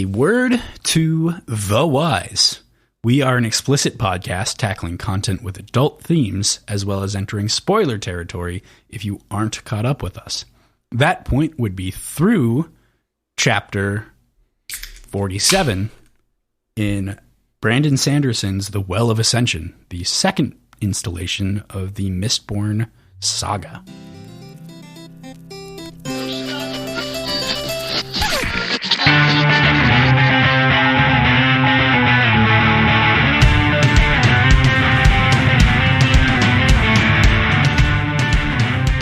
A word to the wise. We are an explicit podcast tackling content with adult themes, as well as entering spoiler territory if you aren't caught up with us. That point would be through chapter 47 in Brandon Sanderson's The Well of Ascension, the second installation of the Mistborn saga.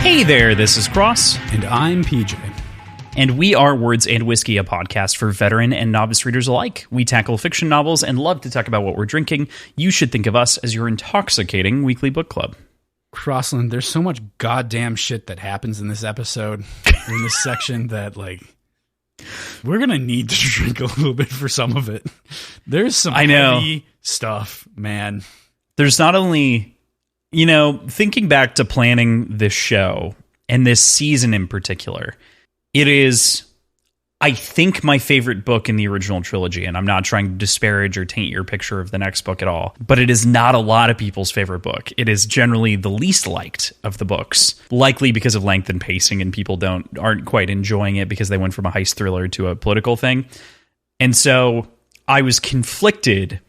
Hey there, this is Cross. And I'm PJ. And we are Words and Whiskey, a podcast for veteran and novice readers alike. We tackle fiction novels and love to talk about what we're drinking. You should think of us as your intoxicating weekly book club. Crossland, there's so much goddamn shit that happens in this episode, in this section, that, like, we're going to need to drink a little bit for some of it. There's some heavy stuff, man. There's not only... You know, thinking back to planning this show, and this season in particular, it is, I think, my favorite book in the original trilogy, and I'm not trying to disparage or taint your picture of the next book at all, but it is not a lot of people's favorite book. It is generally the least liked of the books, likely because of length and pacing, and people aren't quite enjoying it because they went from a heist thriller to a political thing. And so I was conflicted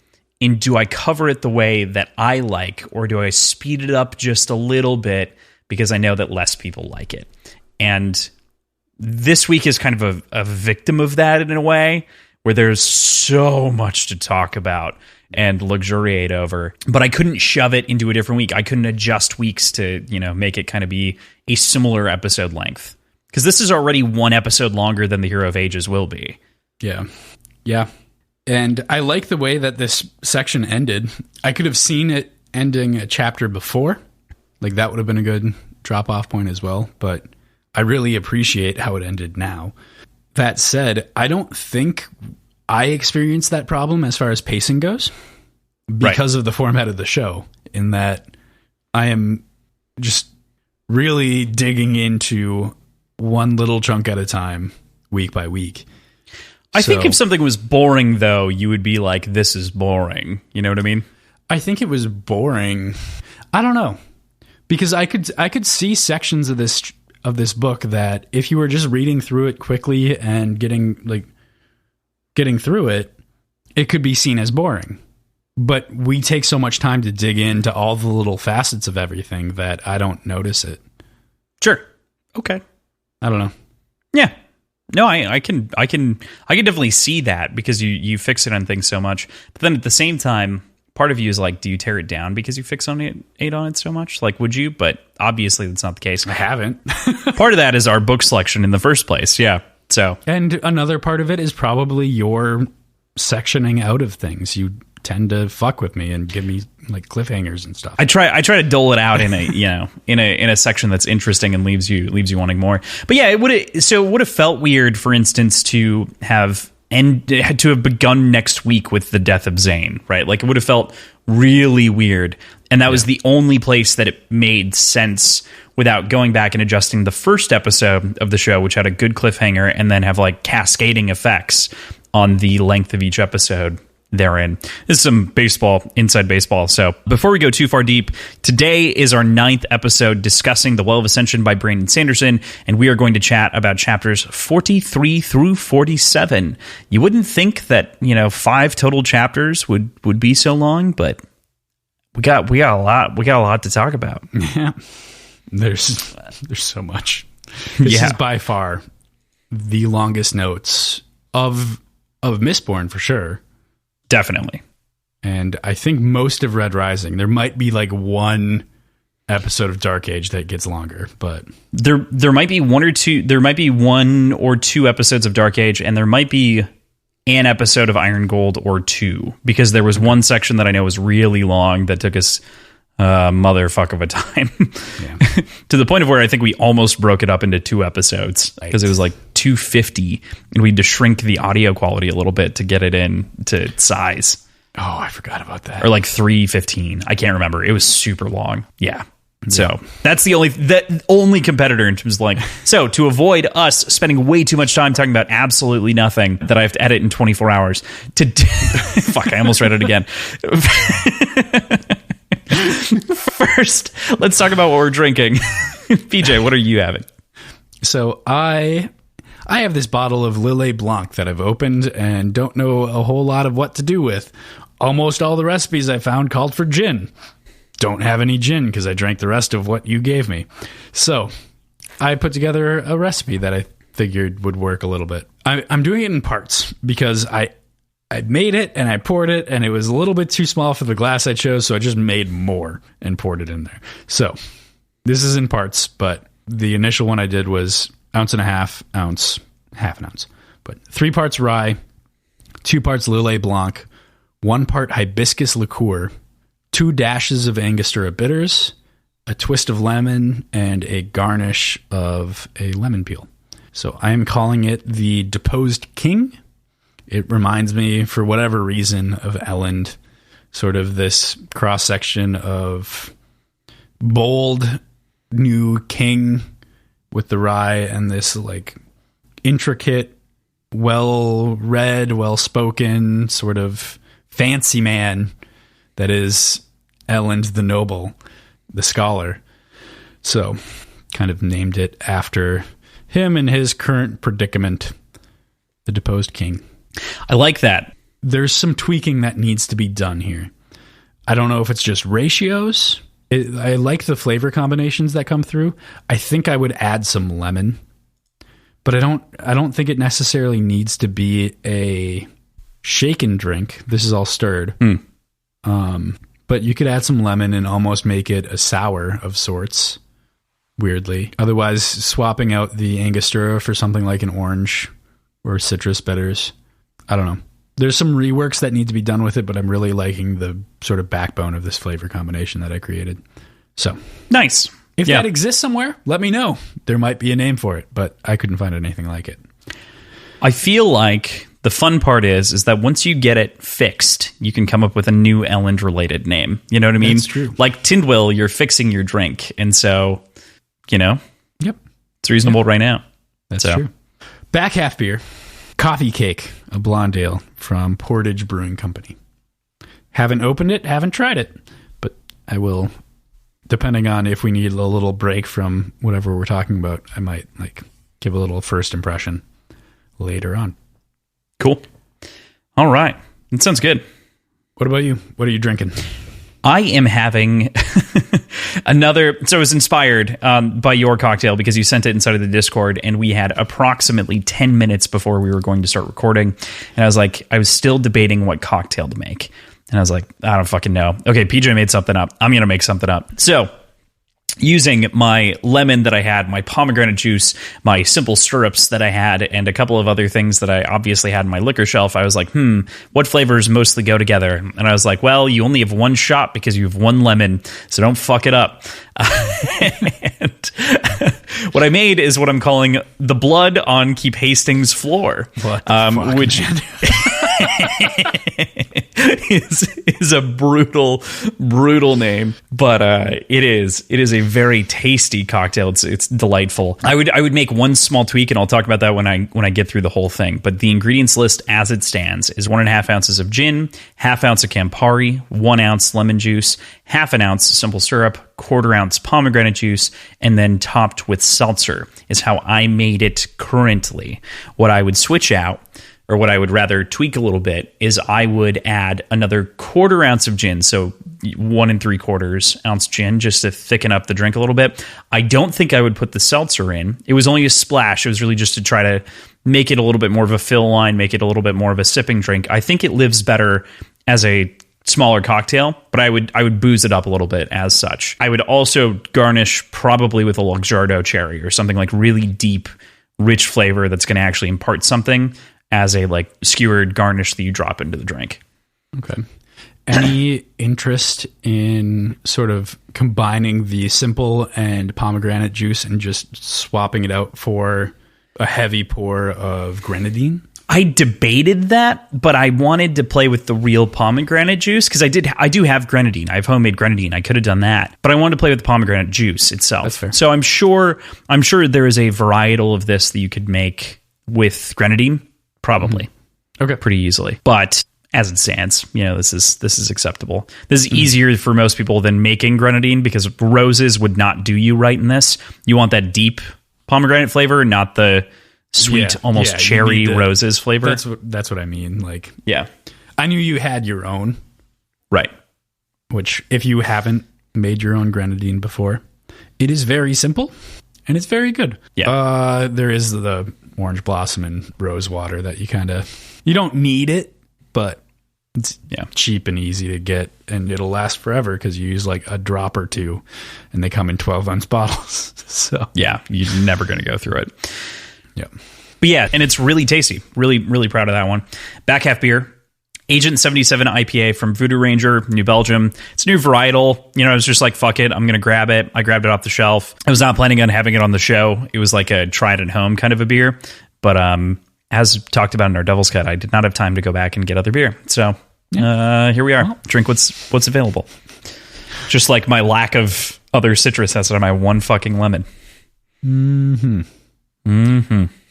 in, do I cover it the way that I like, or do I speed it up just a little bit because I know that less people like it? And this week is kind of a victim of that in a way, where there's so much to talk about and luxuriate over. But I couldn't shove it into a different week. I couldn't adjust weeks to, make it kind of be a similar episode length. Because this is already one episode longer than The Hero of Ages will be. Yeah. Yeah. And I like the way that this section ended. I could have seen it ending a chapter before. Like, that would have been a good drop-off point as well. But I really appreciate how it ended now. That said, I don't think I experienced that problem as far as pacing goes because of the format of the show, in that I am just really digging into one little chunk at a time, week by week. I think if something was boring, though, you would be like, this is boring. You know what I mean? I think it was boring. I don't know. Because I could see sections of this book that if you were just reading through it quickly and getting through it, it could be seen as boring. But we take so much time to dig into all the little facets of everything that I don't notice it. Sure. Okay. I don't know. Yeah. No, I can definitely see that, because you fix it on things so much. But then at the same time, part of you is like, do you tear it down because you fixate on it so much? Like, would you? But obviously that's not the case. I haven't. Part of that is our book selection in the first place. Yeah. So, and another part of it is probably your sectioning out of things. You tend to fuck with me and give me like cliffhangers and stuff. I try to dole it out in a in a section that's interesting and leaves you wanting more. But yeah, it would have felt weird, for instance, to have begun next week with the death of Zane, right? Like, it would have felt really weird, and that was the only place that it made sense without going back and adjusting the first episode of the show, which had a good cliffhanger, and then have like cascading effects on the length of each episode therein. This is some inside baseball. So before we go too far deep, today is our 9th episode discussing The Well of Ascension by Brandon Sanderson, and we are going to chat about chapters 43 through 47. You wouldn't think that, 5 total chapters would be so long, but we got a lot to talk about. Yeah. There's so much. This is by far the longest notes of Mistborn, for sure. Definitely. And I think most of Red Rising. There might be like one episode of Dark Age that gets longer, but there might be one or two episodes of Dark Age, and there might be an episode of Iron Gold or 2, because there was one section that I know was really long that took us motherfuck of a time. Yeah. To the point of where I think we almost broke it up into 2 episodes, because it was like 250, and we had to shrink the audio quality a little bit to get it in to size. Oh, I forgot about that. Or like 315. I can't remember. It was super long. Yeah. So that's the only competitor in terms of like, so to avoid us spending way too much time talking about absolutely nothing that I have to edit in 24 hours fuck, I almost read it again. First, let's talk about what we're drinking. PJ, what are you having? So I have this bottle of Lillet Blanc that I've opened and don't know a whole lot of what to do with. Almost all the recipes I found called for gin. Don't have any gin because I drank the rest of what you gave me. So I put together a recipe that I figured would work a little bit. I'm doing it in parts because I made it and I poured it and it was a little bit too small for the glass I chose, so I just made more and poured it in there. So this is in parts, but the initial one I did was ounce and a half an ounce. But 3 parts rye, 2 parts Lillet Blanc, 1 part hibiscus liqueur, 2 dashes of Angostura bitters, a twist of lemon, and a garnish of a lemon peel. So I am calling it the Deposed King. It reminds me, for whatever reason, of Elend. Sort of this cross-section of bold new king with the rye and this like intricate, well-read, well-spoken sort of fancy man that is Elend the Noble, the scholar. So kind of named it after him and his current predicament, the Deposed King. I like that. There's some tweaking that needs to be done here. I don't know if it's just ratios. I like the flavor combinations that come through. I think I would add some lemon, but I don't think it necessarily needs to be a shaken drink. This is all stirred. But you could add some lemon and almost make it a sour of sorts, weirdly. Otherwise, swapping out the Angostura for something like an orange or citrus bitters. I don't know. There's some reworks that need to be done with it, but I'm really liking the sort of backbone of this flavor combination that I created. So nice. If that exists somewhere, let me know. There might be a name for it, but I couldn't find anything like it. I feel like the fun part is that once you get it fixed, you can come up with a new Elend-related name. You know what I mean? That's true. Like Tyndall, you're fixing your drink. And so, Yep. It's reasonable right now. That's true. Back half beer. Coffee Cake, a blonde ale from Portage Brewing Company. Haven't opened it, haven't tried it, but I will, depending on if we need a little break from whatever we're talking about, I might give a little first impression later on. Cool. All right. That sounds good. What about you? What are you drinking? I am having another. So I was inspired by your cocktail because you sent it inside of the Discord, and we had approximately 10 minutes before we were going to start recording. And I was still debating what cocktail to make. And I was like, I don't fucking know. Okay, PJ made something up. I'm going to make something up. So using my lemon that I had, my pomegranate juice, my simple syrups that I had, and a couple of other things that I obviously had in my liquor shelf, I was like, what flavors mostly go together? And I was like, well, you only have 1 shot because you have 1 lemon, so don't fuck it up. And what I made is what I'm calling the blood on Keep Hastings' floor, which is a brutal name, but it is a very tasty cocktail. It's delightful. I would make one small tweak, and I'll talk about that when I get through the whole thing. But the ingredients list as it stands is 1.5 ounces of gin, 1/2 ounce of Campari, 1 ounce lemon juice, 1/2 ounce simple syrup, 1/4 ounce pomegranate juice, and then topped with seltzer is how I made it currently. What I would switch out, or what I would rather tweak a little bit, is I would add another 1/4 ounce of gin, so 1 3/4 ounce gin, just to thicken up the drink a little bit. I don't think I would put the seltzer in. It was only a splash. It was really just to try to make it a little bit more of a fill line, make it a little bit more of a sipping drink. I think it lives better as a smaller cocktail, but I would booze it up a little bit as such. I would also garnish probably with a Luxardo cherry or something like really deep, rich flavor that's going to actually impart something as a skewered garnish that you drop into the drink. Okay. Any interest in sort of combining the simple and pomegranate juice and just swapping it out for a heavy pour of grenadine? I debated that, but I wanted to play with the real pomegranate juice because I do have grenadine. I have homemade grenadine. I could have done that, but I wanted to play with the pomegranate juice itself. That's fair. So I'm sure there is a varietal of this that you could make with grenadine, probably. Okay, pretty easily. But as it stands, this is acceptable. This is easier for most people than making grenadine because roses would not do you right in this. You want that deep pomegranate flavor, not the sweet, almost cherry roses flavor. That's what I mean. Like, yeah, I knew you had your own, right? Which, if you haven't made your own grenadine before, it is very simple and it's very good. Yeah, there is the orange blossom and rose water that you don't need it, but it's cheap and easy to get, and it'll last forever because you use like a drop or two, and they come in 12-ounce bottles. So yeah, you're never going to go through it. Yeah. But yeah, and it's really tasty. Really, really proud of that one. Back half beer. Agent 77 IPA from Voodoo Ranger, New Belgium. It's a new varietal. I was just like, fuck it, I'm going to grab it. I grabbed it off the shelf. I was not planning on having it on the show. It was like a try it at home kind of a beer. But as talked about in our Devil's Cut, I did not have time to go back and get other beer. So here we are. Well, drink what's available. Just like my lack of other citrus acid on my one fucking lemon.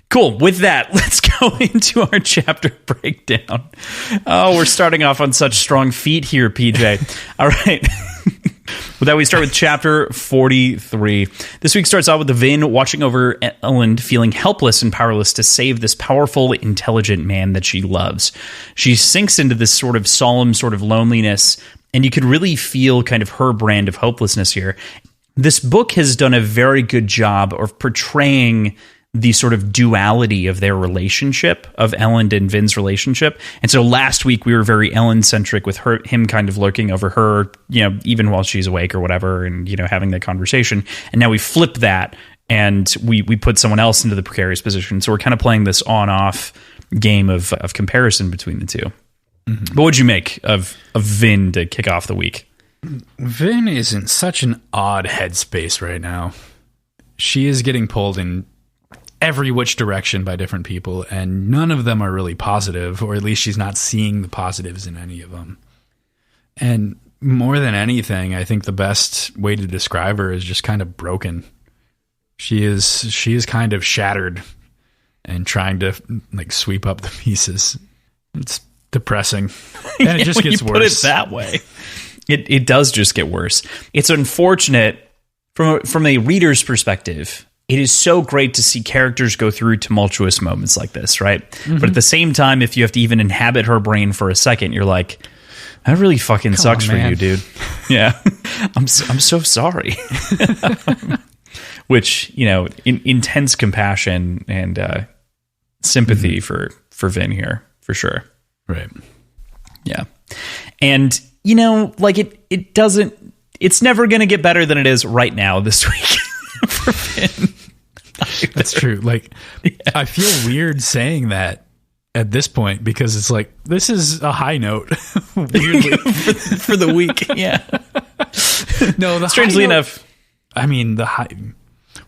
Cool. With that, let's go into our chapter breakdown. Oh, we're starting off on such strong feet here, PJ. All right. With that, we start with chapter 43. This week starts out with Vin watching over Elend, feeling helpless and powerless to save this powerful, intelligent man that she loves. She sinks into this sort of solemn sort of loneliness, and you could really feel kind of her brand of hopelessness here. This book has done a very good job of portraying the sort of duality of their relationship, of Elend and Vin's relationship. And so last week we were very Elend-centric with him kind of lurking over her, even while she's awake or whatever, and, having that conversation. And now we flip that and we put someone else into the precarious position. So we're kind of playing this on-off game of comparison between the two. Mm-hmm. But what'd you make of Vin to kick off the week? Vin is in such an odd headspace right now. She is getting pulled in every which direction by different people, and none of them are really positive, or at least she's not seeing the positives in any of them. And more than anything, I think the best way to describe her is just kind of broken. She is kind of shattered and trying to like sweep up the pieces. It's depressing. And it just gets worse. Put it that way. It does just get worse. It's unfortunate from a reader's perspective. It is so great to see characters go through tumultuous moments like this, right? Mm-hmm. But at the same time, if you have to even inhabit her brain for a second, you're like, that really fucking sucks for you, dude. Yeah. I'm so sorry. Which, intense compassion and sympathy for Vin here, for sure. Right. Yeah. And, it's never going to get better than it is right now this week for Vin. That's true. Like, yeah. I feel weird saying that at this point because it's like, this is a high note. Weirdly. for the week. Yeah. No, strangely enough. I mean,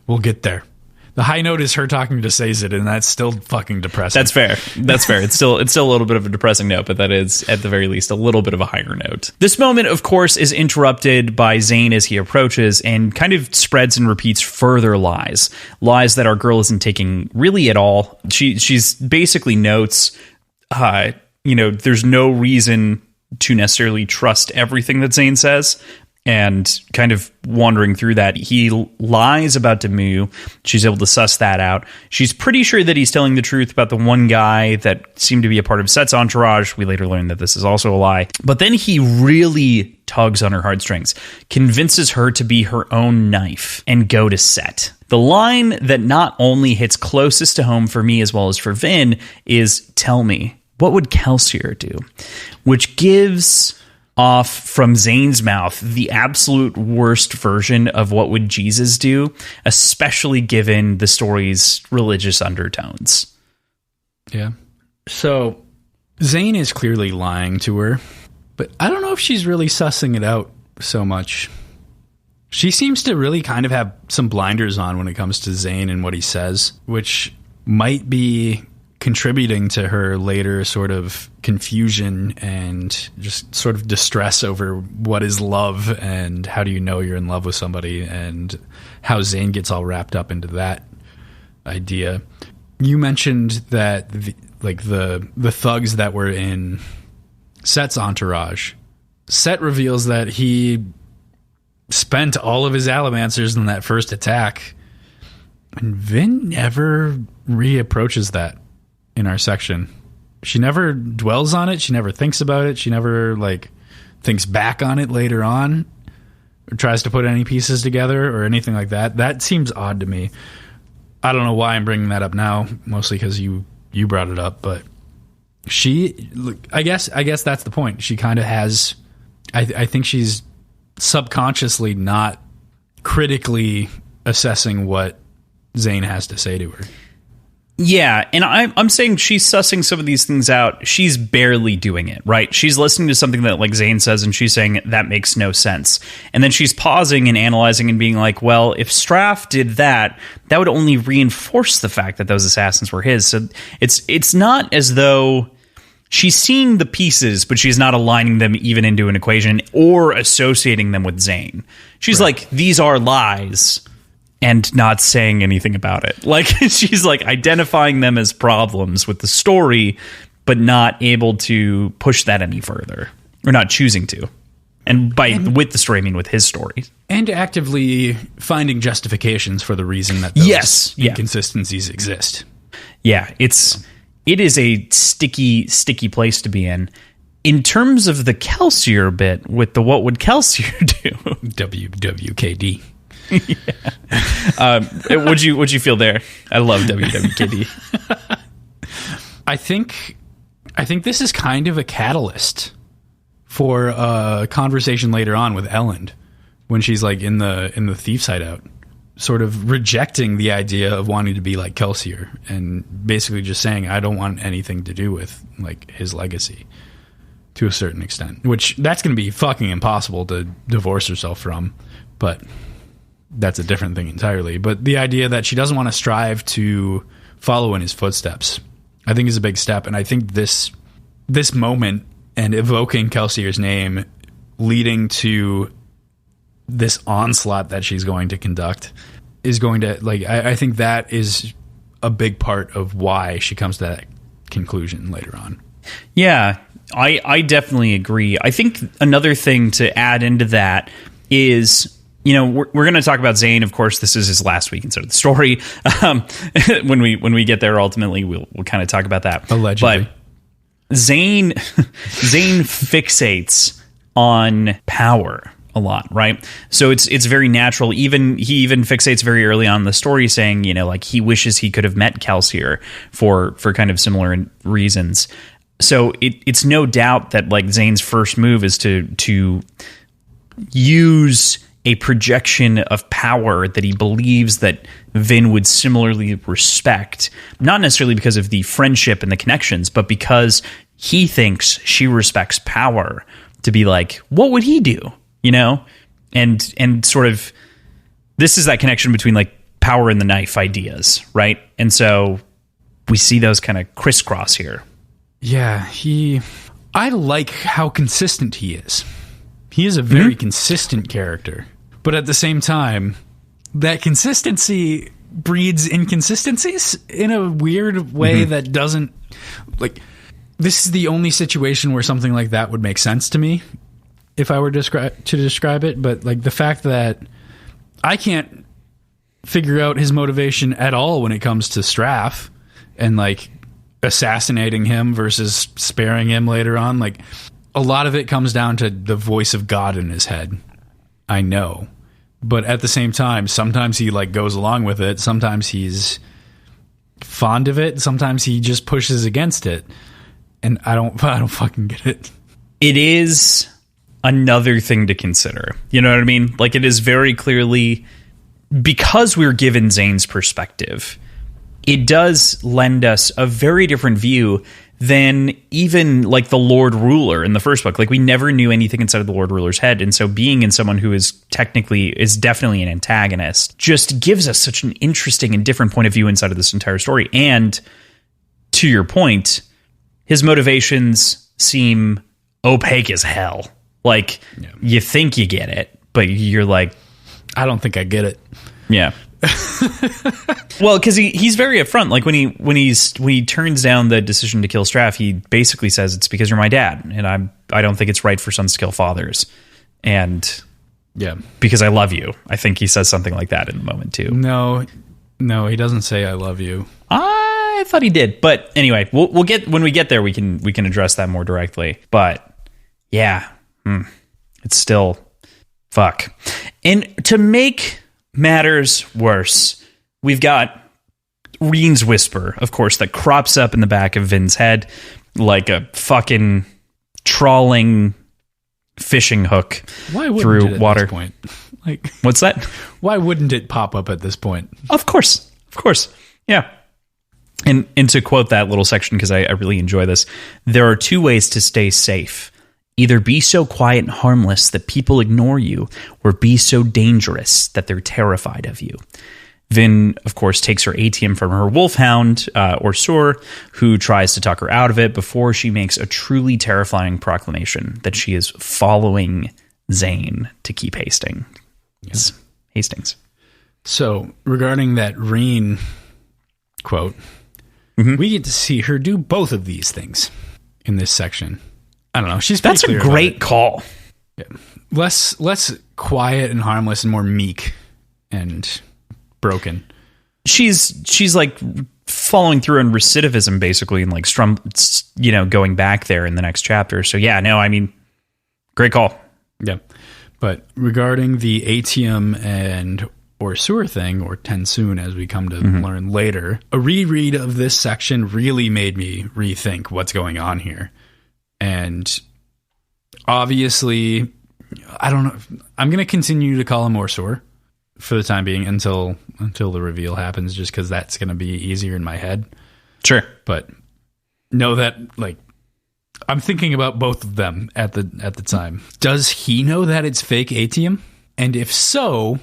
we'll get there. The high note is her talking to Sazed, and that's still fucking depressing. That's fair. It's still a little bit of a depressing note, but that is, at the very least, a little bit of a higher note. This moment, of course, is interrupted by Zane as he approaches and kind of spreads and repeats further lies that our girl isn't taking really at all. She's basically notes, there's no reason to necessarily trust everything that Zane says. And kind of wandering through that, he lies about Demu. She's able to suss that out. She's pretty sure that he's telling the truth about the one guy that seemed to be a part of Set's entourage. We later learn that this is also a lie. But then he really tugs on her heartstrings, convinces her to be her own knife and go to Set. The line that not only hits closest to home for me as well as for Vin is, "Tell me, what would Kelsier do?" Which gives off from Zane's mouth the absolute worst version of what would Jesus do, especially given the story's religious undertones. Yeah. So Zane is clearly lying to her, but I don't know if she's really sussing it out so much. She seems to really kind of have some blinders on when it comes to Zane and what he says, which might be contributing to her later sort of confusion and just sort of distress over what is love and how do you know you're in love with somebody, and how Zane gets all wrapped up into that idea. You mentioned that the thugs that were in Set's entourage. Set reveals that he spent all of his allomancers in that first attack, and Vin never reapproaches that in our section. She never dwells on it. She never thinks about it. She never thinks back on it later on, or tries to put any pieces together or anything like that. That seems odd to me. I don't know why I'm bringing that up now, mostly because you brought it up, but I guess that's the point. She kind of has, I think she's subconsciously not critically assessing what Zane has to say to her. Yeah, and I'm saying she's sussing some of these things out. She's barely doing it, right? She's listening to something that Zane says, and she's saying, that makes no sense. And then she's pausing and analyzing and being like, well, if Straff did that, that would only reinforce the fact that those assassins were his. So it's not as though she's seeing the pieces, but she's not aligning them even into an equation or associating them with Zane. She's like, these are lies, and not saying anything about it. She's identifying them as problems with the story, but not able to push that any further, or not choosing to. And with the story, I mean with his story. And actively finding justifications for the reason that those inconsistencies exist. Yeah, it is a sticky place to be in. In terms of the Kelsier bit with the what would Kelsier do? WWKD. Yeah. What'd you feel there? I love WWKD. I think this is kind of a catalyst for a conversation later on with Elend when she's in the Thief's Hideout, sort of rejecting the idea of wanting to be like Kelsier and basically just saying, I don't want anything to do with his legacy to a certain extent, which that's going to be fucking impossible to divorce herself from, but that's a different thing entirely. But the idea that she doesn't want to strive to follow in his footsteps, I think is a big step. And I think this moment and evoking Kelsier's name leading to this onslaught that she's going to conduct is going to I think that is a big part of why she comes to that conclusion later on. Yeah, I definitely agree. I think another thing to add into that is, we're going to talk about Zane. Of course, this is his last week instead of the story. When we get there, ultimately, we'll kind of talk about that. Allegedly. But Zane fixates on power a lot, right? So it's very natural. He even fixates very early on in the story, saying, he wishes he could have met Kelsier for kind of similar reasons. So it's no doubt that Zane's first move is to use a projection of power that he believes that Vin would similarly respect, not necessarily because of the friendship and the connections, but because he thinks she respects power, to be what would he do? And sort of, this is that connection between power and the knife ideas, right? And so we see those kind of crisscross here. Yeah, I like how consistent he is. He is a very consistent character. But at the same time, that consistency breeds inconsistencies in a weird way that doesn't... this is the only situation where something like that would make sense to me if I were to describe it. But the fact that I can't figure out his motivation at all when it comes to Straff and assassinating him versus sparing him later on. A lot of it comes down to the voice of God in his head. I know. But at the same time, sometimes he goes along with it. Sometimes he's fond of it. Sometimes he just pushes against it. And I don't fucking get it. It is another thing to consider. You know what I mean? It is very clearly, because we're given Zane's perspective, it does lend us a very different view than even the Lord Ruler in the first book. We never knew anything inside of the Lord Ruler's head. And so being in someone who is definitely an antagonist just gives us such an interesting and different point of view inside of this entire story. And to your point, his motivations seem opaque as hell. Like, you think you get it, but you're like, I don't think I get it. Yeah. Well, because he's very upfront. Like when he turns down the decision to kill Straff, he basically says it's because you're my dad, and I don't think it's right for sons to kill fathers, and because I love you. I think he says something like that in the moment too. No, he doesn't say I love you. I thought he did, but anyway, we'll get when we get there. We can address that more directly. But yeah, it's still fuck. And to make matters worse, we've got Reen's whisper, of course, that crops up in the back of Vin's head like a fucking trawling fishing hook through water. This point? Like, what's that? Why wouldn't it pop up at this point? Of course. Yeah. And to quote that little section, because I really enjoy this, there are two ways to stay safe. Either be so quiet and harmless that people ignore you, or be so dangerous that they're terrified of you. Vin, of course, takes her ATM from her wolfhound, Orsur, who tries to talk her out of it before she makes a truly terrifying proclamation that she is following Zane to keep Hastings. So, regarding that Reen quote, we get to see her do both of these things in this section. I don't know. That's a great call. Yeah. Less quiet and harmless and more meek and broken. She's like following through on recidivism basically, and like going back there in the next chapter. So yeah, no, I mean, great call. Yeah. But regarding the ATM and Orsur thing, or Tensoon as we come to learn later, a reread of this section really made me rethink what's going on here. And obviously, I don't know. I'm going to continue to call him Orsur for the time being until the reveal happens, just because that's going to be easier in my head. Sure. But know that, like, I'm thinking about both of them at the time. Does he know that it's fake ATM? And if so,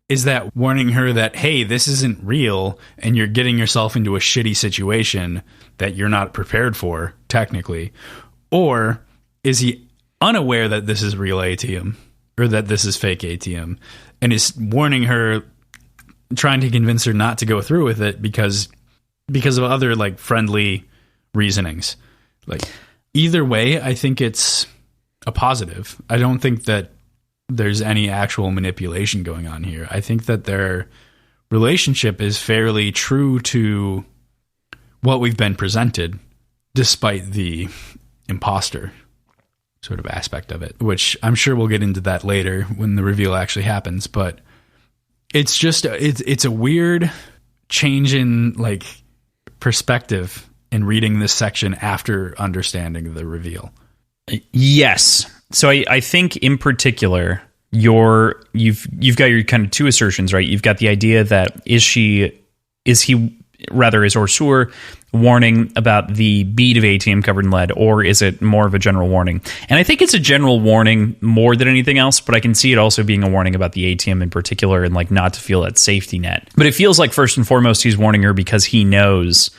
is that warning her that, hey, this isn't real and you're getting yourself into a shitty situation that you're not prepared for, technically? Or is he unaware that this is real ATM or that this is fake ATM and is warning her, trying to convince her not to go through with it because of other like friendly reasonings? Like, either way, I think it's a positive. I don't think that there's any actual manipulation going on here. I think that their relationship is fairly true to what we've been presented, despite the imposter sort of aspect of it, which I'm sure we'll get into that later when the reveal actually happens. But it's just, it's a weird change in like perspective in reading this section after understanding the reveal. Yes. So I think in particular, you've got your kind of two assertions, right? You've got the idea that is Orsur warning about the bead of ATM covered in lead, or is it more of a general warning? And I think it's a general warning more than anything else, but I can see it also being a warning about the ATM in particular and like not to feel that safety net. But it feels like first and foremost, he's warning her because he knows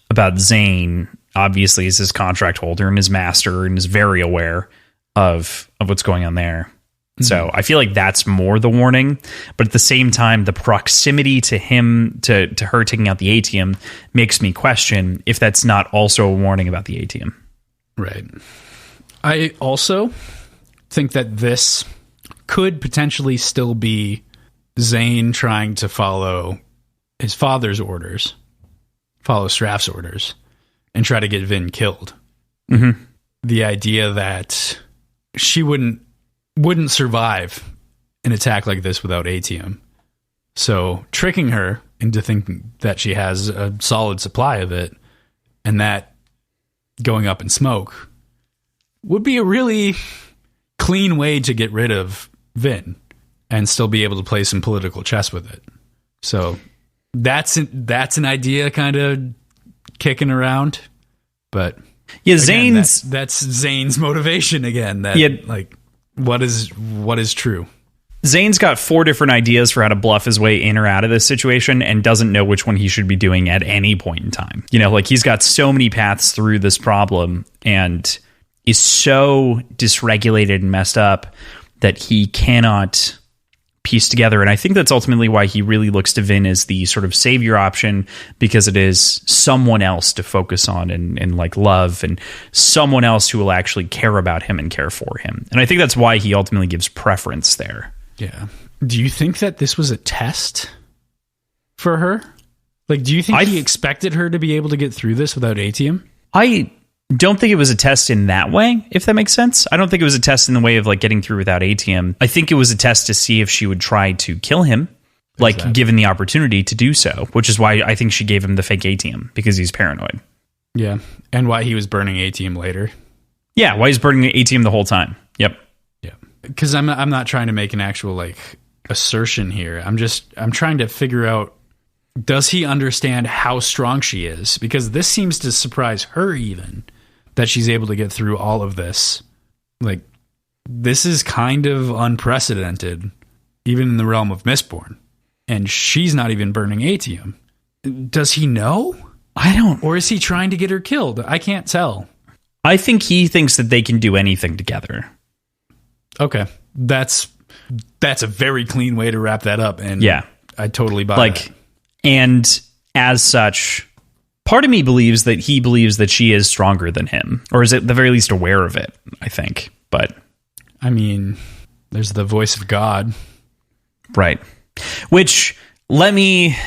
about Zane, obviously, is his contract holder and his master and is very aware of what's going on there. So I feel like that's more the warning, but at the same time, the proximity to him, to her taking out the ATM makes me question if that's not also a warning about the ATM. Right. I also think that this could potentially still be Zane trying to follow his father's orders, follow Straff's orders, and try to get Vin killed. Mm-hmm. The idea that she wouldn't survive an attack like this without ATM. So tricking her into thinking that she has a solid supply of it and that going up in smoke would be a really clean way to get rid of Vin and still be able to play some political chess with it. So that's an idea kind of kicking around, but yeah, again, that's Zane's motivation again. That like what is true? Zane's got 4 different ideas for how to bluff his way in or out of this situation and doesn't know which one he should be doing at any point in time. You know, like he's got so many paths through this problem and is so dysregulated and messed up that he cannot piece together. And I think that's ultimately why he really looks to Vin as the sort of savior option, because it is someone else to focus on and like love, and someone else who will actually care about him and care for him. And I think that's why he ultimately gives preference there. Yeah. Do you think that this was a test for her? Like, do you think he expected her to be able to get through this without Atium? I don't think it was a test in that way, if that makes sense. I don't think it was a test in the way of like getting through without Atium. I think it was a test to see if she would try to kill him, like given the opportunity to do so, which is why I think she gave him the fake Atium, because he's paranoid. Yeah. And why he was burning Atium later. Yeah, why he's burning Atium the whole time. Yep. Yeah. Because I'm not trying to make an actual like assertion here. I'm trying to figure out, does he understand how strong she is? Because this seems to surprise her even, that she's able to get through all of this. Like, this is kind of unprecedented, even in the realm of Mistborn. And she's not even burning Atium. Does he know? I don't. Or is he trying to get her killed? I can't tell. I think he thinks that they can do anything together. Okay. That's a very clean way to wrap that up. And yeah, I totally buy that. And as such, part of me believes that he believes that she is stronger than him, or is at the very least aware of it, I think. But I mean, there's the voice of God. Right. Which, let me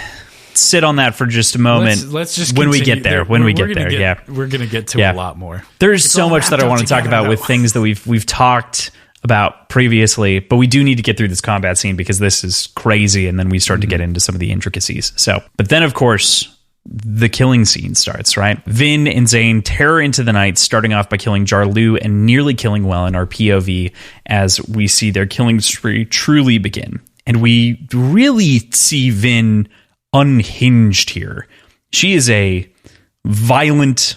sit on that for just a moment. Let's just when we get there. When we get there, yeah. We're going to get to a lot more. There's so much that I want to talk about with things that we've talked about previously, but we do need to get through this combat scene because this is crazy, and then we start to get into some of the intricacies. So, but then of course the killing scene starts, right? Vin and Zane tear into the night, starting off by killing Jarlu and nearly killing Wellen, our POV, as we see their killing spree truly begin. And we really see Vin unhinged here. She is a violent,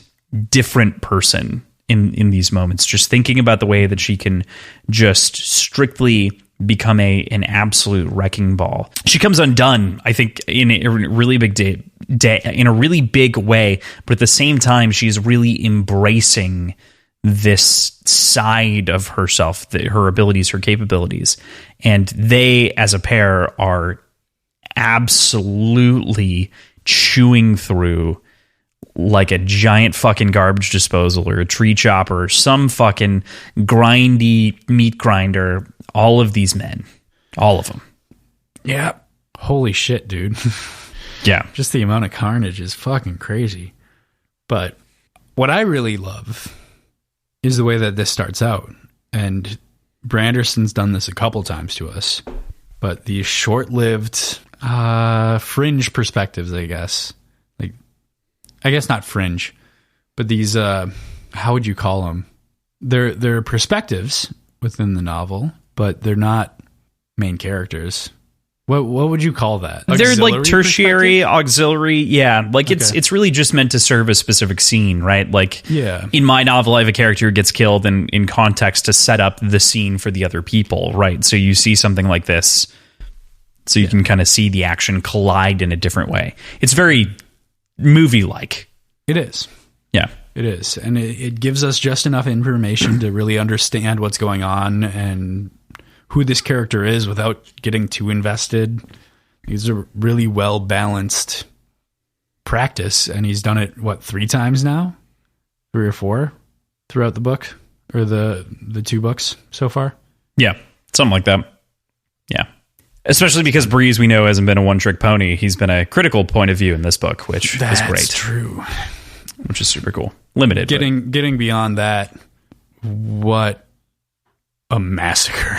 different person in these moments, just thinking about the way that she can just strictly become an absolute wrecking ball. She comes undone, I think, in a really big in a really big way, but at the same time, she's really embracing this side of herself, her abilities, her capabilities, and they, as a pair, are absolutely chewing through like a giant fucking garbage disposal or a tree chopper or some fucking grindy meat grinder. All of these men. All of them. Yeah. Holy shit, dude. Yeah. Just the amount of carnage is fucking crazy. But what I really love is the way that this starts out. And Branderson's done this a couple times to us. But these short-lived fringe perspectives, I guess. Like, I guess not fringe, but these, how would you call them? They're perspectives within the novel, but they're not main characters. What would you call that? They're like tertiary, auxiliary. Yeah. Like it's really just meant to serve a specific scene, right? Like in my novel, I have a character who gets killed and in context to set up the scene for the other people, right? So you see something like this, so you can kind of see the action collide in a different way. It's very movie-like. It is. Yeah. It is. And it gives us just enough information to really understand what's going on and who this character is without getting too invested. He's a really well-balanced practice, and he's done it, 3 times now? 3 or 4 throughout the book? Or the 2 books so far? Yeah, something like that. Yeah. Especially because Breeze, we know, hasn't been a one-trick pony. He's been a critical point of view in this book, which is great. That's true. Which is super cool. Limited. Getting beyond that, what a massacre.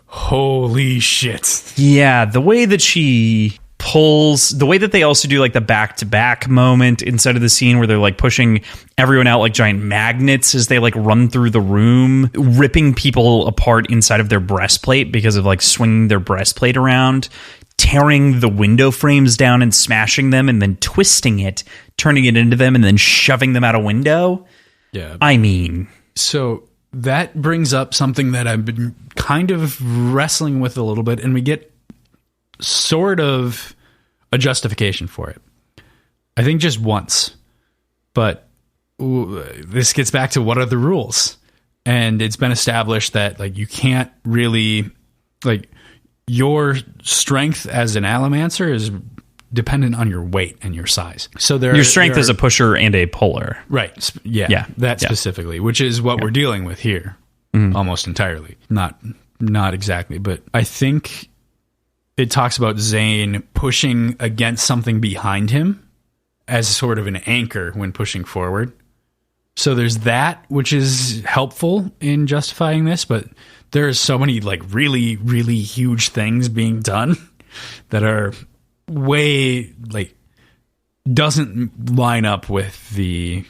Holy shit. Yeah, the way that she pulls, the way that they also do like the back-to-back moment inside of the scene where they're like pushing everyone out like giant magnets as they like run through the room, ripping people apart inside of their breastplate because of like swinging their breastplate around, tearing the window frames down and smashing them and then twisting it, turning it into them and then shoving them out a window. Yeah. I mean, so that brings up something that I've been kind of wrestling with a little bit, and we get sort of a justification for it. I think just once. But this gets back to what are the rules? And it's been established that like you can't really, like, your strength as an allomancer is dependent on your weight and your size. So your strength as a pusher and a puller. Right. Yeah. That specifically, which is what we're dealing with here almost entirely. Not exactly, but I think it talks about Zane pushing against something behind him as sort of an anchor when pushing forward. So there's that, which is helpful in justifying this, but there's so many like really, really huge things being done that are way like doesn't line up with the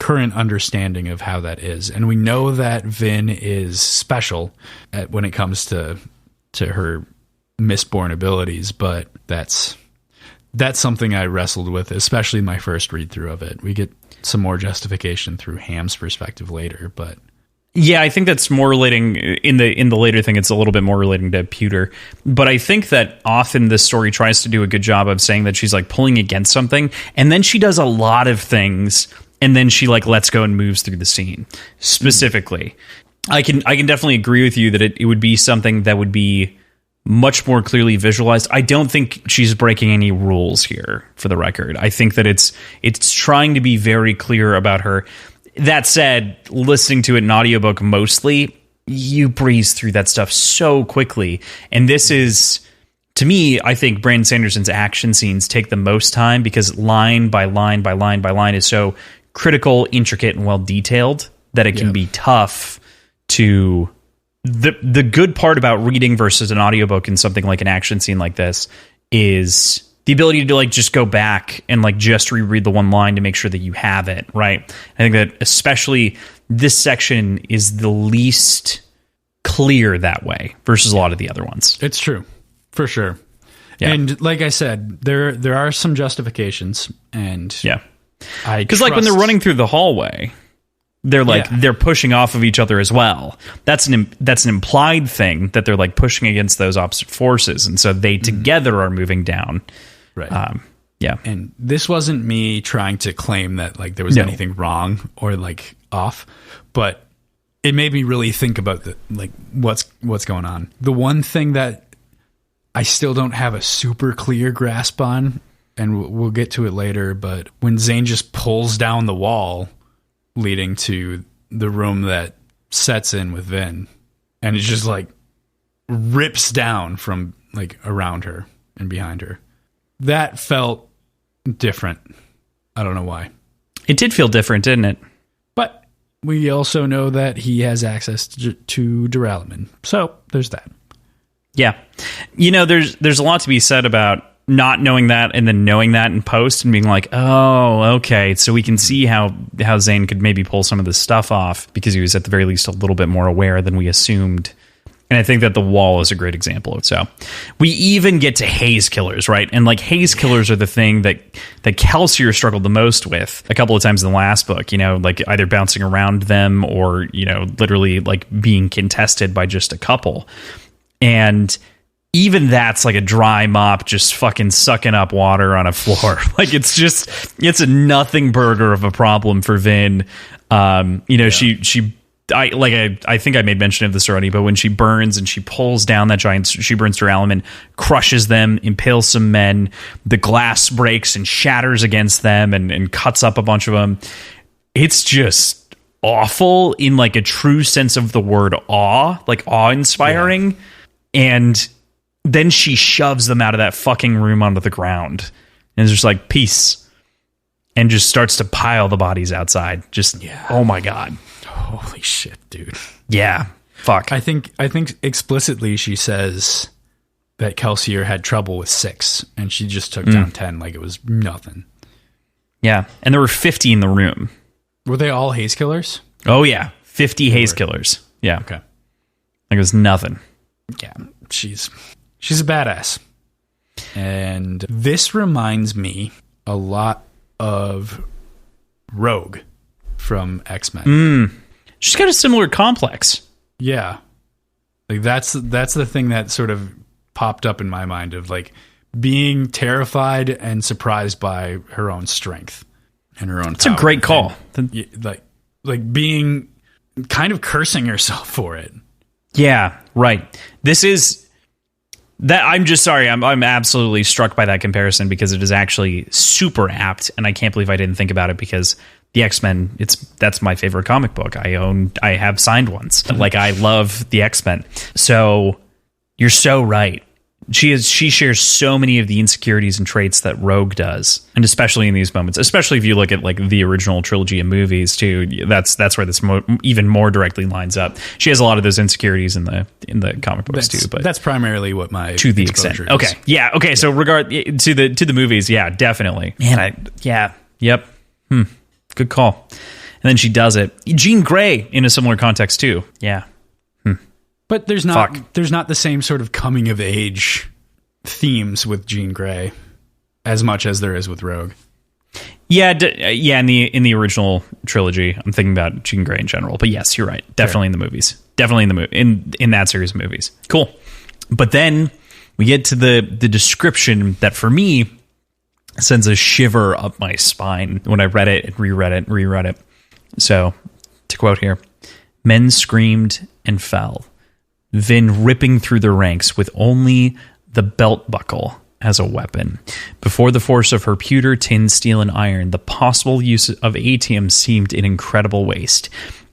current understanding of how that is. And we know that Vin is special when it comes to her Mistborn abilities, but that's something I wrestled with, especially my first read through of it. We get some more justification through Ham's perspective later, but yeah, I think that's more relating in the later thing. It's a little bit more relating to Pewter, but I think that often this story tries to do a good job of saying that she's like pulling against something, and then she does a lot of things, and then she like lets go and moves through the scene. Specifically, I can definitely agree with you that it would be something that would be much more clearly visualized. I don't think she's breaking any rules here, for the record. I think that it's trying to be very clear about her. That said, listening to it in audiobook mostly, you breeze through that stuff so quickly. And this is, to me, I think Brandon Sanderson's action scenes take the most time because line by line by line by line is so critical, intricate, and well detailed that it can be tough to... The good part about reading versus an audiobook in something like an action scene like this is the ability to like just go back and like just reread the one line to make sure that you have it right. I think that especially this section is the least clear that way versus a lot of the other ones. It's true, for sure. Yeah. And like I said, there are some justifications, and because like when they're running through the hallway, they're like they're pushing off of each other as well. That's an implied thing that they're like pushing against those opposite forces, and so they together are moving down. Right. And this wasn't me trying to claim that like there was anything wrong or like off, but it made me really think about what's going on. The one thing that I still don't have a super clear grasp on, and we'll get to it later, but when Zane just pulls down the wall leading to the room that sets in with Vin, and it just like rips down from like around her and behind her. That felt different. I don't know why. It did feel different, didn't it? But we also know that he has access to duralumin. So there's that. Yeah. You know, there's a lot to be said about not knowing that and then knowing that in post and being like, oh, okay, so we can see how Zane could maybe pull some of this stuff off because he was at the very least a little bit more aware than we assumed. And I think that the wall is a great example of so. We even get to haze killers, right? And like haze killers are the thing that Kelsier struggled the most with a couple of times in the last book, you know, like either bouncing around them or, you know, literally like being contested by just a couple. And even that's like a dry mop just fucking sucking up water on a floor. Like it's a nothing burger of a problem for Vin. You know, I think I made mention of this already, but when she burns and she pulls down that giant, she burns duralumin, crushes them, impales some men, the glass breaks and shatters against them and cuts up a bunch of them. It's just awful in like a true sense of the word awe, like awe-inspiring. Yeah. And then she shoves them out of that fucking room onto the ground and is just like, peace. And just starts to pile the bodies outside. Just, oh my God. Holy shit, dude. Yeah. Fuck. I think explicitly she says that Kelsier had trouble with 6 and she just took down 10 like it was nothing. Yeah. And there were 50 in the room. Were they all haze killers? Oh yeah. 50 haze killers. Yeah. Okay. Like it was nothing. Yeah. She's a badass. And this reminds me a lot of Rogue from X-Men. She's got a similar complex. Yeah. Like that's the thing that sort of popped up in my mind of like being terrified and surprised by her own strength and her own It's a great call. And, like being kind of cursing herself for it. Yeah, right. This is that. I'm just sorry. I'm absolutely struck by that comparison because it is actually super apt, and I can't believe I didn't think about it because the X-Men. That's my favorite comic book. I have signed ones. Like I love the X-Men. So you're so right. She shares so many of the insecurities and traits that Rogue does, and especially in these moments, especially if you look at like the original trilogy of movies too. That's where this even more directly lines up. She has a lot of those insecurities in the comic books too. But that's primarily what my to the extent. is. Okay, yeah, okay. So regard to the movies, yeah, definitely. Man, yep. Good call. And then she does it. Jean Grey in a similar context too. Yeah. But there's not the same sort of coming of age themes with Jean Grey as much as there is with Rogue. Yeah, in the original trilogy, I'm thinking about Jean Grey in general. But yes, you're right. Definitely in the movies. Definitely in that series of movies. Cool. But then we get to the description that for me sends a shiver up my spine when I read it and reread it. So, to quote here, men screamed and fell. Vin ripping through the ranks with only the belt buckle as a weapon. Before the force of her pewter, tin, steel, and iron, the possible use of atium seemed an incredible waste.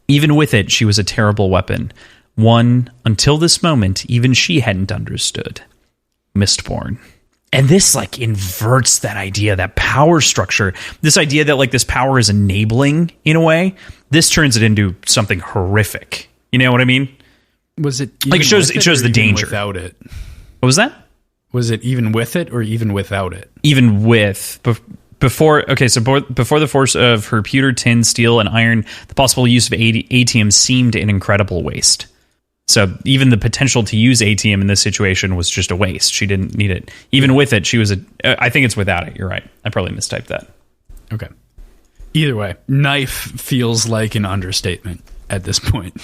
Even with it, she was a terrible weapon. One, until this moment, even she hadn't understood. Mistborn. And this like inverts that idea, that power structure, this idea that like this power is enabling in a way. This turns it into something horrific. You know what I mean? Was it like it shows the danger without it? What was that? Was it even with it or even without it? Even with before the force of her pewter, tin, steel, and iron, the possible use of atium seemed an incredible waste. So even the potential to use atium in this situation was just a waste. She didn't need it. Even with it, she was I think it's without it. You're right. I probably mistyped that. Okay. Either way, knife feels like an understatement at this point.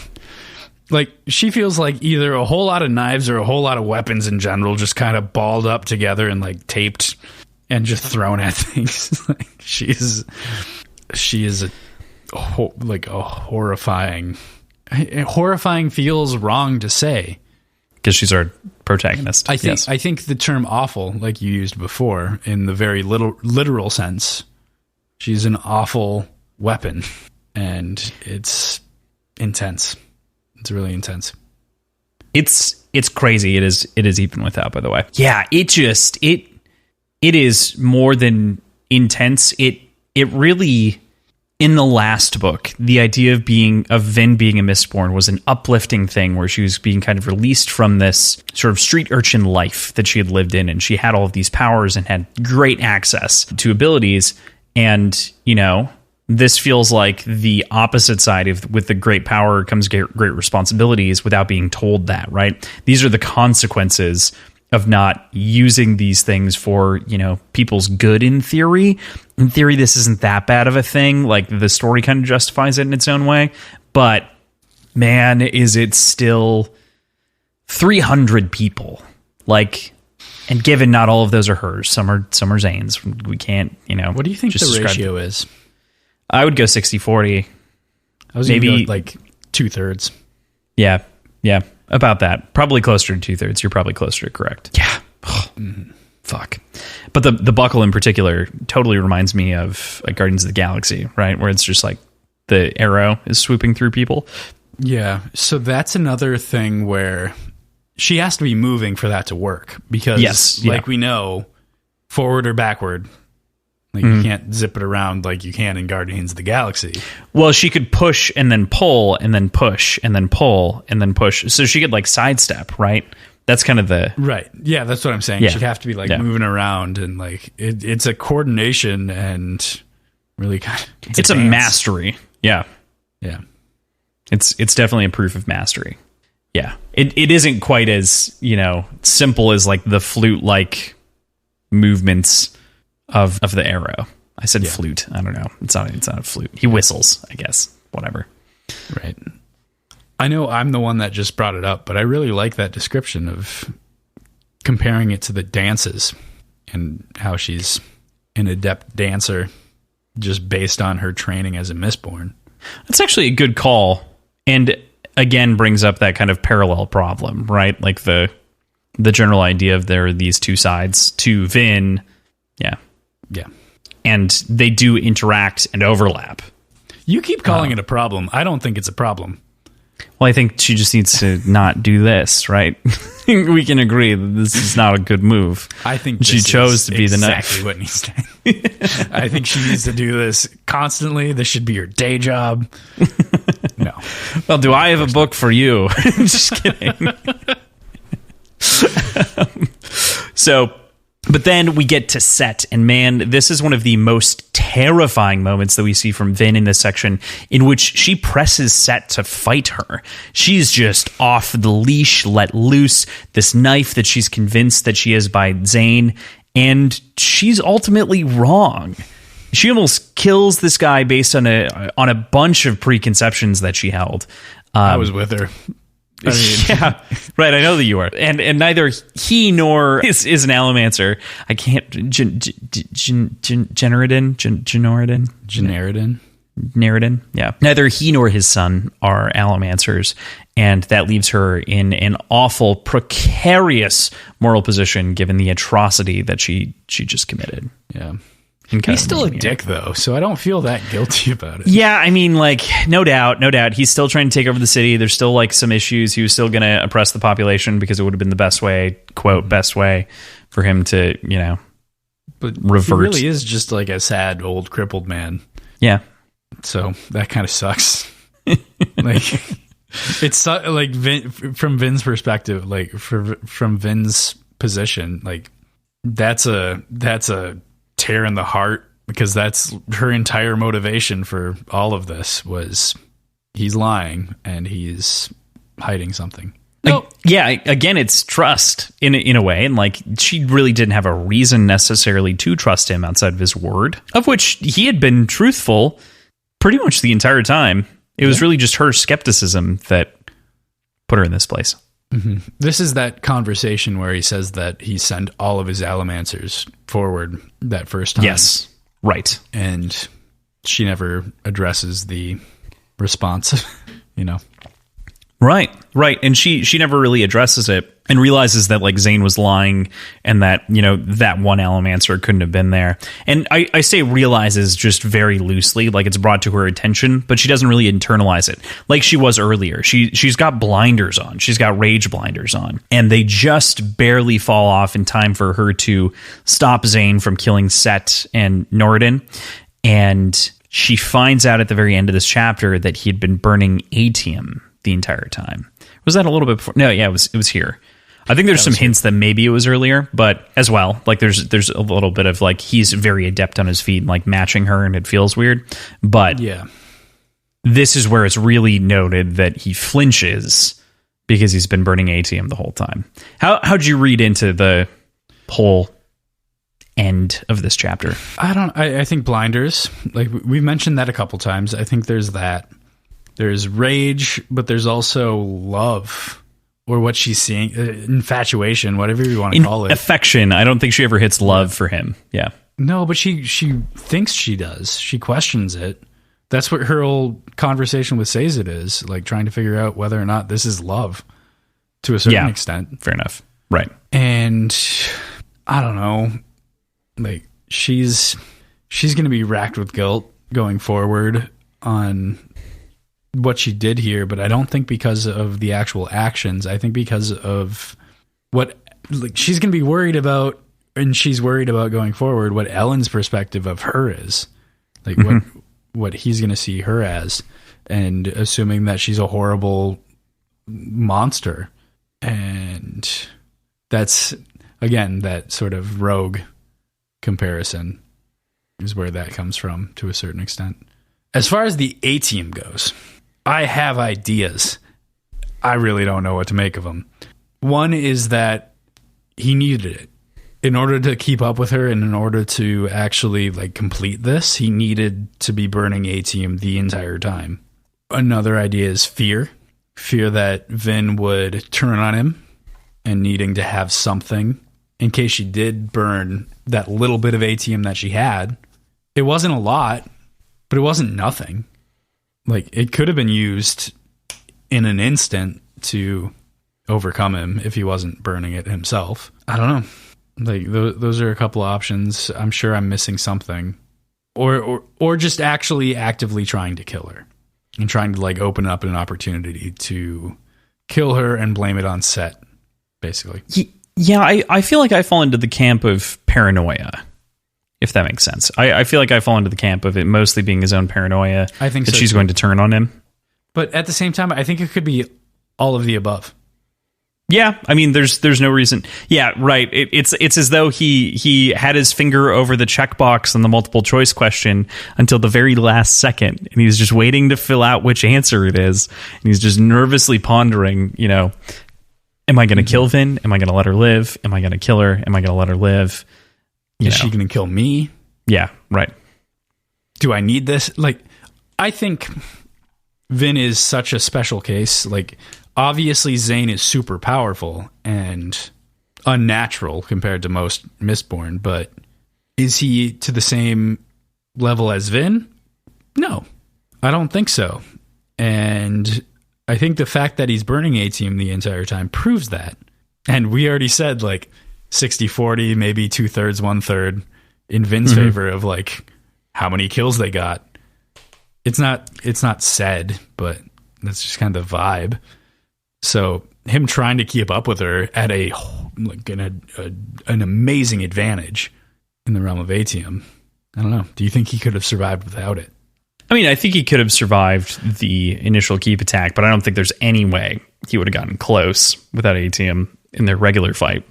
Like, she feels like either a whole lot of knives or a whole lot of weapons in general just kind of balled up together and, like, taped and just thrown at things. Like, she is a horrifying... Horrifying feels wrong to say. Because she's our protagonist. I think the term awful, like you used before, in the very literal sense, she's an awful weapon. And it's intense. It's really intense. It's crazy. It is even without, by the way. Yeah, it is more than intense. It really, in the last book, the idea of Vin being a Mistborn was an uplifting thing where she was being kind of released from this sort of street urchin life that she had lived in, and she had all of these powers and had great access to abilities. And, you know, this feels like the opposite side of with the great power comes great responsibilities without being told that, right? These are the consequences of not using these things for, you know, people's good in theory. In theory, this isn't that bad of a thing. Like, the story kind of justifies it in its own way. But, man, is it still 300 people. Like, and given not all of those are hers, some are Zane's. We can't, you know. What do you think the ratio is? I would go 60-40. I was maybe like 2/3. Yeah, about that. Probably closer to 2/3. You're probably closer to correct. Yeah. Fuck. But the buckle in particular totally reminds me of like Guardians of the Galaxy, right? Where it's just like the arrow is swooping through people. Yeah. So that's another thing where she has to be moving for that to work because, we know, forward or backward. Like, you can't zip it around like you can in Guardians of the Galaxy. Well, she could push and then pull and then push and then pull and then push. So she could like sidestep, right? That's kind of the... Right. Yeah, that's what I'm saying. Yeah. She'd have to be like moving around and like it's a coordination and really kind of... It's a mastery. Yeah. Yeah. It's definitely a proof of mastery. Yeah. It isn't quite as, you know, simple as like the flute-like movements of the arrow. I said flute. I don't know. It's not a flute. He whistles, I guess. Whatever. Right. I know I'm the one that just brought it up, but I really like that description of comparing it to the dances and how she's an adept dancer just based on her training as a Mistborn. That's actually a good call. And again, brings up that kind of parallel problem, right? Like the general idea of there are these two sides to Vin. Yeah. Yeah. And they do interact and overlap. You keep calling it a problem. I don't think it's a problem. Well, I think she just needs to not do this, right? We can agree that this is not a good move. I think she chose to be the knife. Exactly what needs to. I think she needs to do this constantly. This should be her day job. No. Well, do I have a book for you? Just kidding. But then we get to Set, and man, this is one of the most terrifying moments that we see from Vin in this section, in which she presses Set to fight her. She's just off the leash, let loose, this knife that she's convinced that she is by Zane, and she's ultimately wrong. She almost kills this guy based on a bunch of preconceptions that she held. I was with her. I mean, yeah, right. I know that you are, and neither he nor is an Allomancer. I can't. Generidin. Yeah. Neither he nor his son are Allomancers, and that leaves her in an awful, precarious moral position given the atrocity that she just committed. Yeah. He's still a dick, though, so I don't feel that guilty about it. Yeah, I mean, like, no doubt. He's still trying to take over the city. There's still, like, some issues. He was still going to oppress the population because it would have been the best way, quote, best way for him to, but revert. He really is just, like, a sad, old, crippled man. Yeah. So that kind of sucks. Like, it's, like, from Vin's perspective, like, from Vin's position, like, that's a tear in the heart, because that's her entire motivation for all of this was he's lying and he's hiding something. No. Yeah, again, it's trust in a way, and like she really didn't have a reason necessarily to trust him outside of his word, of which he had been truthful pretty much the entire time. It was really just her skepticism that put her in this place. Mm-hmm. This is that conversation where he says that he sent all of his Allomancers forward that first time. Yes, right. And she never addresses the response, Right. And she never really addresses it and realizes that like Zane was lying and that, that one Allomancer couldn't have been there. And I say realizes just very loosely, like it's brought to her attention, but she doesn't really internalize it like she was earlier. She's got blinders on. She's got rage blinders on, and they just barely fall off in time for her to stop Zane from killing Set and Noradin. And she finds out at the very end of this chapter that he'd been burning atium the entire time. Was that a little bit before? No, yeah, it was here. I think there's some hints that maybe it was earlier, but as well, like there's a little bit of like he's very adept on his feet and like matching her, and it feels weird. But yeah, this is where it's really noted that he flinches because he's been burning atium the whole time. How'd you read into the whole end of this chapter? I think blinders. Like we've mentioned that a couple times. I think there's that. There's rage, but there's also love, or what she's seeing, infatuation, whatever you want to call it. Affection. I don't think she ever hits love for him. Yeah. No, but she thinks she does. She questions it. That's what her old conversation with Sazed is, like trying to figure out whether or not this is love to a certain extent. Fair enough. Right. And I don't know, like she's going to be racked with guilt going forward on what she did here, but I don't think because of the actual actions. I think because of what she's going to be worried about, and she's worried about going forward what Elend's perspective of her is, like what he's going to see her as, and assuming that she's a horrible monster. And that's again that sort of rogue comparison is where that comes from to a certain extent. As far as the A-team goes, I have ideas. I really don't know what to make of them. One is that he needed it. In order to keep up with her and in order to actually like complete this, he needed to be burning atium the entire time. Another idea is fear. fear that Vin would turn on him and needing to have something in case she did burn that little bit of ATM that she had. It wasn't a lot, but it wasn't nothing. Like, it could have been used in an instant to overcome him if he wasn't burning it himself. I don't know. Like, those are a couple of options. I'm sure I'm missing something. Or just actually actively trying to kill her and trying to, like, open up an opportunity to kill her and blame it on Set, basically. Yeah, I feel like I fall into the camp of paranoia, if that makes sense. I feel like I fall into the camp of it mostly being his own paranoia. I think that so she's too. going to turn on him. But at the same time, I think it could be all of the above. Yeah, I mean, there's no reason. Yeah, right. It's as though he had his finger over the checkbox on the multiple choice question until the very last second, and he's just waiting to fill out which answer it is, and he's just nervously pondering, you know, am I going to kill Vin? Am I going to let her live? Am I going to kill her? Am I going to let her live? Is she going to kill me? Yeah, right. Do I need this? Like, I think Vin is such a special case. Like, obviously Zane is super powerful and unnatural compared to most Mistborn, but is he to the same level as Vin? No, I don't think so. And I think the fact that he's burning ATM the entire time proves that. And we already said, like, 60-40, maybe 2/3, 1/3 in Vin's favor of, like, how many kills they got. It's not said, but that's just kind of the vibe. So him trying to keep up with her at an amazing advantage in the realm of ATM. I don't know. Do you think he could have survived without it? I mean, I think he could have survived the initial keep attack, but I don't think there's any way he would have gotten close without ATM in their regular fight.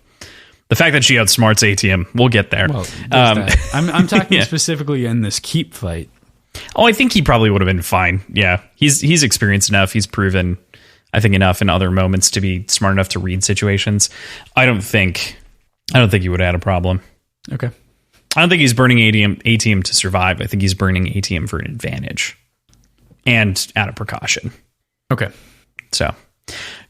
The fact that she outsmarts ATM, we'll get there. Well, I'm talking specifically in this keep fight. Oh, I think he probably would have been fine. Yeah, he's experienced enough. He's proven, I think, enough in other moments to be smart enough to read situations. I don't think he would have had a problem. Okay. I don't think he's burning ATM to survive. I think he's burning ATM for an advantage and out of precaution. Okay. So,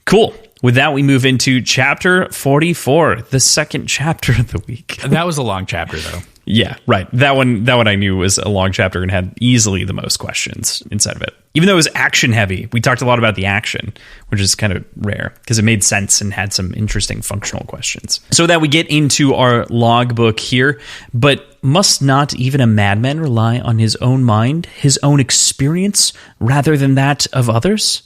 cool. With that, we move into chapter 44, the second chapter of the week. That was a long chapter, though. Yeah, right. That one I knew was a long chapter and had easily the most questions inside of it. Even though it was action heavy, we talked a lot about the action, which is kind of rare because it made sense and had some interesting functional questions. So that we get into our logbook here, but must not even a madman rely on his own mind, his own experience, rather than that of others?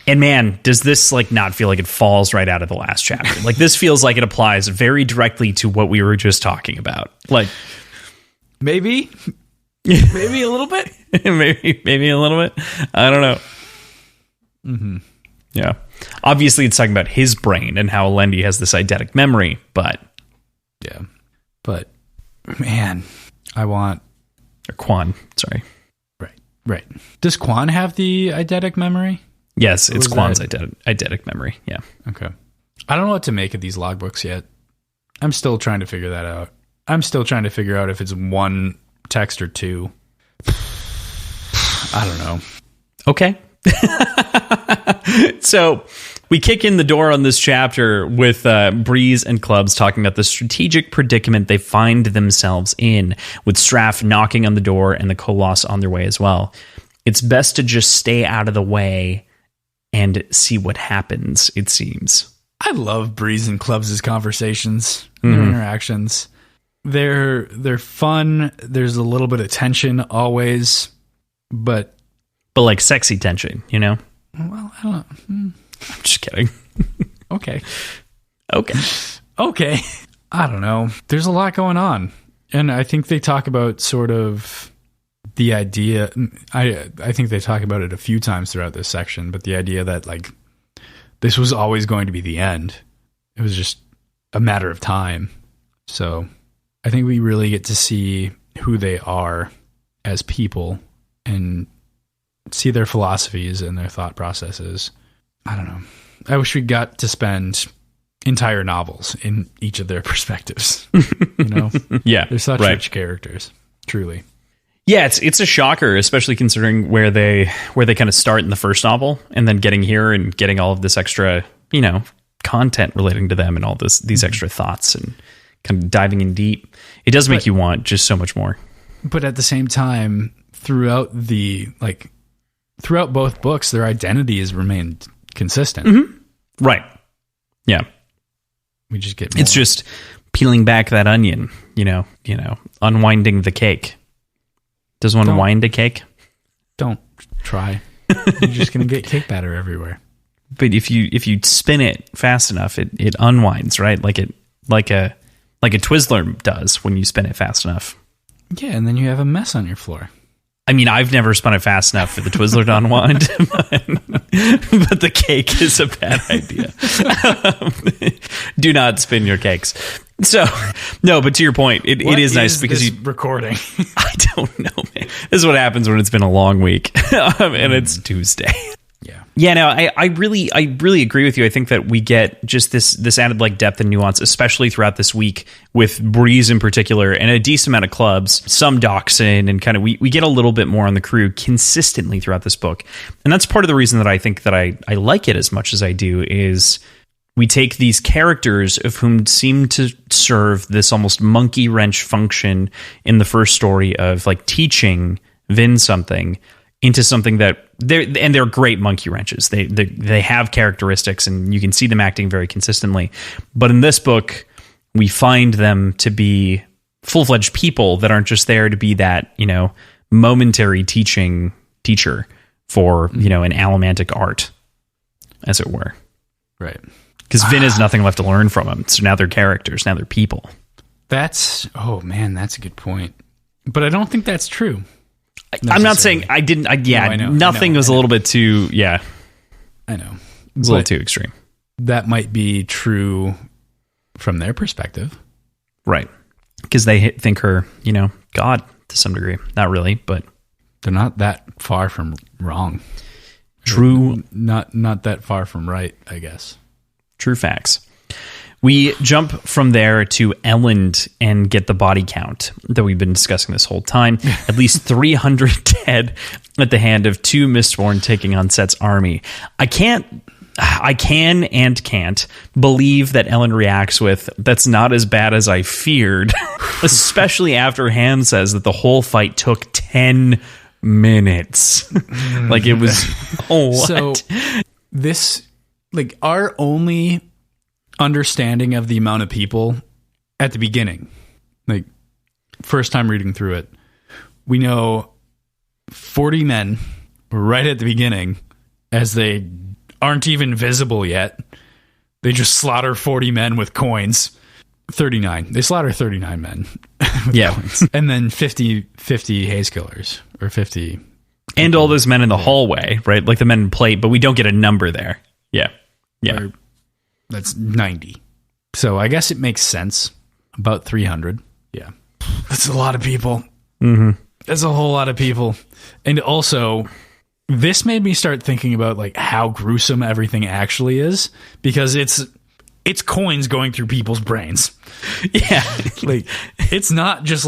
And man, does this like not feel like it falls right out of the last chapter? Like this feels like it applies very directly to what we were just talking about. Like maybe a little bit, maybe a little bit. I don't know. Mm-hmm. Yeah, obviously it's talking about his brain and how Elend has this eidetic memory, but yeah, but man, I want Quan. Sorry, right. Does Quan have the eidetic memory? Yes, it's Quan's eidetic memory. Yeah. Okay. I don't know what to make of these logbooks yet. I'm still trying to figure that out. I'm still trying to figure out if it's one text or two. I don't know. Okay. So we kick in the door on this chapter with Breeze and Clubs talking about the strategic predicament they find themselves in, with Straff knocking on the door and the Koloss on their way as well. It's best to just stay out of the way and see what happens, it seems. I love Breeze and Clubs' conversations, their interactions. They're fun. There's a little bit of tension always, but like sexy tension, you know? Well, I don't know. I'm just kidding. Okay. Okay. I don't know. There's a lot going on. And I think they talk about sort of the idea, I think they talk about it a few times throughout this section, but the idea that like this was always going to be the end. It was just a matter of time. So I think we really get to see who they are as people and see their philosophies and their thought processes. I don't know. I wish we got to spend entire novels in each of their perspectives. You know? Yeah. They're such rich characters, truly. Yeah, it's a shocker, especially considering where they kind of start in the first novel, and then getting here and getting all of this extra, content relating to them and all these extra thoughts and kind of diving in deep. It does make you want just so much more. But at the same time, throughout both books, their identity has remained consistent. Mm-hmm. Right. Yeah. We just get more. It's just peeling back that onion, unwinding the cake. Does one wind a cake? Don't try. You're just going to get cake batter everywhere. But if you spin it fast enough, it unwinds, right? Like a Twizzler does when you spin it fast enough. Yeah, and then you have a mess on your floor. I mean, I've never spun it fast enough for the Twizzler to unwind, but the cake is a bad idea. Do not spin your cakes. So, no, but to your point, it is nice because you recording. I don't know, man. This is what happens when it's been a long week and it's Tuesday. Yeah, no, I really agree with you. I think that we get just this added like depth and nuance, especially throughout this week with Breeze in particular, and a decent amount of clubs, some Dachshund, and kind of we get a little bit more on the crew consistently throughout this book. And that's part of the reason that I think that I like it as much as I do is we take these characters of whom seem to serve this almost monkey wrench function in the first story of like teaching Vin something into something that they're great monkey wrenches. They have characteristics and you can see them acting very consistently. But in this book, we find them to be full-fledged people that aren't just there to be that, momentary teacher for, an allomantic art, as it were. Right. Because Vin has nothing left to learn from them. So now they're characters. Now they're people. That's a good point. But I don't think that's true. I'm not saying I didn't. Nothing was a little bit too. Yeah, I know. It was a little too extreme. That might be true from their perspective, right? Because they think her, God to some degree. Not really, but they're not that far from wrong. True. Not that far from right, I guess. True facts. We jump from there to Elend and get the body count that we've been discussing this whole time. At least 300 dead at the hand of 2 Mistborn taking on Set's army. I can and can't believe that Elend reacts with, "That's not as bad as I feared," especially after Ham says that the whole fight took 10 minutes. Like it was, what? So this, our only understanding of the amount of people at the beginning, first time reading through it, we know 40 men right at the beginning, as they aren't even visible yet. They just slaughter 40 men with coins. 39. They slaughter 39 men. Yeah. Coins. And then 50 haze killers, or 50. And all those men in the hallway, right? Like the men in plate, but we don't get a number there. Yeah. Yeah. That's 90. So I guess it makes sense. About 300. Yeah. That's a lot of people. Mm-hmm. That's a whole lot of people. And also, this made me start thinking about how gruesome everything actually is, because it's coins going through people's brains. Yeah. It's not just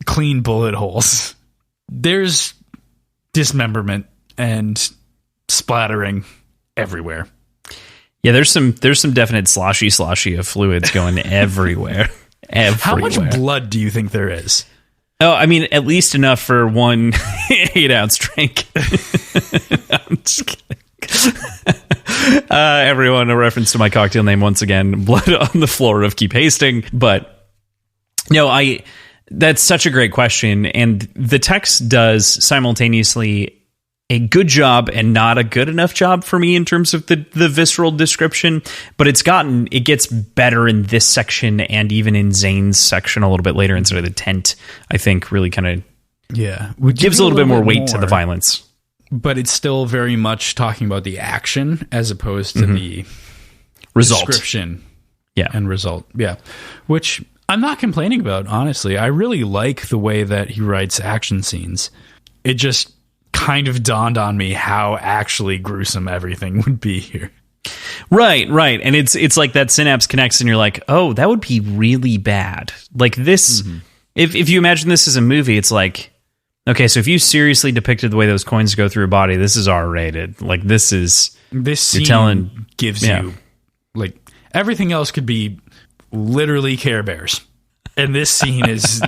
clean bullet holes. There's dismemberment and splattering everywhere. Yeah, there's some definite sloshy of fluids going everywhere. How much blood do you think there is? Oh, I mean, at least enough for one 8-ounce drink. I'm just kidding. Everyone, a reference to my cocktail name once again, blood on the floor of Keep Hasting. But no, that's such a great question. And the text does simultaneously a good job and not a good enough job for me in terms of the visceral description, but it gets better in this section and even in Zane's section a little bit later inside of the tent. I think really kind of gives a little bit more weight to the violence. But it's still very much talking about the action as opposed to the result. Description and result. Yeah. Which I'm not complaining about, honestly. I really like the way that he writes action scenes. It just kind of dawned on me how actually gruesome everything would be here. Right. And it's like that synapse connects and you're like, oh, that would be really bad. Like this, if you imagine this as a movie, it's like, Okay, so if you seriously depicted the way those coins go through a body, this is R-rated. Like, this scene gives you, like, everything else could be literally Care Bears. And this scene is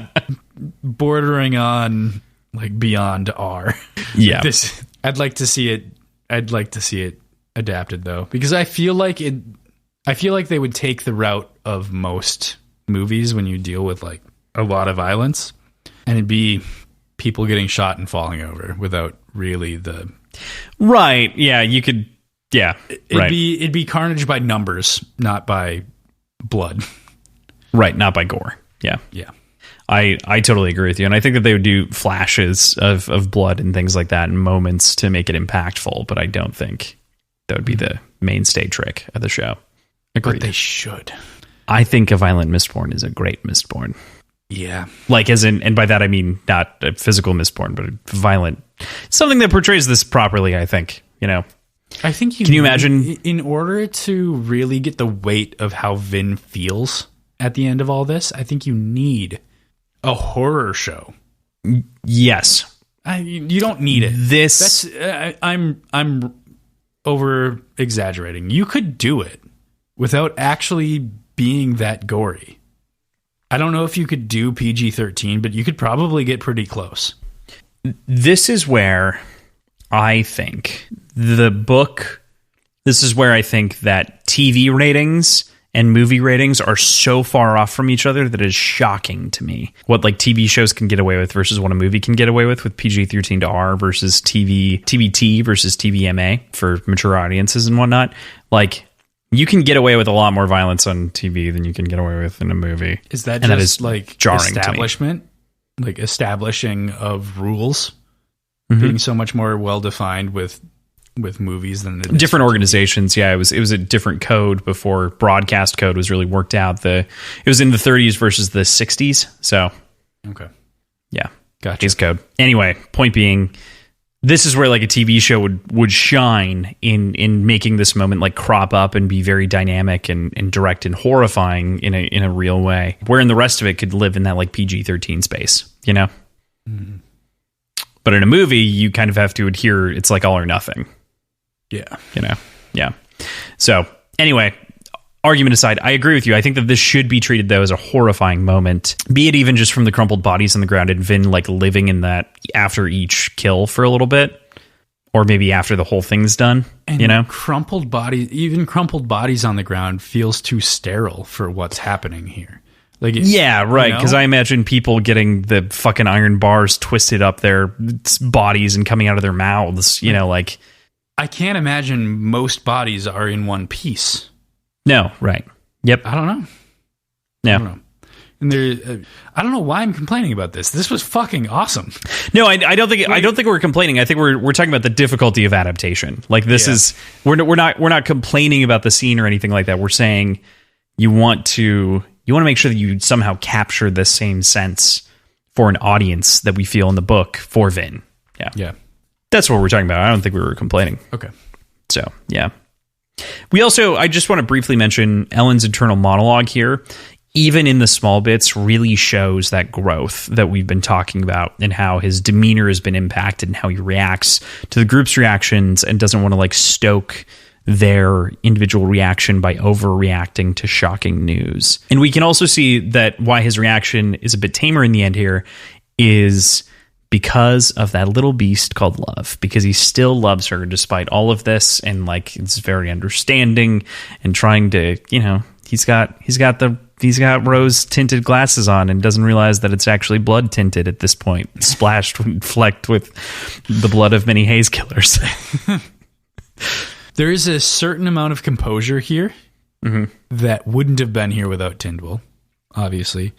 bordering on, like, beyond R. Yeah. I'd like to see it adapted, though, because I feel like they would take the route of most movies when you deal with, like, a lot of violence, and it'd be people getting shot and falling over without really the... Right, yeah, you could... Yeah, it'd be carnage by numbers, not by blood. Right, not by gore. Yeah. Yeah. I totally agree with you. And I think that they would do flashes of blood and things like that and moments to make it impactful, but I don't think that would be the mainstay trick of the show. Agreed. But they should. I think A Violent Mistborn is a great Mistborn. Yeah. Like, as in, and by that I mean not a physical Mistborn, but a violent... Something that portrays this properly, I think, you know. I think can you imagine, in order to really get the weight of how Vin feels at the end of all this, I think you need a horror show. Yes. You don't need it. I'm over exaggerating. You could do it without actually being that gory. I don't know if you could do PG-13, but you could probably get pretty close. This is where I think this is where I think that TV ratings and movie ratings are so far off from each other that it is shocking to me. What, like, TV shows can get away with versus what a movie can get away with PG-13 to R versus TVT versus TVMA for mature audiences and whatnot. Like, you can get away with a lot more violence on TV than you can get away with in a movie. Is that and just, that is like, jarring establishment? Like, establishing of rules? Being so much more well-defined with movies than it is different organizations. Yeah, it was a different code before broadcast code was really worked out. It was in the 30s versus the 60s. So, okay, yeah, gotcha. His code. Anyway, point being, this is where, like, a TV show would shine in making this moment, like, crop up and be very dynamic and direct and horrifying in a real way. Where in the rest of it could live in that, like, PG-13 space, you know. Mm-hmm. But in a movie, you kind of have to adhere. It's like all or nothing. Yeah. You know? Yeah. So, anyway, argument aside, I agree with you. I think that this should be treated, though, as a horrifying moment. Be it even just from the crumpled bodies on the ground and Vin, like, living in that after each kill for a little bit. Or maybe after the whole thing's done, and you know? Crumpled bodies on the ground feels too sterile for what's happening here. Like, yeah, right. Because I imagine people getting the fucking iron bars twisted up their bodies and coming out of their mouths. You know, like, I can't imagine most bodies are in one piece. No, right? Yep. I don't know. Yeah. I don't know. And I don't know why I'm complaining about this. This was fucking awesome. No, I don't think we're complaining. I think we're talking about the difficulty of adaptation. Like, this is we're not complaining about the scene or anything like that. We're saying you want to make sure that you somehow capture the same sense for an audience that we feel in the book for Vin. Yeah. Yeah. That's what we're talking about. I don't think we were complaining. Okay. So, yeah. I just want to briefly mention Elend's internal monologue here, even in the small bits, really shows that growth that we've been talking about and how his demeanor has been impacted and how he reacts to the group's reactions and doesn't want to, like, stoke their individual reaction by overreacting to shocking news. And we can also see that why his reaction is a bit tamer in the end here is because of that little beast called love, because he still loves her despite all of this, and, like, it's very understanding and trying to, you know, he's got rose tinted glasses on and doesn't realize that it's actually blood tinted at this point, splashed and flecked with the blood of many haze killers. There is a certain amount of composure here that wouldn't have been here without Tindwyl, obviously.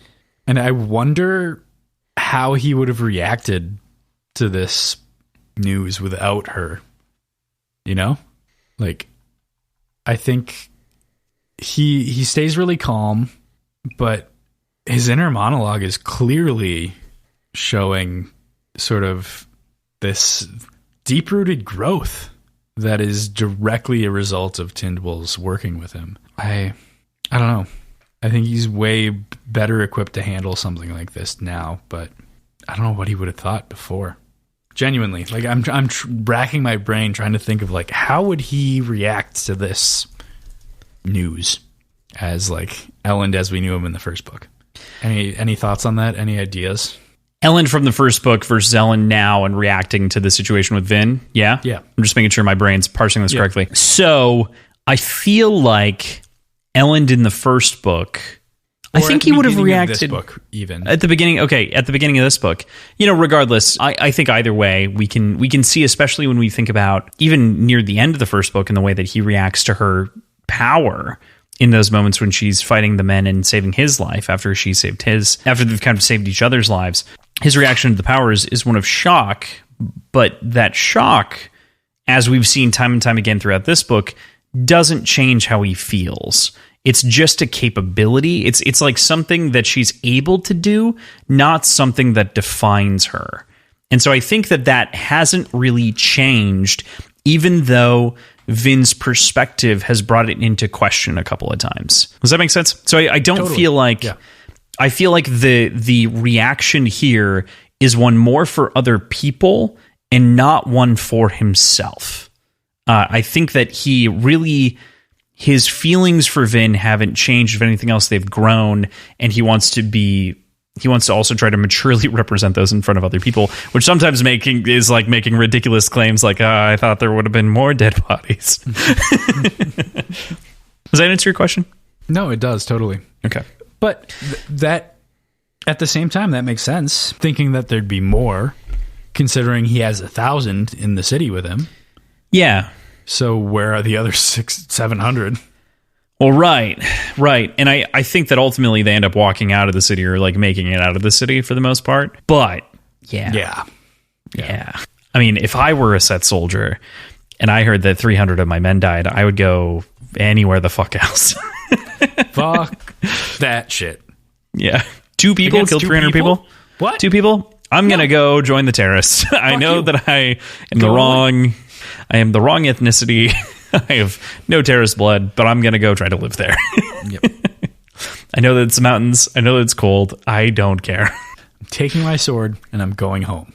And I wonder how he would have reacted to this news without her. You know? Like, I think he stays really calm, but his inner monologue is clearly showing sort of this deep-rooted growth that is directly a result of Tindwyl's working with him. I don't know. I think he's way better equipped to handle something like this now, but I don't know what he would have thought before. Genuinely, like I'm racking my brain trying to think of like how would he react to this news as like Elend as we knew him in the first book. Any thoughts on that? Any ideas? Elend from the first book versus Elend now and reacting to the situation with Vin. Yeah. I'm just making sure my brain's parsing this correctly. So I feel like Elend in the first book, I think he would have reacted this book, even at the beginning. Okay, at the beginning of this book, regardless, I think either way we can see, especially when we think about even near the end of the first book, in the way that he reacts to her power in those moments when she's fighting the men and saving his life after she saved his, after they've kind of saved each other's lives. His reaction to the power is one of shock, but that shock, as we've seen time and time again throughout this book, doesn't change how he feels. It's just a capability. It's like something that she's able to do, not something that defines her. And so I think that hasn't really changed, even though Vin's perspective has brought it into question a couple of times. Does that make sense? So I don't feel like... Yeah. I feel like the reaction here is one more for other people and not one for himself. I think that his feelings for Vin haven't changed. If anything else, they've grown, and he wants to also try to maturely represent those in front of other people, which sometimes making ridiculous claims like, I thought there would have been more dead bodies. Does that answer your question? No, it does, totally. Okay. But that, at the same time, that makes sense. Thinking that there'd be more, considering he has 1,000 in the city with him. Yeah. So where are the other 700? Well, right. And I think that ultimately they end up walking out of the city or like making it out of the city for the most part. But yeah. I mean, if I were a set soldier and I heard that 300 of my men died, I would go anywhere the fuck else. Fuck that shit. Yeah. 2 people Against killed 300 people? What? 2 people? I'm going to go join the terrorists. I know that I am the wrong ethnicity. I have no terrorist blood, but I'm going to go try to live there. Yep. I know that it's mountains. I know that it's cold. I don't care. I'm taking my sword and I'm going home.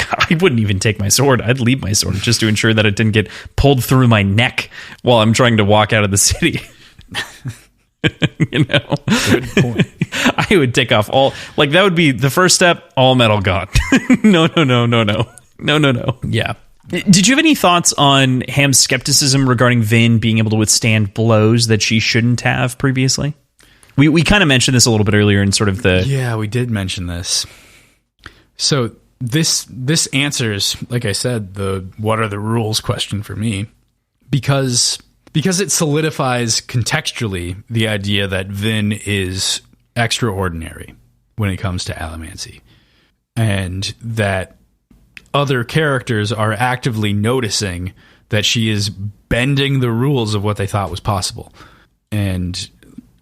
I wouldn't even take my sword. I'd leave my sword just to ensure that it didn't get pulled through my neck while I'm trying to walk out of the city. Good point. I would take off all, like, that would be the first step, all metal gone. No. Yeah. Did you have any thoughts on Ham's skepticism regarding Vin being able to withstand blows that she shouldn't have previously? We kind of mentioned this a little bit earlier in sort of the... Yeah, we did mention this. So this answers, like I said, the what are the rules question for me, because it solidifies contextually the idea that Vin is extraordinary when it comes to allomancy, and that other characters are actively noticing that she is bending the rules of what they thought was possible. And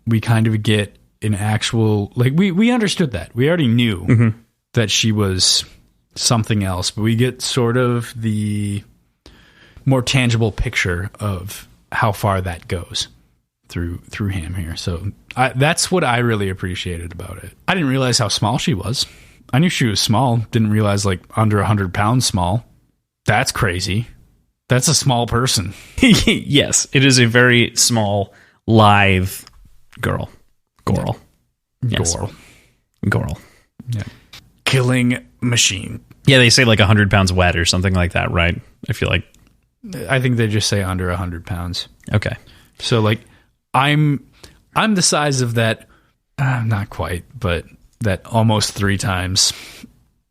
we kind of get an actual, like, we understood that. We already knew that she was something else, but we get sort of the more tangible picture of how far that goes through Ham here. So that's what I really appreciated about it. I didn't realize how small she was. I knew she was small. Didn't realize like under 100 pounds small. That's crazy. That's a small person. Yes, it is a very small, lithe girl. Goral. Yes. Goral. Yeah. Killing machine. Yeah, they say like 100 pounds wet or something like that, right? I feel like. I think they just say under 100 pounds. Okay. So like I'm the size of that, not quite, but that almost 3 times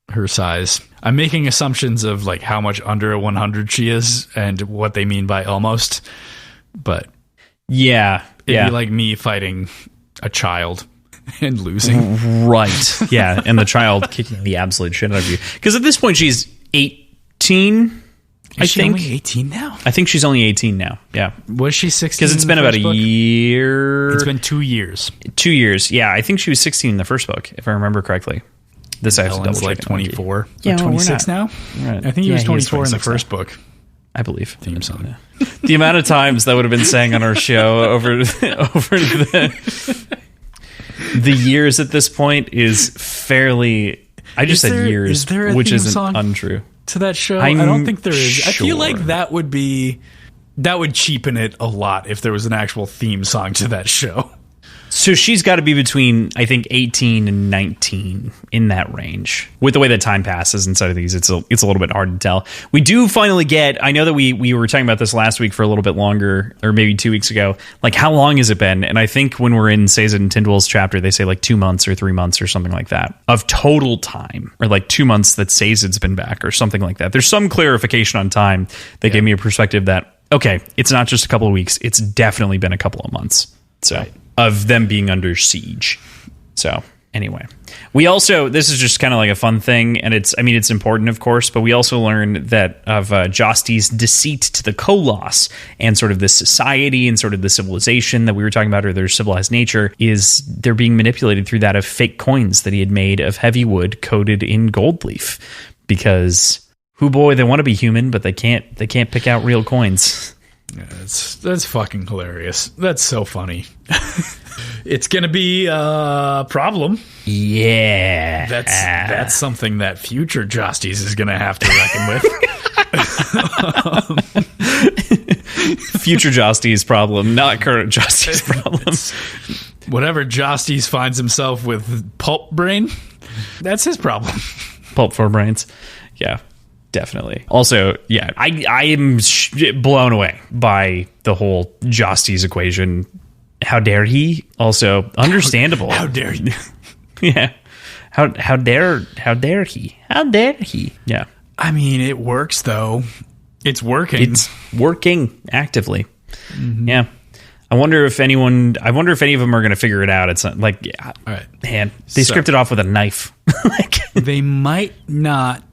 her size. I'm making assumptions of like how much under a 100 she is and what they mean by almost. But yeah, it'd be like me fighting a child and losing. Right. Yeah. And the child kicking the absolute shit out of you. Because at this point she's 18. Is she only 18 now? I think she's only 18 now. Yeah. Was she 16? Because it's been about a year. It's been 2 years. 2 years. Yeah. I think she was 16 in the first book, if I remember correctly. This I have to double check. Like 24. Yeah, 26 now? Right. I think he was 24 in the first book. I believe. Theme song. The amount of times that would have been sang on our show over the years at this point is fairly I just said years, is there a which theme isn't song untrue. to that show? I'm I don't think there is. I feel like sure. that would cheapen it a lot if there was an actual theme song to that show. So she's got to be between, I think, 18 and 19, in that range. With the way that time passes inside of these, it's a little bit hard to tell. We do finally get, I know that we were talking about this last week for a little bit longer, or maybe 2 weeks ago. Like, how long has it been? And I think when we're in Zane and Elend's chapter, they say like 2 months or 3 months or something like that of total time, or like 2 months that Zane's been back or something like that. There's some clarification on time that gave me a perspective that, okay, it's not just a couple of weeks. It's definitely been a couple of months. So... Right. Of them being under siege. So anyway, we also, this is just kind of like a fun thing, and it's important, of course, but we also learn that of Josty's deceit to the Koloss and sort of this society and sort of the civilization that we were talking about, or their civilized nature, is they're being manipulated through that of fake coins that he had made of heavy wood coated in gold leaf, because they want to be human, but they can't pick out real coins. Yeah, that's fucking hilarious. That's so funny. It's gonna be a problem. Yeah, that's something that future Josties is gonna have to reckon with. Future Josty's problem, not current Josty's problem. Whatever Josties finds himself with pulp brain, that's his problem. Pulp for brains. Yeah. Definitely. Also, yeah, I am blown away by the whole Josty's equation. How dare he? Also, understandable. How dare he? Yeah. How dare he? How dare he? Yeah. I mean, it works though. It's working. It's working actively. Mm-hmm. Yeah. I wonder if any of them are going to figure it out. It's not like, yeah, all right, man, they script it off with a knife. They might not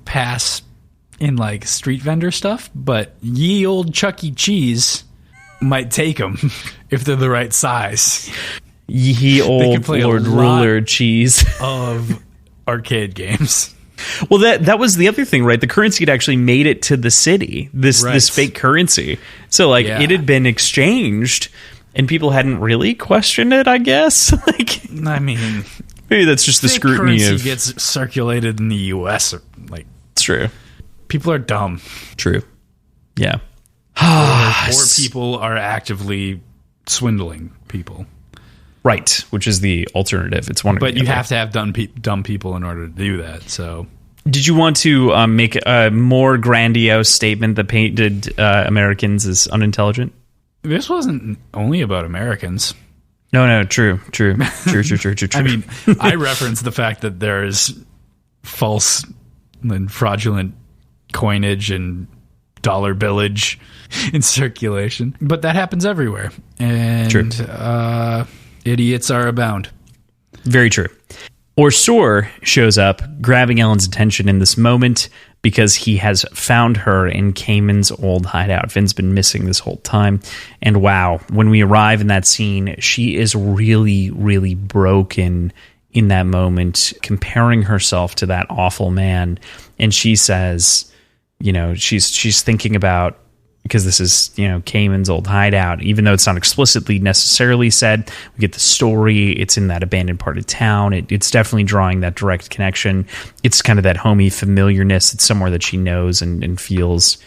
pass in like street vendor stuff, but ye old Chuck E. Cheese might take them if they're the right size. Ye old Lord Ruler Cheese of arcade games. Well, that was the other thing, right? The currency had actually made it to the city, this fake currency. So like it had been exchanged and people hadn't really questioned it, I guess. Like, I mean, maybe that's just the scrutiny currency of gets circulated in the US, like, it's true. People are dumb. True. Yeah. Or people are actively swindling people. Right, which is the alternative. It's one. But you have to have dumb people in order to do that. So, did you want to make a more grandiose statement that painted Americans as unintelligent? This wasn't only about Americans. No. True. I mean, I referenced the fact that there's false and fraudulent coinage and dollar billage in circulation, but that happens everywhere, and idiots are abound. Very true. Orsor shows up, grabbing Elend's attention in this moment because he has found her in Cayman's old hideout. Finn's been missing this whole time, and wow, when we arrive in that scene, she is really, really broken in that moment, comparing herself to that awful man. And she says, you know, she's thinking about, because this is, you know, Cayman's old hideout, even though it's not explicitly necessarily said, we get the story. It's in that abandoned part of town. It's definitely drawing that direct connection. It's kind of that homey familiarness. It's somewhere that she knows and feels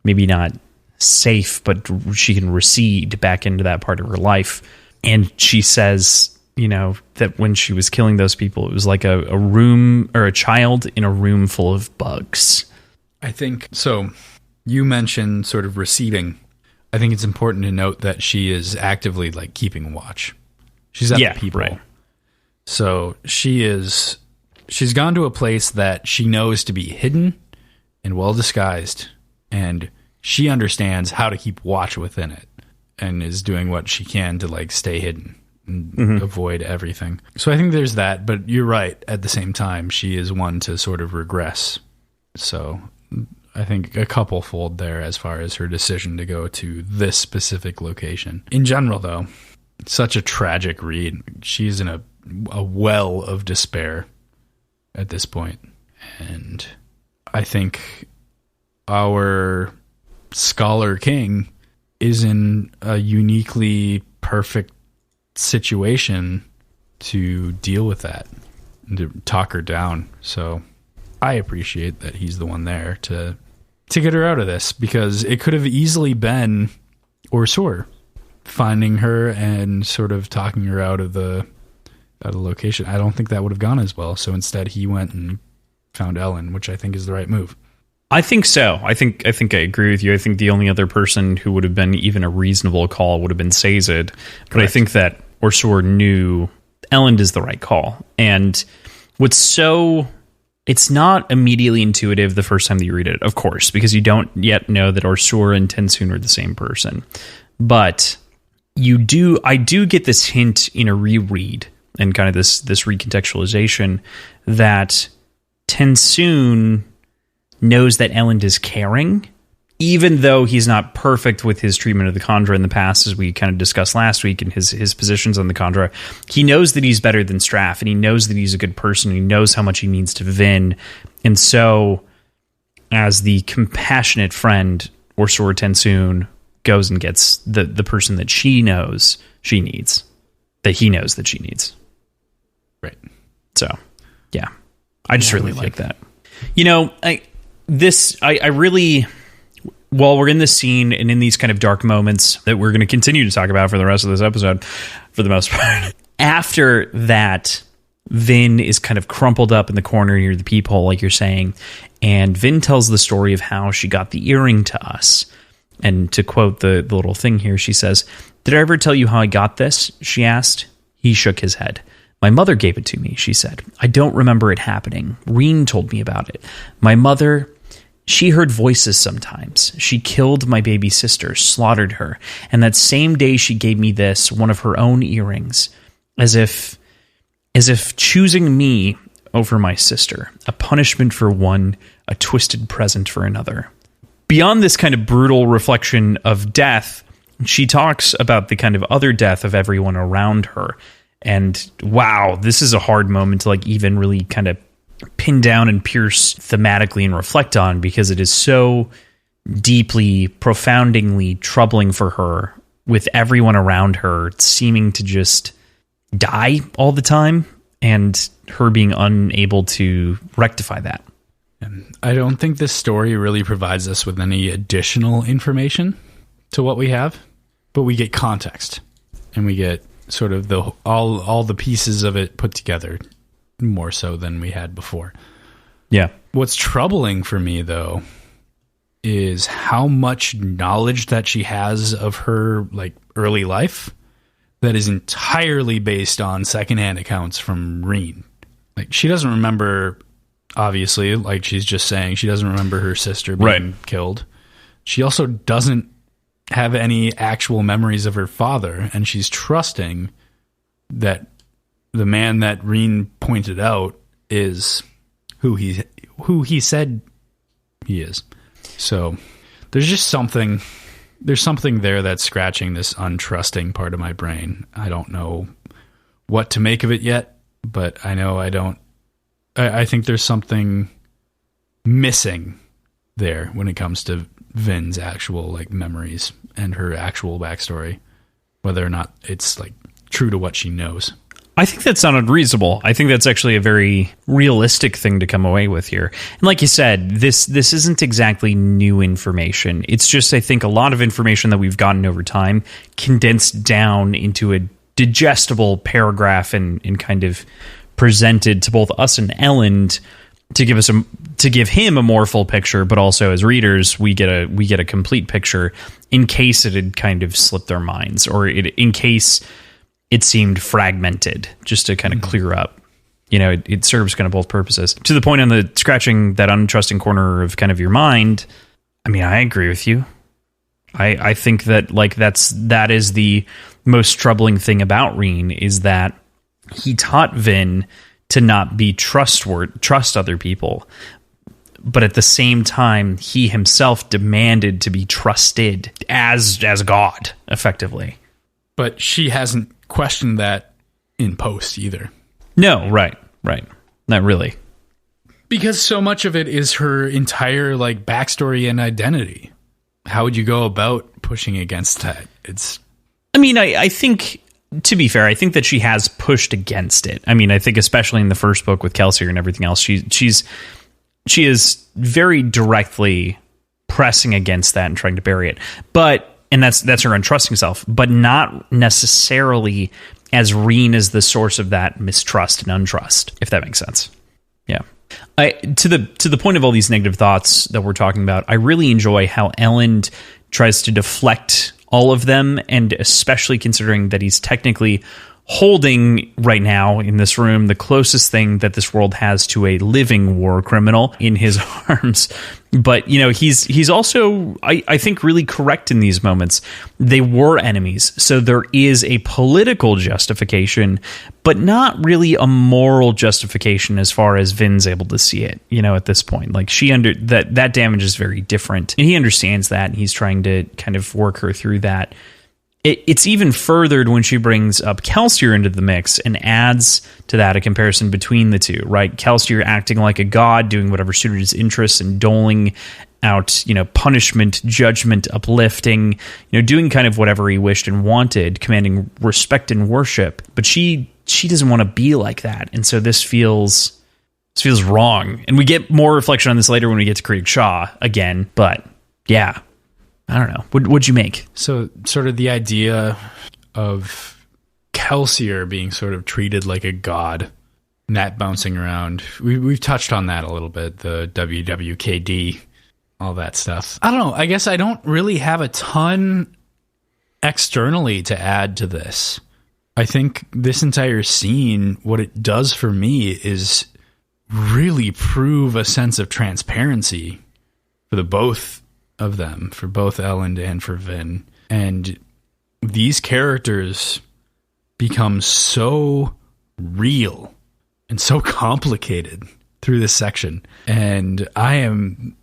maybe not safe, but she can recede back into that part of her life. And she says, you know, that when she was killing those people, it was like a room, or a child in a room full of bugs. I think so. You mentioned sort of receding. I think it's important to note that she is actively like keeping watch. She's at the people. Right. So she's gone to a place that she knows to be hidden and well disguised, and she understands how to keep watch within it, and is doing what she can to like stay hidden and avoid everything. So I think there's that, but you're right. At the same time, she is one to sort of regress. So I think a couple fold there as far as her decision to go to this specific location. In general, though, such a tragic read. She's in a well of despair at this point. And I think our Scholar King is in a uniquely perfect situation to deal with that. to talk her down. So I appreciate that he's the one there to get her out of this, because it could have easily been Orsor finding her and sort of talking her out of the location. I don't think that would have gone as well. So instead he went and found Elend, which I think is the right move. I think so. I think I agree with you. I think the only other person who would have been even a reasonable call would have been Sazed. But I think that Orsor knew Elend is the right call. And it's not immediately intuitive the first time that you read it, of course, because you don't yet know that Orsor and Tensoon are the same person. But I do get this hint in a reread and kind of this recontextualization that Tensoon knows that Elend is caring, even though he's not perfect with his treatment of the Khandra in the past, as we kind of discussed last week, and his positions on the Khandra. He knows that he's better than Straff, and he knows that he's a good person. He knows how much he means to Vin. And so, as the compassionate friend, Orsor Tensoon goes and gets the person that she knows she needs, that he knows that she needs. Right. So, yeah. I just really like that. You know, I really, while we're in this scene and in these kind of dark moments that we're going to continue to talk about for the rest of this episode, for the most part, after that, Vin is kind of crumpled up in the corner near the peephole, like you're saying, and Vin tells the story of how she got the earring to us. And to quote the little thing here, she says, "Did I ever tell you how I got this?" she asked. He shook his head. "My mother gave it to me," she said. "I don't remember it happening. Reen told me about it. My mother, she heard voices sometimes. She killed my baby sister, slaughtered her. And that same day she gave me this, one of her own earrings, as if choosing me over my sister, a punishment for one, a twisted present for another." Beyond this kind of brutal reflection of death, she talks about the kind of other death of everyone around her. And wow, this is a hard moment to like even really kind of pin down and pierce thematically and reflect on, because it is so deeply, profoundingly troubling for her, with everyone around her seeming to just die all the time and her being unable to rectify that. I don't think this story really provides us with any additional information to what we have, but we get context and we get sort of all the pieces of it put together, more so than we had before. Yeah. What's troubling for me, though, is how much knowledge that she has of her like early life that is entirely based on secondhand accounts from Reen. Like, she doesn't remember, obviously, like she's just saying, she doesn't remember her sister being killed. She also doesn't have any actual memories of her father, and she's trusting that the man that Reen pointed out is who he said he is. So there's just something there that's scratching this untrusting part of my brain. I don't know what to make of it yet, but I know I think there's something missing there when it comes to Vin's actual like memories and her actual backstory, whether or not it's like true to what she knows. I think that's not unreasonable. I think that's actually a very realistic thing to come away with here. And like you said, this isn't exactly new information. It's just, I think, a lot of information that we've gotten over time condensed down into a digestible paragraph and kind of presented to both us and Elend to give him a more full picture, but also as readers, we get a complete picture in case it had kind of slipped our minds, or in case it seemed fragmented, just to kind of clear up. You know, it serves kind of both purposes. To the point on the scratching that untrusting corner of kind of your mind, I mean, I agree with you. I think that like that is the most troubling thing about Reen, is that he taught Vin to not be trust other people, but at the same time, he himself demanded to be trusted as God, effectively. But she hasn't questioned that in post either. No, right. Not really. Because so much of it is her entire like backstory and identity. How would you go about pushing against that? I to be fair, I think that she has pushed against it. I mean, I think especially in the first book with Kelsier and everything else, she is very directly pressing against that and trying to bury it. And that's her untrusting self, but not necessarily as Reen is the source of that mistrust and untrust, if that makes sense. Yeah. To the point of all these negative thoughts that we're talking about, I really enjoy how Elend tries to deflect all of them, and especially considering that he's technically holding right now in this room the closest thing that this world has to a living war criminal in his arms. But, you know, he's also, I think, really correct in these moments. They were enemies, so there is a political justification, but not really a moral justification as far as Vin's able to see it, you know, at this point. Like, that damage is very different, and he understands that, and he's trying to kind of work her through that. It's even furthered when she brings up Kelsier into the mix and adds to that a comparison between the two, right? Kelsier acting like a god, doing whatever suited his interests and doling out, you know, punishment, judgment, uplifting, you know, doing kind of whatever he wished and wanted, commanding respect and worship. But she doesn't want to be like that. And so this feels wrong. And we get more reflection on this later when we get to Krieg Shaw again. But yeah. I don't know. What'd you make? So sort of the idea of Kelsier being sort of treated like a god, and that bouncing around. We've touched on that a little bit, the WWKD, all that stuff. I don't know. I guess I don't really have a ton externally to add to this. I think this entire scene, what it does for me is really prove a sense of transparency for the both of them, for both Elend and for Vin. And these characters become so real and so complicated through this section. And I am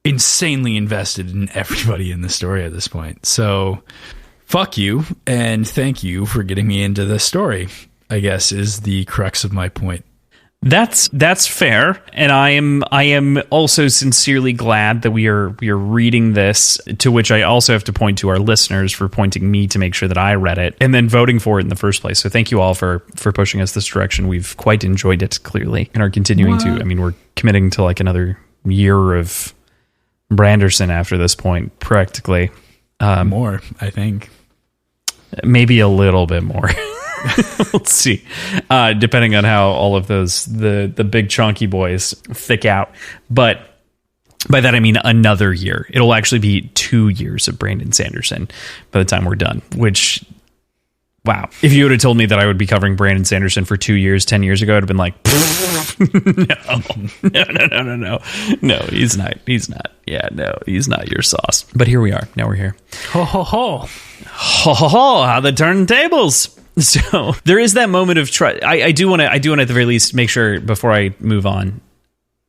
insanely invested in everybody in the story at this point. So fuck you and thank you for getting me into this story, I guess, is the crux of my point. That's fair, and I am also sincerely glad that we are reading this, to which I also have to point to our listeners for pointing me to make sure that I read it and then voting for it in the first place. So thank you all for pushing us this direction. We've quite enjoyed it, clearly, and are continuing to. I mean, we're committing to like another year of Branderson after this point, practically. More, I think. Maybe a little bit more. We'll see, depending on how all of those the big chunky boys thick out. But by that I mean another year. It'll actually be 2 years of Brandon Sanderson by the time we're done. Which, wow! If you would have told me that I would be covering Brandon Sanderson for 2 years, 10 years ago, I'd have been like, no, he's not. Yeah, no, he's not your sauce. But here we are. Now we're here. Ho ho ho, ho ho ho! How the turntables. So there is that moment of trust. I do want to at the very least make sure before I move on,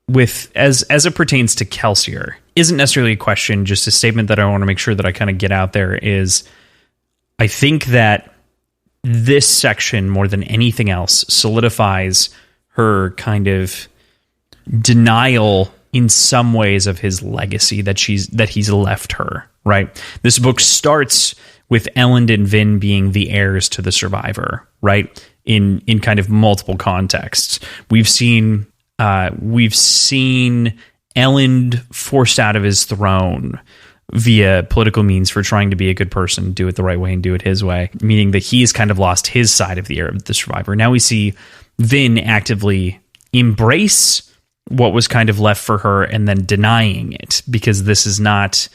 with as it pertains to Kelsier, isn't necessarily a question, just a statement that I want to make sure that I kind of get out there is, I think that this section more than anything else solidifies her kind of denial in some ways of his legacy that he's left her, right? This book starts with Elend and Vin being the heirs to the survivor, right? In kind of multiple contexts. We've seen Elend forced out of his throne via political means for trying to be a good person, do it the right way and do it his way, meaning that he's kind of lost his side of the heir of the survivor. Now we see Vin actively embrace what was kind of left for her and then denying it, because this is not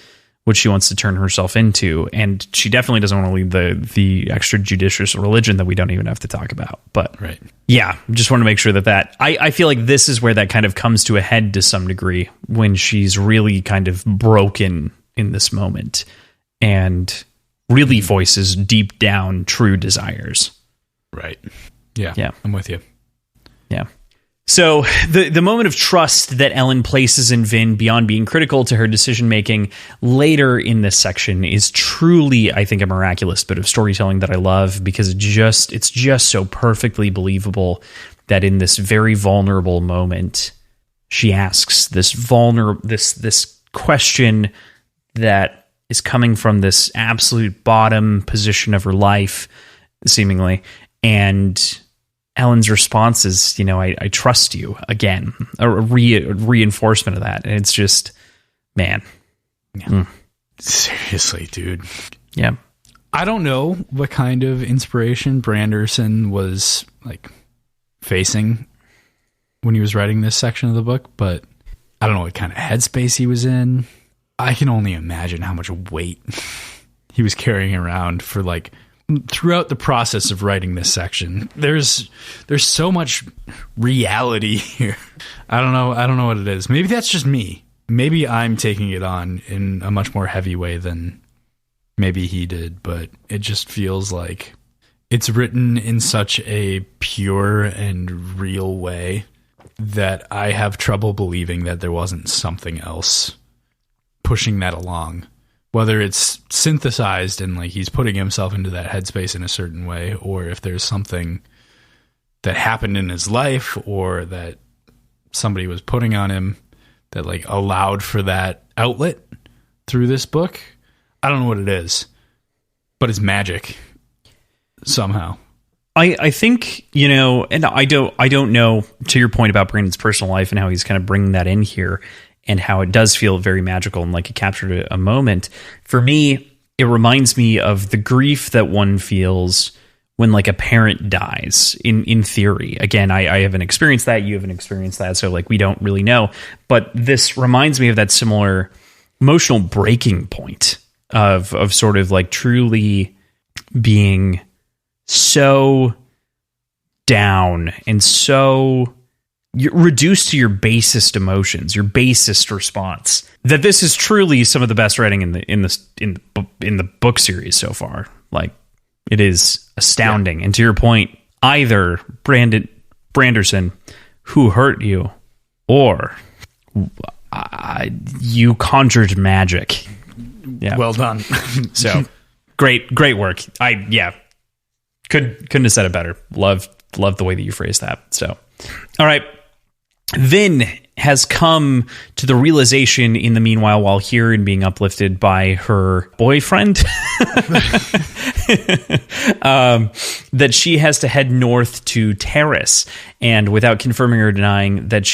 what she wants to turn herself into, and she definitely doesn't want to lead the extrajudicious religion that we don't even have to talk about. But right, yeah, just want to make sure that I feel like this is where that kind of comes to a head to some degree when she's really kind of broken in this moment and really voices deep down true desires. Right. Yeah. I'm with you. Yeah. So the moment of trust that Elend places in Vin beyond being critical to her decision-making later in this section is truly, I think, a miraculous bit of storytelling that I love, because it's just so perfectly believable that in this very vulnerable moment, she asks this question that is coming from this absolute bottom position of her life, seemingly. And Elend's response is, I trust you again, a reinforcement of that. And it's just, man. Yeah. Seriously, dude. Yeah. I don't know what kind of inspiration Branderson was like facing when he was writing this section of the book, but I don't know what kind of headspace he was in. I can only imagine how much weight he was carrying around for like throughout the process of writing this section. There's so much reality here. I don't know what it is. Maybe that's just me. Maybe I'm taking it on in a much more heavy way than maybe he did, but it just feels like it's written in such a pure and real way that I have trouble believing that there wasn't something else pushing that along. Whether it's synthesized and like he's putting himself into that headspace in a certain way, or if there's something that happened in his life or that somebody was putting on him that like allowed for that outlet through this book. I don't know what it is, but it's magic somehow. I think, and I don't know, to your point about Brandon's personal life and how he's kind of bringing that in here and how it does feel very magical and like it captured a moment. For me, it reminds me of the grief that one feels when like a parent dies in theory. Again, I haven't experienced that. You haven't experienced that. So like, we don't really know, but this reminds me of that similar emotional breaking point of sort of like truly being so down and so you're reduced to your basest emotions, your basest response, that this is truly some of the best writing in the book series so far. Like, it is astounding. Yeah. And to your point, either Branderson, who hurt you, or you conjured magic. Yeah. Well done. So great work. Couldn't have said it better. Love the way that you phrased that. So, all right. Vin has come to the realization in the meanwhile, while here and being uplifted by her boyfriend, that she has to head north to Terrace, and without confirming or denying that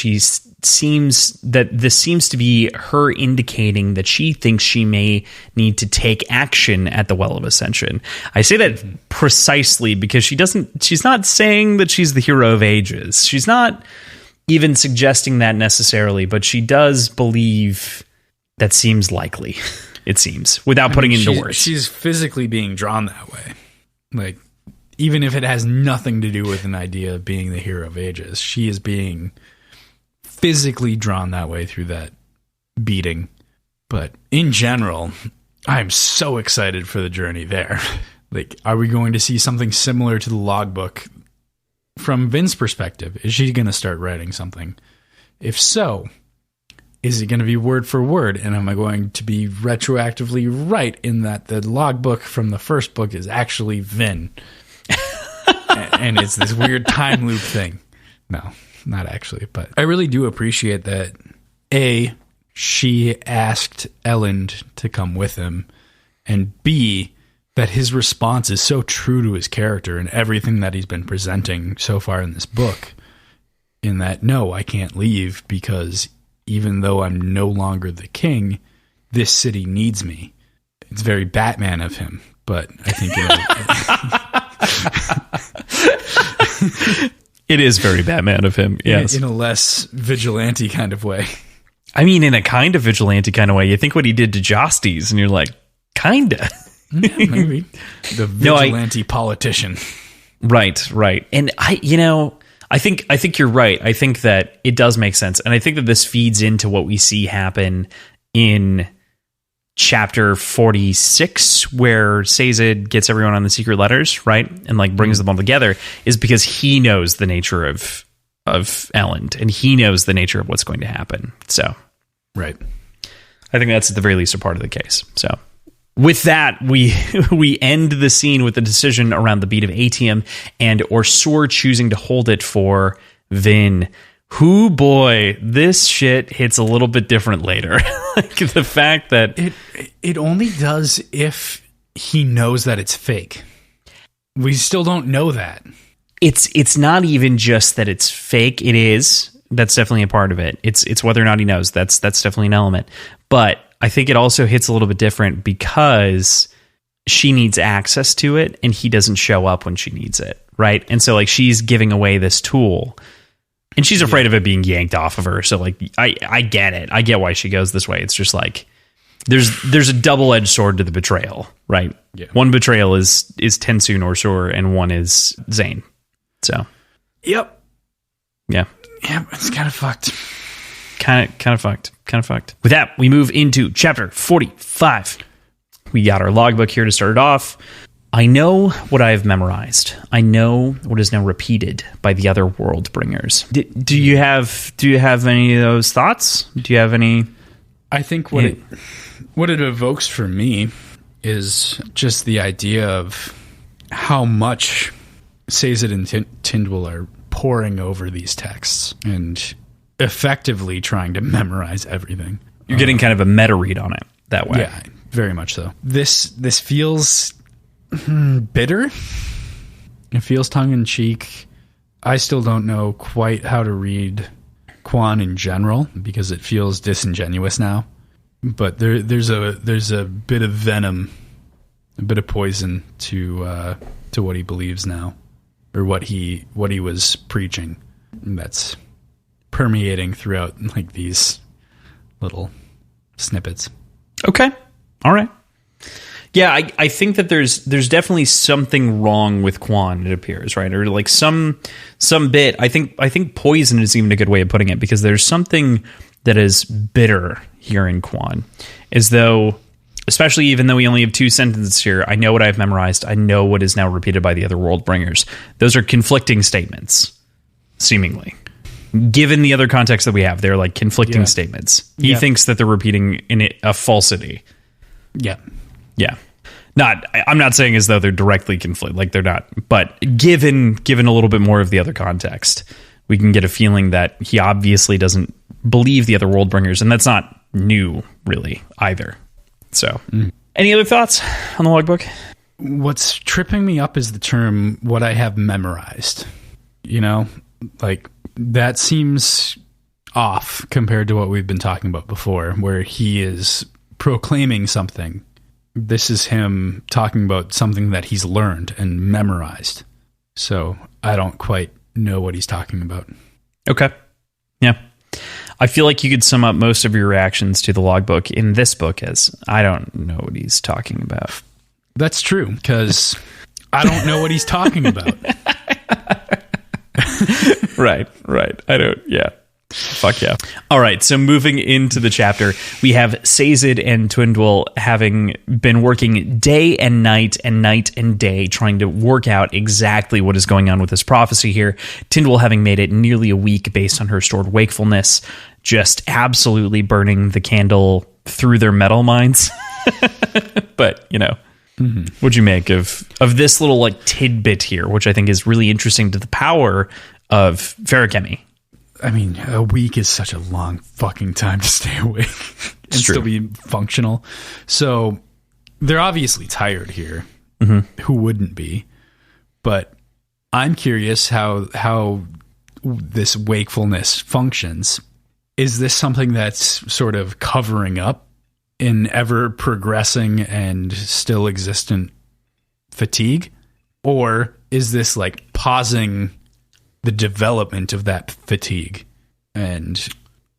this seems to be her indicating that she thinks she may need to take action at the Well of Ascension. I say that precisely because she's not saying that she's the hero of ages. She's not even suggesting that necessarily, but she does believe that seems likely. It seems, without putting into words. She's physically being drawn that way. Like, even if it has nothing to do with an idea of being the hero of ages, she is being physically drawn that way through that beating. But in general, I'm so excited for the journey there. Like, are we going to see something similar to the logbook from Vin's perspective? Is she going to start writing something? If so, is it going to be word for word? And am I going to be retroactively right in that the logbook from the first book is actually Vin? And it's this weird time loop thing. No, not actually. But I really do appreciate that, A, she asked Elend to come with him, and B, that his response is so true to his character and everything that he's been presenting so far in this book, in that, no, I can't leave because even though I'm no longer the king, this city needs me. It's very Batman of him, but I think it is very Batman of him, yes. In a less vigilante kind of way. I mean, in a kind of vigilante kind of way. You think what he did to Josties, and you're like, kinda. Yeah, maybe. The vigilante politician. Right. And I think you're right. I think that it does make sense. And I think that this feeds into what we see happen in chapter 46, where Sazed gets everyone on the secret letters, right? And like brings them all together, is because he knows the nature of Elend, and he knows the nature of what's going to happen. So, right. I think that's at the very least a part of the case. So, with that, we end the scene with the decision around the beat of Atium and Orsor choosing to hold it for Vin. Who, boy, this shit hits a little bit different later. Like the fact that it only does if he knows that it's fake. we still don't know that. It's not even just that it's fake. It is. That's definitely a part of it. It's whether or not he knows. That's definitely an element. But I think it also hits a little bit different because she needs access to it and he doesn't show up when she needs it, right? And so like she's giving away this tool and she's afraid of it being yanked off of her. So like I get it. I get why she goes this way. It's just like there's a double-edged sword to the betrayal, right? Yeah. One betrayal is Tensu Norsur and one is Zane. So Yep. Yeah. Yeah, it's kind of fucked. Kind of fucked. With that, we move into chapter 45. We got our logbook here to start it off. I know what I have memorized. I know what is now repeated by the other world bringers. Do you have any of those thoughts? Do you have any? I think what it evokes for me is just the idea of how much Sazed and Tindwyl are poring over these texts and effectively trying to memorize everything. You're getting kind of a meta read on it that way. Yeah, very much so. This feels bitter. It feels tongue-in-cheek. I still don't know quite how to read Quan in general because it feels disingenuous now. But there's a bit of venom, a bit of poison to what he believes now, or what he was preaching. That's permeating throughout like these little snippets. Okay. All right. Yeah, I think that there's definitely something wrong with Quan, it appears, right? Or like some bit. I think poison is even a good way of putting it because there's something that is bitter here in Quan. As though, especially even though we only have 2 sentences here, I know what I've memorized. I know what is now repeated by the other world bringers. Those are conflicting statements, seemingly. Given the other context that we have, they're like conflicting statements. He thinks that they're repeating a falsity. Yeah. Yeah. I'm not saying as though they're directly conflict, like they're not, but given a little bit more of the other context, we can get a feeling that he obviously doesn't believe the other world bringers, and that's not new really either. So, Any other thoughts on the logbook? What's tripping me up is the term "what I have memorized." You know, like that seems off compared to what we've been talking about before, where he is proclaiming something. This is him talking about something that he's learned and memorized. So I don't quite know what he's talking about. Okay. Yeah. I feel like you could sum up most of your reactions to the logbook in this book as, I don't know what he's talking about. That's true, because I don't know what he's talking about. Right. I don't, yeah. Fuck yeah. All right, so moving into the chapter, we have Sazed and Tindwyl having been working day and night and day trying to work out exactly what is going on with this prophecy here. Tindwyl having made it nearly a week based on her stored wakefulness, just absolutely burning the candle through their metal minds. But, you know, what'd you make of this little like tidbit here, which I think is really interesting to the power of Feruchemy? I mean, a week is such a long fucking time to stay awake and still be functional. So they're obviously tired here. Who wouldn't be? But I'm curious how this wakefulness functions. Is this something that's sort of covering up in ever progressing and still existent fatigue? Or is this like pausing the development of that fatigue and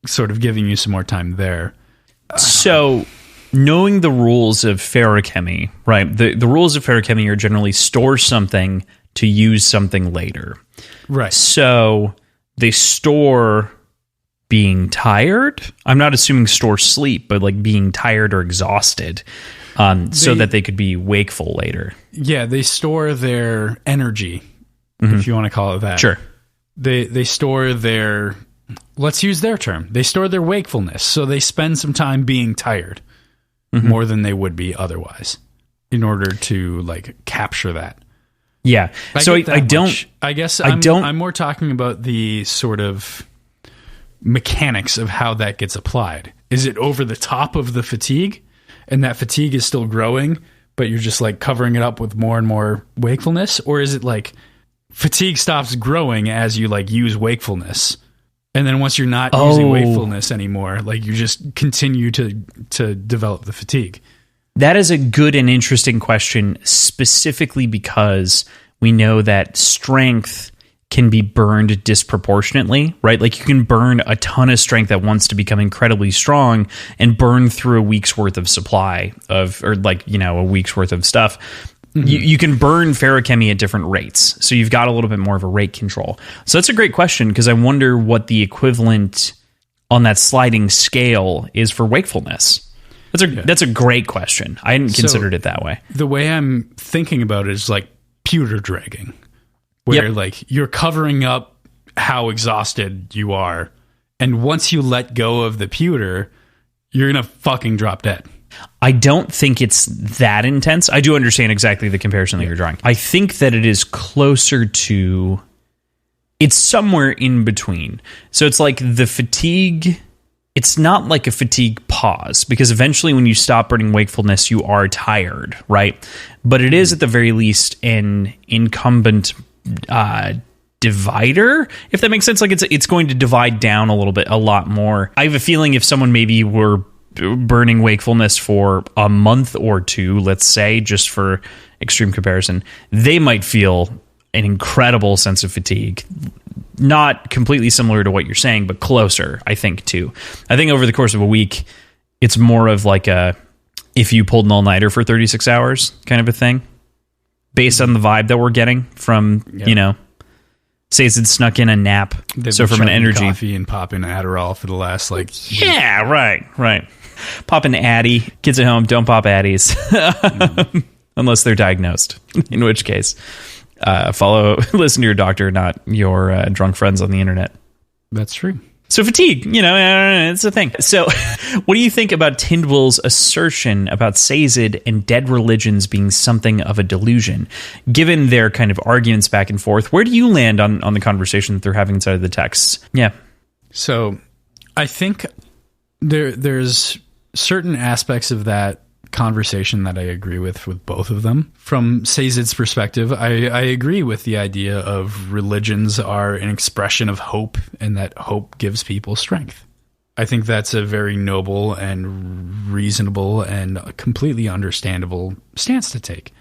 sort of giving you some more time there? So knowing the rules of Feruchemy, right? The rules of Feruchemy are generally store something to use something later. Right. So they store being tired. I'm not assuming store sleep, but like being tired or exhausted so that they could be wakeful later. Yeah, they store their energy, if you want to call it that. Sure. They store their, let's use their term, they store their wakefulness, so they spend some time being tired more than they would be otherwise in order to like capture that. Yeah. I guess I'm more talking about the sort of mechanics of how that gets applied. Is it over the top of the fatigue and that fatigue is still growing, but you're just like covering it up with more and more wakefulness? Or is it like fatigue stops growing as you like use wakefulness, and then once you're not using wakefulness anymore, like you just continue to develop the fatigue? That is a good and interesting question, specifically because we know that strength can be burned disproportionately, right? Like you can burn a ton of strength at once to become incredibly strong and burn through a week's worth of supply of, or like, you know, a week's worth of stuff. Mm-hmm. You can burn ferrochemy at different rates. So you've got a little bit more of a rate control. So that's a great question, because I wonder what the equivalent on that sliding scale is for wakefulness. That's a great question. I hadn't considered it that way. The way I'm thinking about it is like pewter dragging, where like you're covering up how exhausted you are, and once you let go of the pewter, you're gonna fucking drop dead. I don't think it's that intense. I do understand exactly the comparison that you're drawing. I think that it is closer to, it's somewhere in between. So it's like the fatigue, it's not like a fatigue pause, because eventually when you stop burning wakefulness, you are tired, right? But it is at the very least an incumbent divider, if that makes sense. Like it's going to divide down a lot more. I have a feeling if someone maybe were burning wakefulness for a month or two, let's say, just for extreme comparison, they might feel an incredible sense of fatigue. Not completely similar to what you're saying, but closer, I think, too. I think over the course of a week, it's more of like a, if you pulled an all-nighter for 36 hours kind of a thing, based on the vibe that we're getting from, you know, say it's snuck in a nap. So from an energy, coffee and popping Adderall for the last like week. Right. Pop an Addy. Kids at home, don't pop Addies unless they're diagnosed. In which case, listen to your doctor, not your drunk friends on the internet. That's true. So fatigue, you know, it's a thing. So what do you think about Tindwell's assertion about Sazed and dead religions being something of a delusion? Given their kind of arguments back and forth, where do you land on the conversation that they're having inside of the texts? Yeah. So I think there's certain aspects of that conversation that I agree with both of them. From Sazed's perspective, I agree with the idea of religions are an expression of hope, and that hope gives people strength. I think that's a very noble and reasonable and completely understandable stance to take.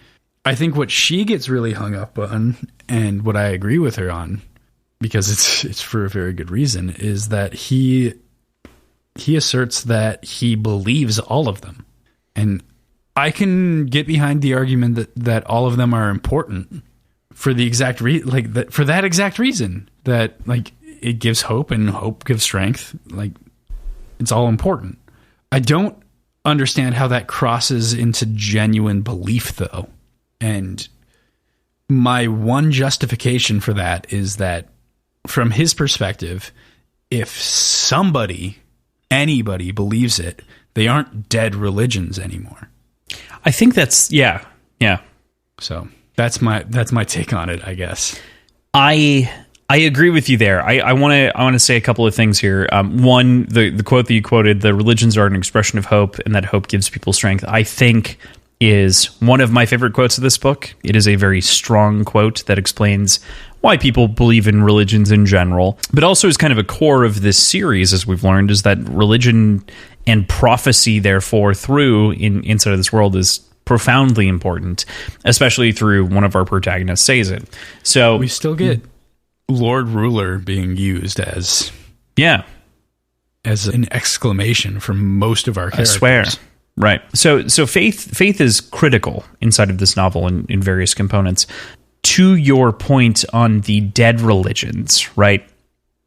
I think what she gets really hung up on, and what I agree with her on, because it's for a very good reason, is that he asserts that he believes all of them. And I can get behind the argument that all of them are important for the exact for that exact reason, that like it gives hope and hope gives strength. Like it's all important. I don't understand how that crosses into genuine belief though. And my one justification for that is that from his perspective, if anybody believes it, they aren't dead religions anymore. I think that's yeah. So that's my take on it, I guess. I agree with you there. I want to say a couple of things here. One, the quote that you quoted, "The religions are an expression of hope, and that hope gives people strength," I think is one of my favorite quotes of this book. It is a very strong quote that explains why people believe in religions in general, but also is kind of a core of this series, as we've learned, is that religion and prophecy, therefore, through inside of this world is profoundly important, especially through one of our protagonists, Sazed. So we still get Lord Ruler being used as an exclamation from most of our characters. I swear. Right. So faith is critical inside of this novel in various components. To your point on the dead religions, right?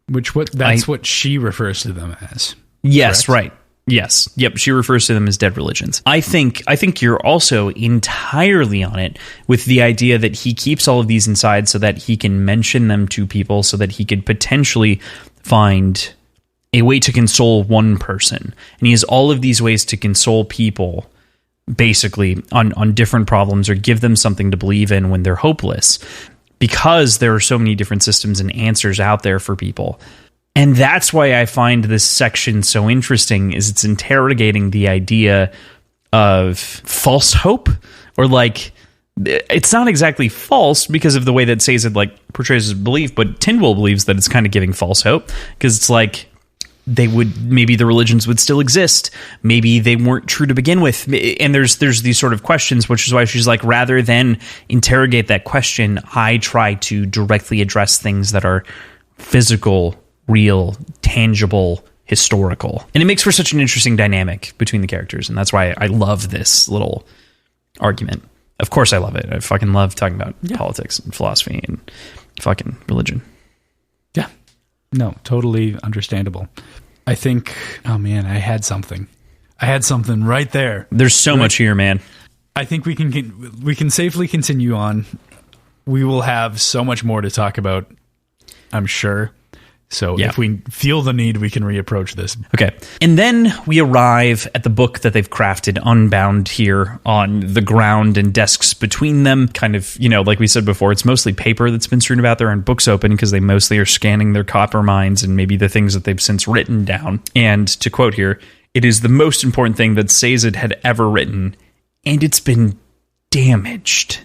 That's what she refers to them as. Yes, correct? Right. Yes. Yep. She refers to them as dead religions. I think you're also entirely on it with the idea that he keeps all of these inside so that he can mention them to people, so that he could potentially find a way to console one person. And he has all of these ways to console people, basically on different problems, or give them something to believe in when they're hopeless, because there are so many different systems and answers out there for people. And that's why I find this section so interesting, is it's interrogating the idea of false hope, Or like, it's not exactly false because of the way that Sazed like portrays his belief, but Tindwyl believes that it's kind of giving false hope because it's like maybe the religions would still exist. Maybe they weren't true to begin with. And there's these sort of questions, which is why she's like, rather than interrogate that question, I try to directly address things that are physical, real, tangible, historical. And it makes for such an interesting dynamic between the characters. And that's why I love this little argument. Of course I love it. I fucking love talking about politics and philosophy and fucking religion. Yeah. No, totally understandable. I think, oh man, I had something right there. There's so much here, man. I think we can safely continue on. We will have so much more to talk about, I'm sure. So if we feel the need, we can reapproach this. Okay. And then we arrive at the book that they've crafted unbound here on the ground and desks between them. Kind of, like we said before, it's mostly paper that's been strewn about there and books open because they mostly are scanning their copper mines and maybe the things that they've since written down. And to quote here, it is the most important thing that Sazed had ever written, and it's been damaged.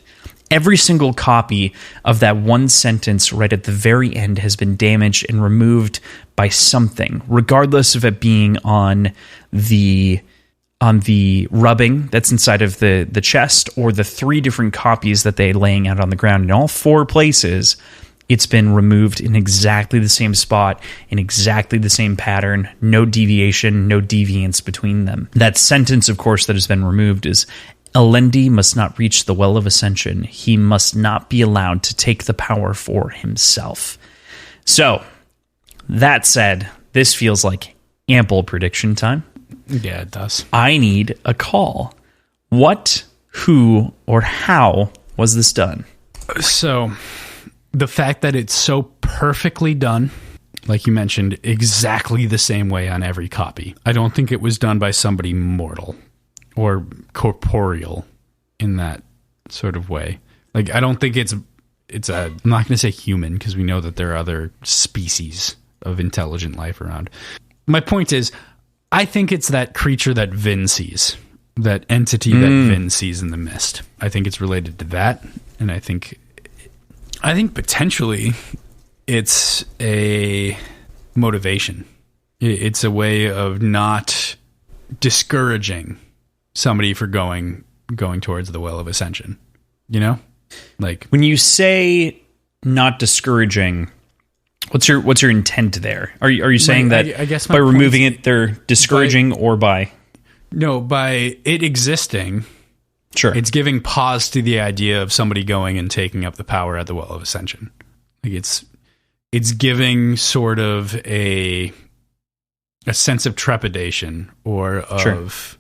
Every single copy of that one sentence right at the very end has been damaged and removed by something, regardless of it being on the rubbing that's inside of the chest or the 3 different copies that they're laying out on the ground. In all 4 places, it's been removed in exactly the same spot, in exactly the same pattern, no deviation, no deviance between them. That sentence, of course, that has been removed is, Elendi must not reach the Well of Ascension. He must not be allowed to take the power for himself. So, that said, this feels like ample prediction time. Yeah, it does. I need a call. What, who, or how was this done? So, the fact that it's so perfectly done, like you mentioned, exactly the same way on every copy. I don't think it was done by somebody mortal or corporeal in that sort of way. Like, I don't think I'm not going to say human because we know that there are other species of intelligent life around. My point is, I think it's that creature that Vin sees, that entity that Vin sees in the mist. I think it's related to that, and I think potentially it's a motivation. It's a way of not discouraging somebody for going towards the Well of Ascension. Like, when you say not discouraging, what's your intent there? Are you saying that I guess by removing it they're discouraging, or by it existing? Sure, it's giving pause to the idea of somebody going and taking up the power at the Well of Ascension. Like, it's giving sort of a sense of trepidation or of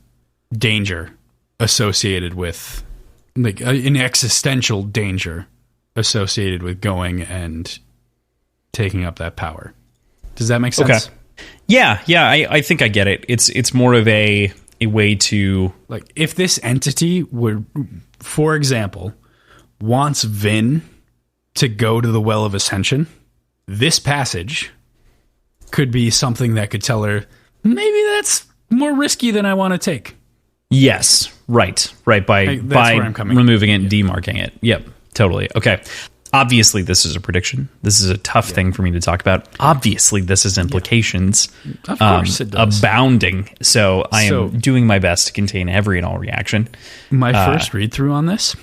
danger associated with, like, an existential danger associated with going and taking up that power. Does that make sense? Okay. Yeah, I think I get it. It's more of a way to, like, if this entity would, for example, wants Vin to go to the Well of Ascension, this passage could be something that could tell her, maybe that's more risky than I want to take. Yes, right. By removing it and demarking it. Yep, totally. Okay. Obviously, this is a prediction. This is a tough thing for me to talk about. Obviously, this has implications. Of course it does. Abounding. So I am doing my best to contain every and all reaction. My first read-through on this,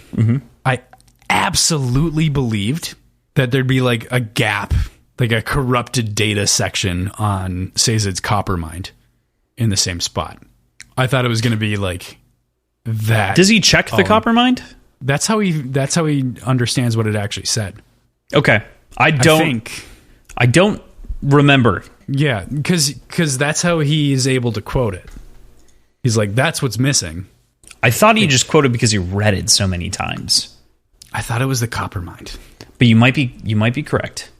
I absolutely believed that there'd be like a gap, like a corrupted data section on Sazed's copper mind in the same spot. I thought it was going to be like that. Does he check the copper mind? That's how he understands what it actually said. Okay. I don't remember. Yeah, because that's how he is able to quote it. He's like, that's what's missing. I thought he just quoted because he read it so many times. I thought it was the copper mind. But you might be correct.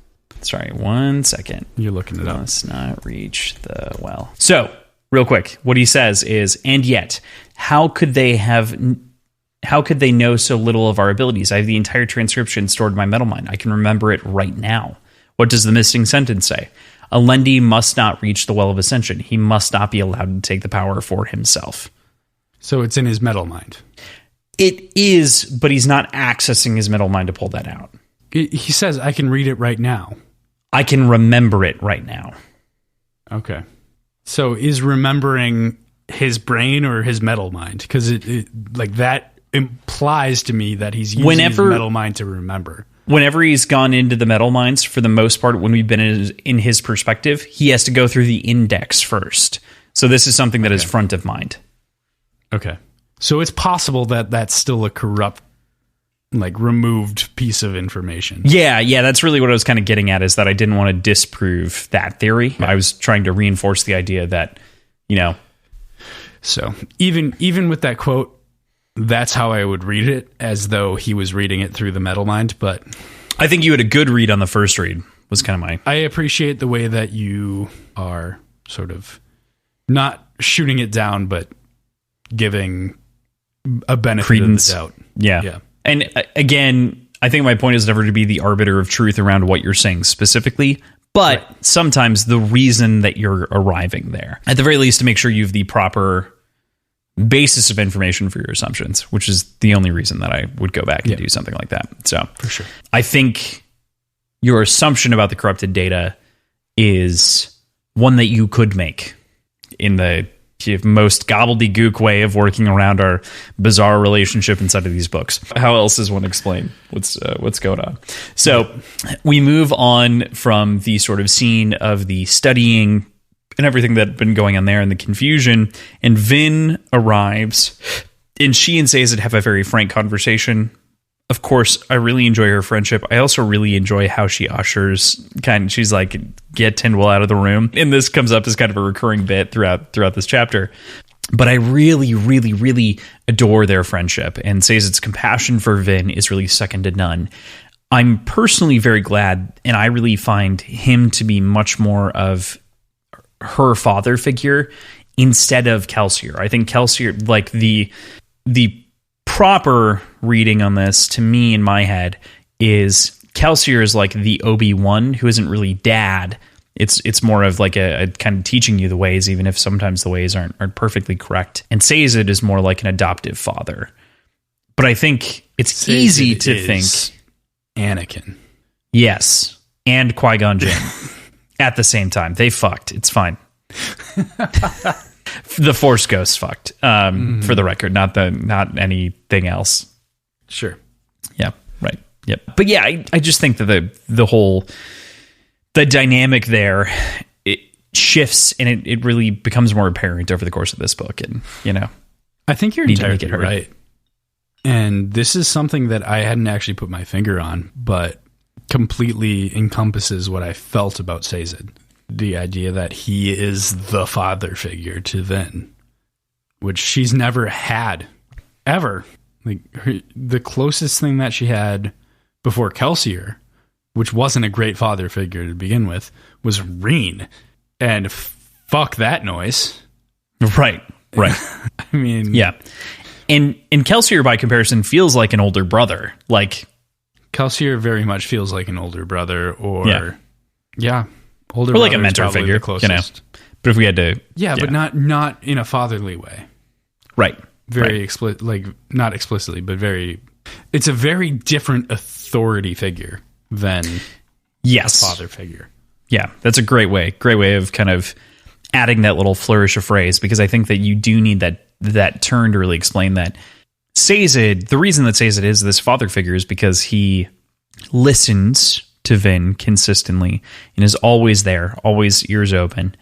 Sorry, 1 second. You're looking it up. Must not reach the well. So, real quick, what he says is, and yet, how could they know so little of our abilities? I have the entire transcription stored in my metal mind. I can remember it right now. What does the missing sentence say? Elendi must not reach the Well of Ascension. He must not be allowed to take the power for himself. So it's in his metal mind. It is, but he's not accessing his middle mind to pull that out. He says, I can read it right now. I can remember it right now. Okay. So is remembering his brain or his metal mind? Because it like that implies to me that he's using his metal mind to remember. Whenever he's gone into the metal minds, for the most part, when we've been in his perspective, he has to go through the index first. So this is something that is front of mind. Okay. So it's possible that that's still a corrupt, like, removed piece of information. Yeah, that's really what I was kind of getting at, is that I didn't want to disprove that theory. Yeah. I was trying to reinforce the idea that, So even with that quote, that's how I would read it, as though he was reading it through the metal mind. But I think you had a good read on the first read, was kind of I appreciate the way that you are sort of not shooting it down, but giving a benefit credence. Of the doubt. Yeah. And again, I think my point is never to be the arbiter of truth around what you're saying specifically, but sometimes the reason that you're arriving there, at the very least, to make sure you have the proper basis of information for your assumptions, which is the only reason that I would go back and do something like that. So for sure, I think your assumption about the corrupted data is one that you could make in the most gobbledygook way of working around our bizarre relationship inside of these books. How else does one explain what's going on? So we move on from the sort of scene of the studying and everything that had been going on there and the confusion, and Vin arrives, and she and Sazed have a very frank conversation. Of course, I really enjoy her friendship. I also really enjoy how she ushers, she's like, get Tyndall out of the room. And this comes up as kind of a recurring bit throughout this chapter. But I really, really, really adore their friendship. And Sazed's compassion for Vin is really second to none. I'm personally very glad, and I really find him to be much more of her father figure instead of Kelsier. I think Kelsier, like the proper reading on this, to me in my head, is Kelsier is like the Obi-Wan who isn't really dad. It's more of like a kind of teaching you the ways, even if sometimes the ways aren't perfectly correct. And Sazed is more like an adoptive father. But I think it's Sazed easy to think Anakin. Yes, and Qui-Gon Jinn at the same time. They fucked. It's fine. The Force Ghost fucked, for the record, not anything else. Sure. Yeah. Right. Yep. But yeah, I just think that the dynamic there, it shifts, and it really becomes more apparent over the course of this book. And I think you're entirely right. And this is something that I hadn't actually put my finger on, but completely encompasses what I felt about Sazed. The idea that he is the father figure to Vin, which she's never had, ever. Like the closest thing that she had before Kelsier, which wasn't a great father figure to begin with, was Reen. And fuck that noise. Right. I mean... Yeah. And Kelsier, by comparison, feels like an older brother. Like... Kelsier very much feels like an older brother, or... Yeah. Older or like a mentor figure, But if we had to... Yeah, but not in a fatherly way. Right. Very explicit, like, not explicitly, but very... It's a very different authority figure than a father figure. Yeah, that's a great way of kind of adding that little flourish of phrase, because I think that you do need that turn to really explain that. Sazed, the reason that Sazed is this father figure is because he listens to Vin consistently and is always there, always ears open.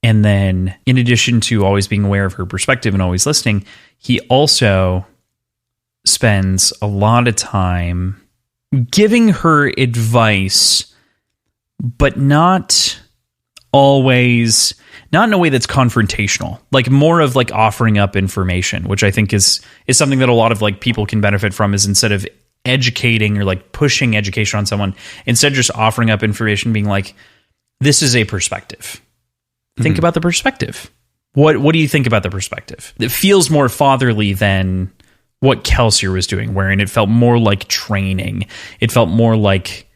And then in addition to always being aware of her perspective and always listening, he also spends a lot of time giving her advice, but not always, not in a way that's confrontational, like more of like offering up information, which I think is something that a lot of like people can benefit from, is instead of educating or like pushing education on someone, instead just offering up information, being like, this is a perspective. Think about the perspective. What do you think about the perspective? It feels more fatherly than what Kelsier was doing, wherein it felt more like training. It felt more like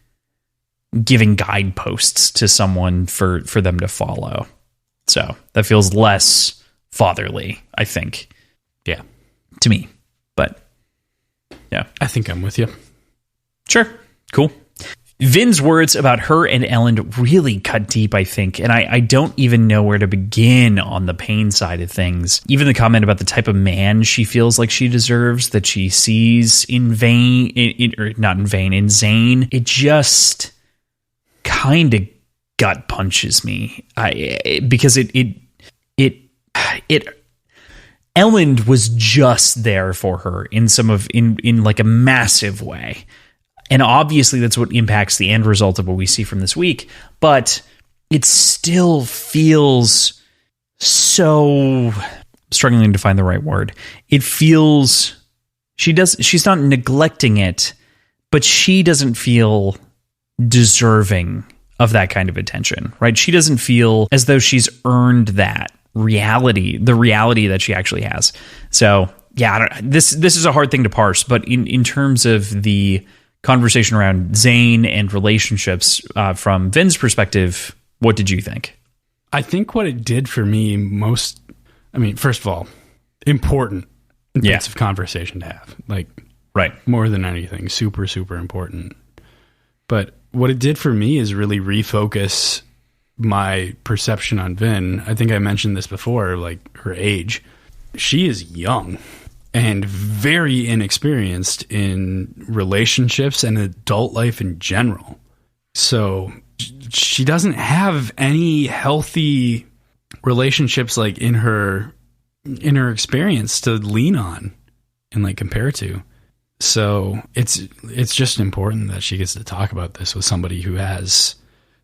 giving guideposts to someone for them to follow. So that feels less fatherly, I think. Yeah. To me. But Yeah. I think I'm with you. Sure. Cool. Vin's words about her and Elend really cut deep, I think, and I don't even know where to begin on the pain side of things. Even the comment about the type of man she feels like she deserves, that she sees in in Zane, it just kind of gut punches me. Because Elend was just there for her in like a massive way. And obviously that's what impacts the end result of what we see from this week, but it still feels so, struggling to find the right word. It feels she's not neglecting it, but she doesn't feel deserving of that kind of attention, right? She doesn't feel as though she's earned that reality, the reality that she actually has. So yeah, this is a hard thing to parse, but in terms of the conversation around Zane and relationships from Vin's perspective, what did you think? I think what it did for me first of all, important bits of conversation to have. Like, right. More than anything, super, super important. But what it did for me is really refocus my perception on Vin. I think I mentioned this before, like her age. She is young and very inexperienced in relationships and adult life in general. So she doesn't have any healthy relationships like in her experience to lean on and like compare to. So it's just important that she gets to talk about this with somebody who has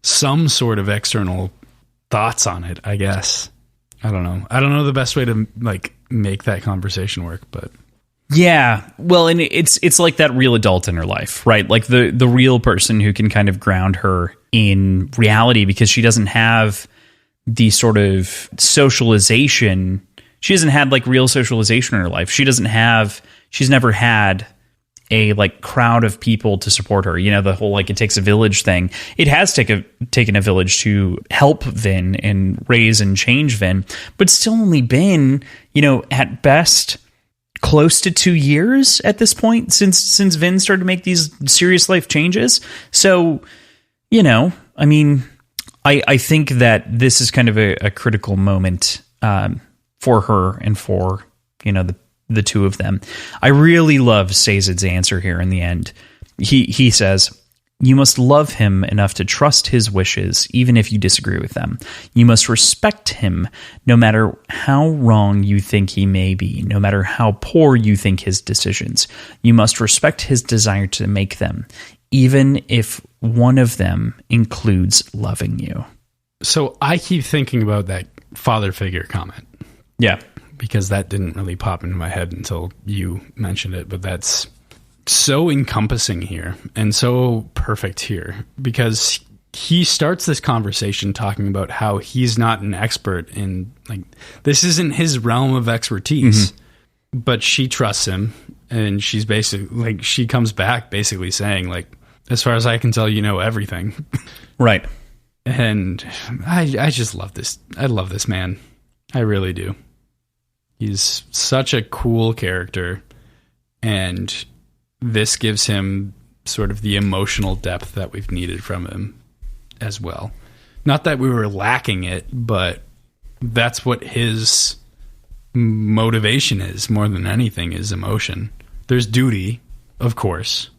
some sort of external thoughts on it, I guess. I don't know the best way to like make that conversation work, but yeah, well, and it's like that real adult in her life, right? Like the real person who can kind of ground her in reality, because she doesn't have the sort of socialization. She hasn't had like real socialization in her life. She's never had a like crowd of people to support her. You know, the whole like it takes a village thing. It has taken a village to help Vin and raise and change Vin, but still only been, you know, at best close to 2 years at this point since Vin started to make these serious life changes. So, you know, I mean, I think that this is kind of a critical moment for her and for, you know, the two of them. I really love Sazed's answer here in the end. He says, "You must love him enough to trust his wishes, even if you disagree with them. You must respect him, no matter how wrong you think he may be, no matter how poor you think his decisions. You must respect his desire to make them, even if one of them includes loving you." So I keep thinking about that father figure comment. Yeah. Because that didn't really pop into my head until you mentioned it, but that's so encompassing here and so perfect here, because he starts this conversation talking about how he's not an expert in, like, this isn't his realm of expertise, but she trusts him, and she's basically like, she comes back basically saying, like, as far as I can tell, you know everything. Right. And I just love this. I love this man. I really do. He's such a cool character, and this gives him sort of the emotional depth that we've needed from him as well. Not that we were lacking it, but that's what his motivation is more than anything, is emotion. There's duty, of course,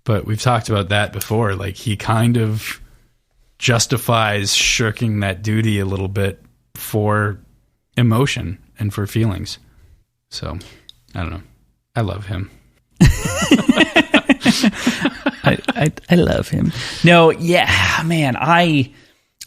but we've talked about that before. Like, he kind of justifies shirking that duty a little bit for emotion and for feelings. So, I don't know. I love him. I love him. No, yeah, man, I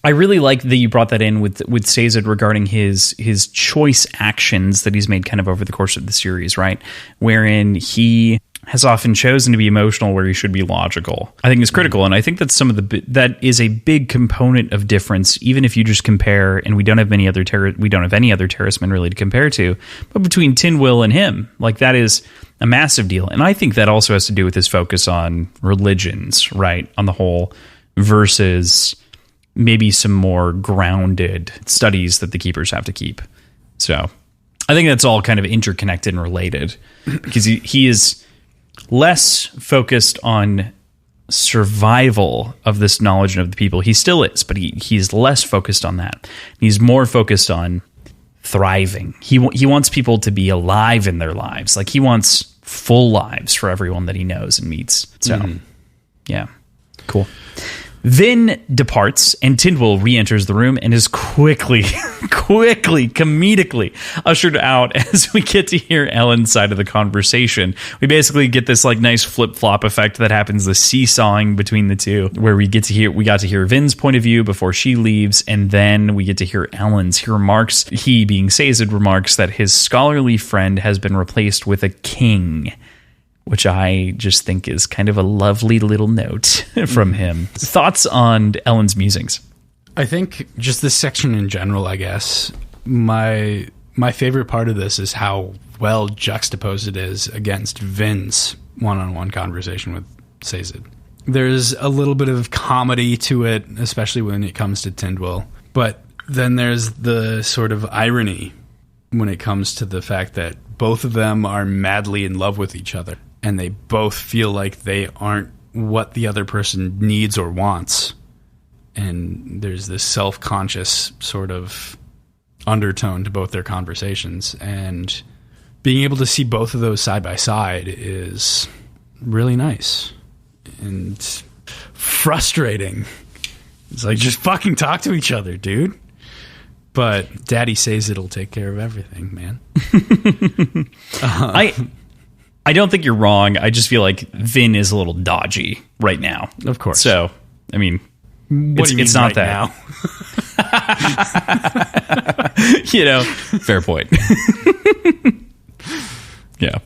really like that you brought that in with Sazed regarding his choice actions that he's made kind of over the course of the series, right? Wherein he has often chosen to be emotional where he should be logical. I think is critical, and I think that's that is a big component of difference. Even if you just compare, and we don't have any other Terracemen really to compare to, but between Tinwyll and him, like, that is a massive deal. And I think that also has to do with his focus on religions, right, on the whole, versus maybe some more grounded studies that the keepers have to keep. So I think that's all kind of interconnected and related, because he is less focused on survival of this knowledge and of the people. He still is, but he's less focused on that. He's more focused on thriving. He wants people to be alive in their lives. Like, he wants full lives for everyone that he knows and meets. So, yeah, cool. Vin departs, and Tindwyl re-enters the room and is quickly, comedically ushered out as we get to hear Elend's side of the conversation. We basically get this like nice flip-flop effect that happens, the seesawing between the two, where we got to hear Vin's point of view before she leaves, and then we get to hear Elend's. He being Sazed remarks that his scholarly friend has been replaced with a king, which I just think is kind of a lovely little note from him. Thoughts on Elend's musings? I think just this section in general, I guess, my favorite part of this is how well juxtaposed it is against Vin's one-on-one conversation with Sazed. There's a little bit of comedy to it, especially when it comes to Tindwyl. But then there's the sort of irony when it comes to the fact that both of them are madly in love with each other. And they both feel like they aren't what the other person needs or wants. And there's this self-conscious sort of undertone to both their conversations. And being able to see both of those side by side is really nice. And frustrating. It's like, just fucking talk to each other, dude. But Daddy says it'll take care of everything, man. I don't think you're wrong. I just feel like Vin is a little dodgy right now. Of course. So, I mean, it's not that. Now? Fair point. Yeah.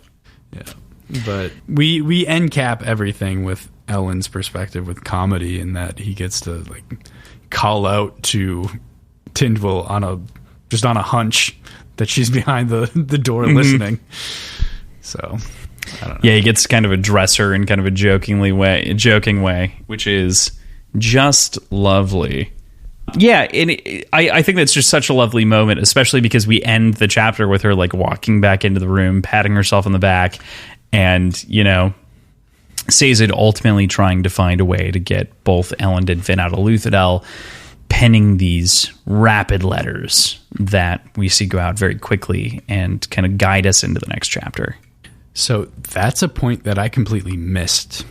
But we end cap everything with Elend's perspective with comedy, in that he gets to like call out to Tindwyl on a hunch that she's behind the door listening. So, I don't know. Yeah, he gets kind of address her in kind of a joking way, which is just lovely. Yeah, and I think that's just such a lovely moment, especially because we end the chapter with her like walking back into the room, patting herself on the back, and Sazed ultimately trying to find a way to get both Elend and Vin out of Luthadel, penning these rapid letters that we see go out very quickly and kind of guide us into the next chapter. So that's a point that I completely missed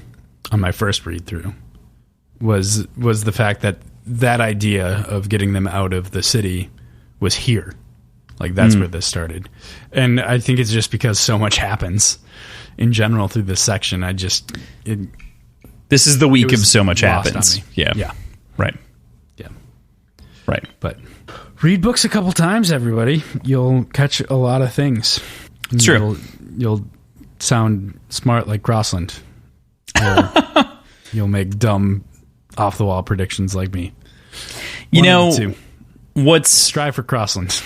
on my first read through, was the fact that idea of getting them out of the city was here. Like, that's where this started. And I think it's just because so much happens in general through this section. This is the week of so much happens. Yeah. Right. Yeah. Right. But read books a couple times, everybody. You'll catch a lot of things. It's true. You'll sound smart like Crossland. Or you'll make dumb, off-the-wall predictions like me. Strive for Crossland.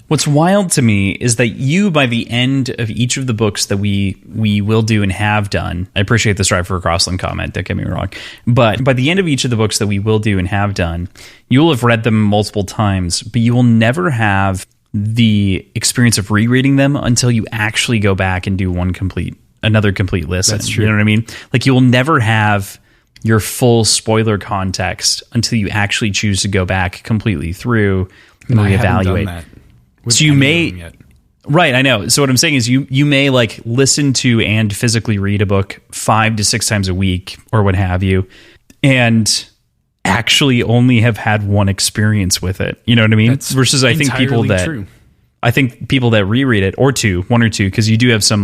What's wild to me is that you, by the end of each of the books that we will do and have done, I appreciate the Strive for Crossland comment, don't get me wrong, but by the end of each of the books that we will do and have done, you will have read them multiple times, but you will never have the experience of rereading them until you actually go back and do another complete listen. That's true. You know what I mean? Like, you will never have your full spoiler context until you actually choose to go back completely through and reevaluate. So you may, right, I know. So what I'm saying is you may like listen to and physically read a book 5 to 6 times a week or what have you, and actually only have had one experience with it. You know what I mean? That's versus I think people that reread it, or one or two, because you have some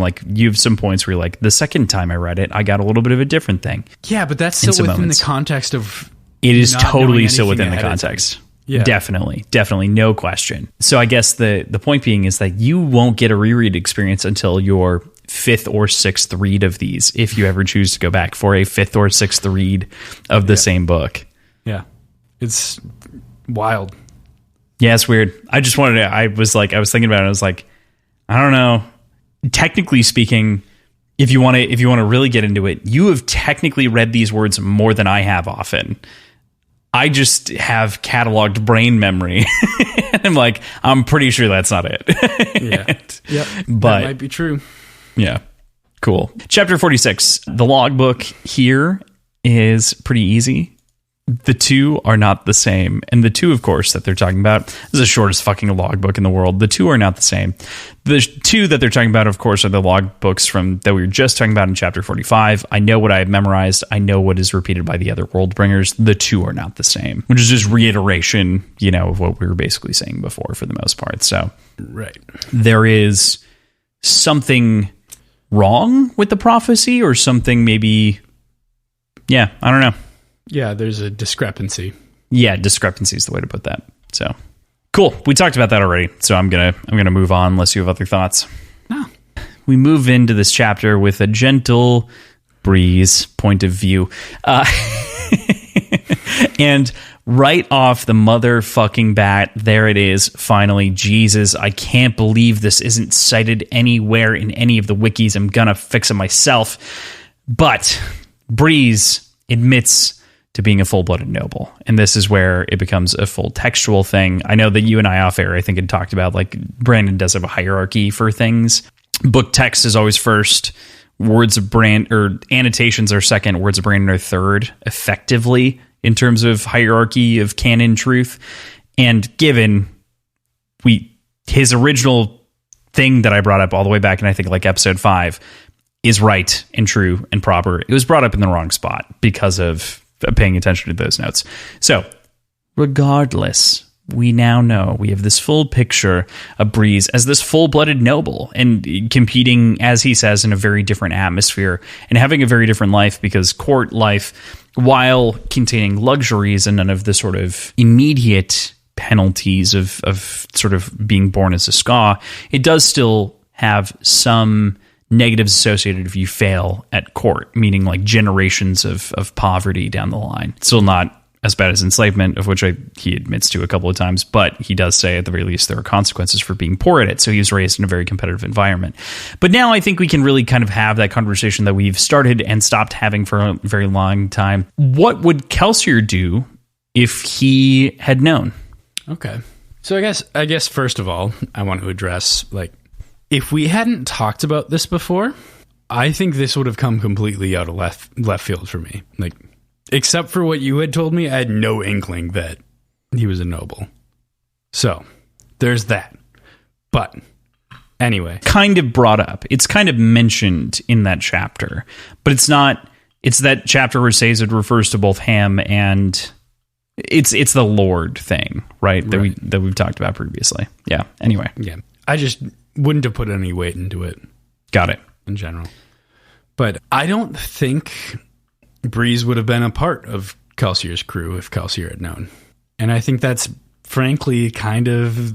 points where you're like, the second time I read it, I got a little bit of a different thing. Yeah, but that's still within the context of it is totally still within the context. Yeah. Definitely, no question. So I guess the point being is that you won't get a reread experience until your 5th or 6th read of these, if you ever choose to go back for a 5th or 6th read of the same book. Yeah, it's wild. Yeah, it's weird. I was thinking about it. I was like, I don't know. Technically speaking, if you want to really get into it, you have technically read these words more than I have often. I just have cataloged brain memory. I'm like, I'm pretty sure that's not it. Yeah. Yep. But that might be true. Yeah. Cool. Chapter 46. The logbook here is pretty easy. The two are not the same. And the two, of course, that they're talking about, this is the shortest fucking logbook in the world. The two are not the same. The two that they're talking about, of course, are the logbooks that we were just talking about in chapter 45. I know what I have memorized. I know what is repeated by the other world bringers. The two are not the same, which is just reiteration, of what we were basically saying before for the most part. So right. There is something wrong with the prophecy or something maybe, I don't know. Yeah, there's a discrepancy. Yeah, discrepancy is the way to put that. So, cool. We talked about that already, so I'm gonna move on unless you have other thoughts. No. We move into this chapter with a gentle breeze point of view. And right off the motherfucking bat, there it is, finally. Jesus, I can't believe this isn't cited anywhere in any of the wikis. I'm gonna fix it myself. But Breeze admits to being a full-blooded noble. And this is where it becomes a full textual thing. I know that you and I off air, I think, had talked about, like, Brandon does have a hierarchy for things. Book text is always first. Words of Brand, or annotations are second. Words of Brandon are third, effectively, in terms of hierarchy of canon truth. And given his original thing that I brought up all the way back in, I think, like, episode 5, is right and true and proper. It was brought up in the wrong spot because of paying attention to those notes. So, regardless, we now know we have this full picture of Breeze as this full-blooded noble and competing, as he says, in a very different atmosphere and having a very different life, because court life, while containing luxuries and none of the sort of immediate penalties of sort of being born as a Ska, it does still have some negatives associated if you fail at court, meaning like generations of poverty down the line. Still not as bad as enslavement, of which he admits to a couple of times, but he does say at the very least there are consequences for being poor at it. So he was raised in a very competitive environment. But now I think we can really kind of have that conversation that we've started and stopped having for a very long time. What would Kelsier do if he had known? Okay. So I guess first of all, I want to address, like, if we hadn't talked about this before, I think this would have come completely out of left field for me. Like, except for what you had told me, I had no inkling that he was a noble. So, there's that. But, anyway. Kind of brought up. It's kind of mentioned in that chapter. But it's not... It's that chapter where Sazed refers to both Ham and... It's the Lord thing, right? That we've talked about previously. Yeah, anyway. Yeah. I just wouldn't have put any weight into it. Got it. In general. But I don't think Breeze would have been a part of Kelsier's crew if Kelsier had known. And I think that's frankly kind of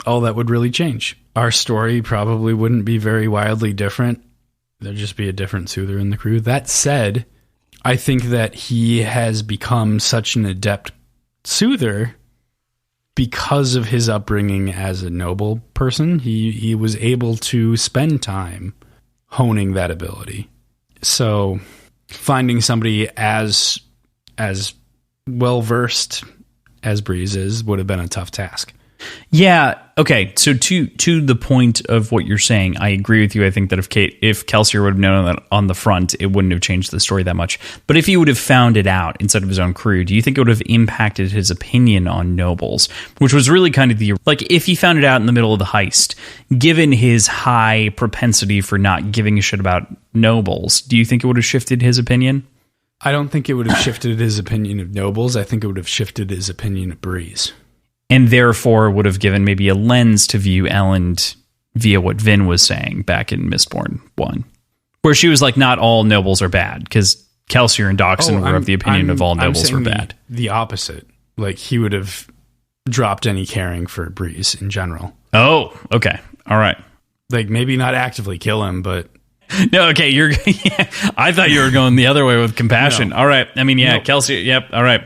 all that would really change. Our story probably wouldn't be very wildly different. There'd just be a different soother in the crew. That said, I think that he has become such an adept soother because of his upbringing as a noble person. He was able to spend time honing that ability. So finding somebody as well versed as Breeze is would have been a tough task. Yeah. Okay. So to the point of what you're saying, I agree with you. I think that if Kelsier would have known that on the front, it wouldn't have changed the story that much. But if he would have found it out instead of his own crew, do you think it would have impacted his opinion on nobles? Which was really kind of if he found it out in the middle of the heist, given his high propensity for not giving a shit about nobles, do you think it would have shifted his opinion? I don't think it would have shifted his opinion of nobles. I think it would have shifted his opinion of Breeze. And therefore would have given maybe a lens to view Elend via what Vin was saying back in Mistborn 1. Where she was like, not all nobles are bad, because Kelsier and Doxson were of the opinion of all nobles were bad. The opposite. Like, he would have dropped any caring for Breeze in general. Oh, okay. All right. Like, maybe not actively kill him, but... No, okay, yeah, I thought you were going the other way with compassion. No. All right. I mean, yeah, no. Kelsier, yep, all right.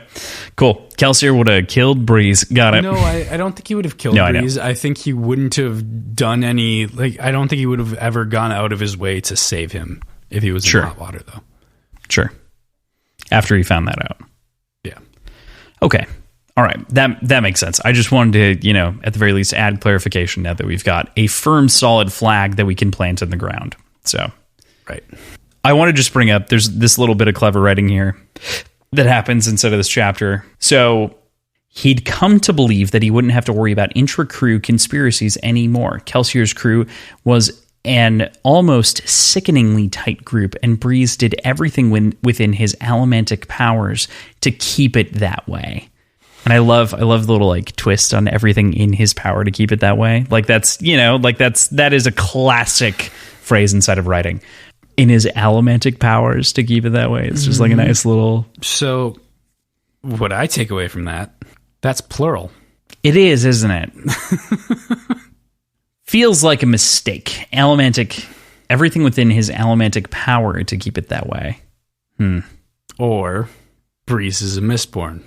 Cool. Kelsier would have killed Breeze. Got it. No, I don't think he would have killed Breeze. I think he wouldn't have done any... Like, I don't think he would have ever gone out of his way to save him if he was in hot water, though. Sure. After he found that out. Yeah. Okay. All right. That makes sense. I just wanted to, at the very least, add clarification now that we've got a firm, solid flag that we can plant in the ground. So, Right. I want to just bring up, there's this little bit of clever writing here that happens inside of this chapter. So he'd come to believe that he wouldn't have to worry about intra-crew conspiracies anymore. Kelsier's crew was an almost sickeningly tight group, and Breeze did everything within his allomantic powers to keep it that way. And I love the little like twist on everything in his power to keep it that way. Like that is a classic phrase inside of writing. In his allomantic powers to keep it that way. It's just like a nice little... So what I take away from that, that's plural. It is, isn't it? Feels like a mistake. Allomantic, everything within his allomantic power to keep it that way. Or Breeze is a Mistborn.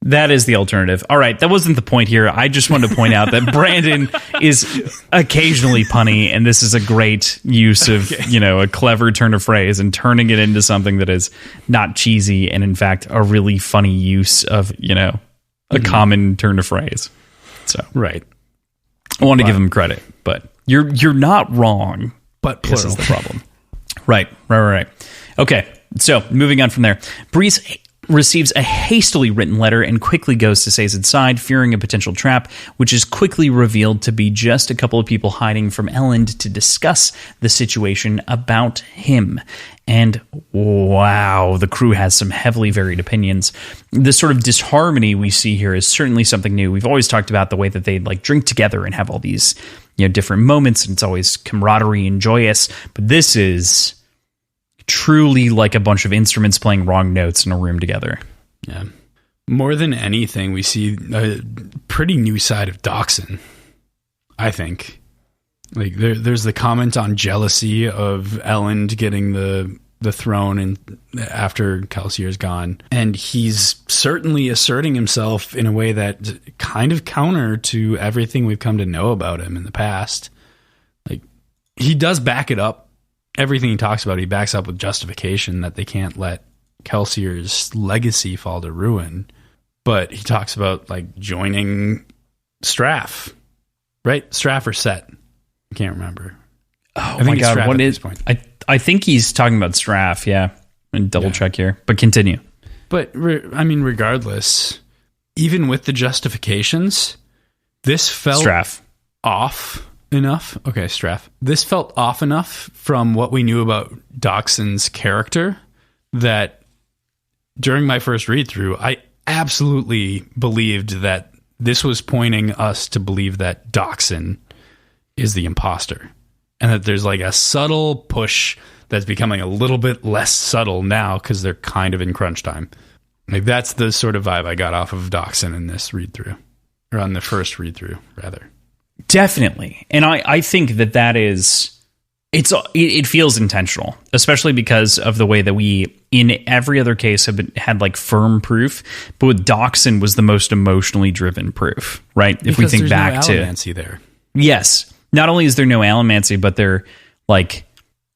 That is the alternative. All right, that wasn't the point here. I just wanted to point out that Brandon is occasionally punny, and this is a great use of, a clever turn of phrase and turning it into something that is not cheesy and, in fact, a really funny use of, a common turn of phrase. So, right. I want to give him credit, but you're not wrong. But plural. This is the problem. Right. Okay, so moving on from there. Breeze receives a hastily written letter and quickly goes to Sazed's side, fearing a potential trap, which is quickly revealed to be just a couple of people hiding from Elend to discuss the situation about him. And wow, the crew has some heavily varied opinions. This sort of disharmony we see here is certainly something new. We've always talked about the way that they like drink together and have all these, different moments, and it's always camaraderie and joyous. But this is truly like a bunch of instruments playing wrong notes in a room together. Yeah. More than anything, we see a pretty new side of Doxson, I think. Like there's the comment on jealousy of Elend getting the throne and after Kelsier's gone. And he's certainly asserting himself in a way that kind of counter to everything we've come to know about him in the past. Like he does back it up. Everything he talks about, he backs up with justification that they can't let Kelsier's legacy fall to ruin. But he talks about like joining Straff, right? Straff or Set. I can't remember. Oh my God. What is, I think he's talking about Straff. Yeah. And double check here, but continue. But regardless, even with the justifications, this felt Straff off enough. Okay, Straff. This felt off enough from what we knew about Doxson's character that during my first read through, I absolutely believed that this was pointing us to believe that Doxson is the imposter, and that there's like a subtle push that's becoming a little bit less subtle now because they're kind of in crunch time. Like that's the sort of vibe I got off of Doxson in this read through, or on the first read through rather. Definitely. And I think that is, it feels intentional, especially because of the way that we, in every other case, had like firm proof, but with Doxson was the most emotionally driven proof, right? Because if we think back no allomancy there. Yes. Not only is there no allomancy, but they're like,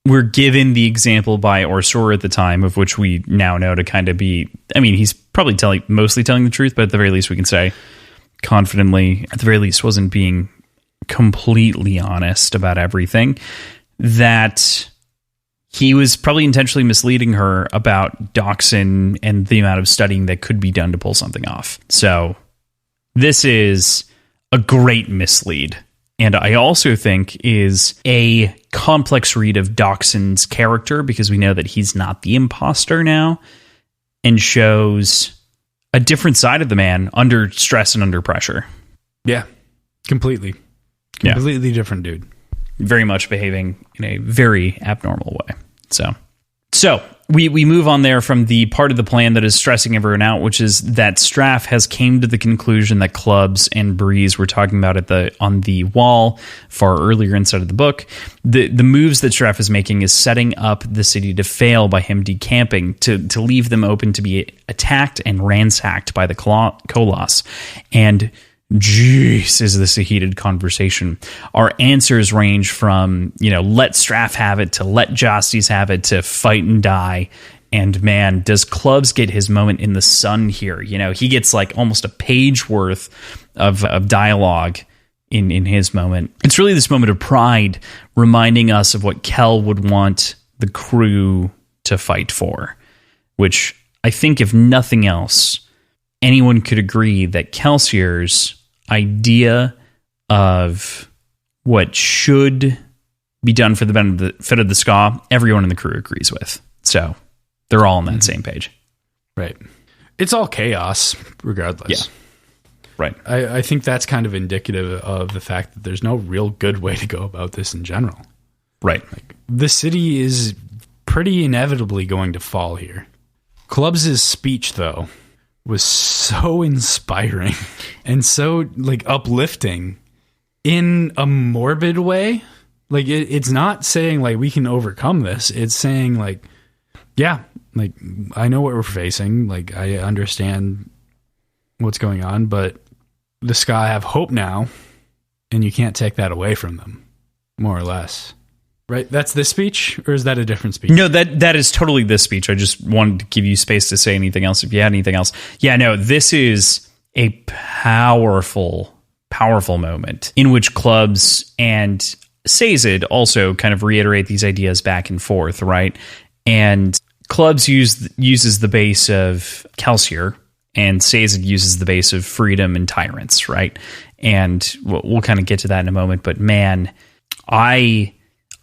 we're given the example by Orsor at the time, of which we now know to kind of be, I mean, he's probably mostly telling the truth, but at the very least we can say confidently, at the very least wasn't being completely honest about everything, that he was probably intentionally misleading her about Doxson and the amount of studying that could be done to pull something off. So this is a great mislead. And I also think is a complex read of Doxson's character, because we know that he's not the imposter now, and shows a different side of the man under stress and under pressure. Yeah, completely different dude. Very much behaving in a very abnormal way. So we move on there from the part of the plan that is stressing everyone out, which is that Straff has came to the conclusion that Clubs and Breeze were talking about on the wall far earlier inside of the book. The moves that Straff is making is setting up the city to fail by him decamping, to leave them open to be attacked and ransacked by the Koloss. And jeez, is this a heated conversation? Our answers range from, let Straff have it, to let Josties have it, to fight and die. And man, does Clubs get his moment in the sun here? He gets like almost a page worth of dialogue in his moment. It's really this moment of pride, reminding us of what Kel would want the crew to fight for, which I think, if nothing else, anyone could agree that Kelsier's idea of what should be done for the benefit of the Ska, everyone in the crew agrees with. So they're all on that same page. Right. It's all chaos, regardless. Yeah. Right. I think that's kind of indicative of the fact that there's no real good way to go about this in general. Right. Like, the city is pretty inevitably going to fall here. Clubbs' speech, though, was so inspiring and so, like, uplifting in a morbid way. Like, it's not saying, like, we can overcome this. It's saying, like, yeah, like, I know what we're facing. Like, I understand what's going on, but the Ska have hope now, and you can't take that away from them, more or less. Right? That's this speech, or is that a different speech? No, that is totally this speech. I just wanted to give you space to say anything else if you had anything else. Yeah, no, this is a powerful moment in which Clubbs and Sazed also kind of reiterate these ideas back and forth, right? And Clubbs uses the base of Kelsier, and Sazed uses the base of freedom and tyrants, right? And we'll kind of get to that in a moment. But man, I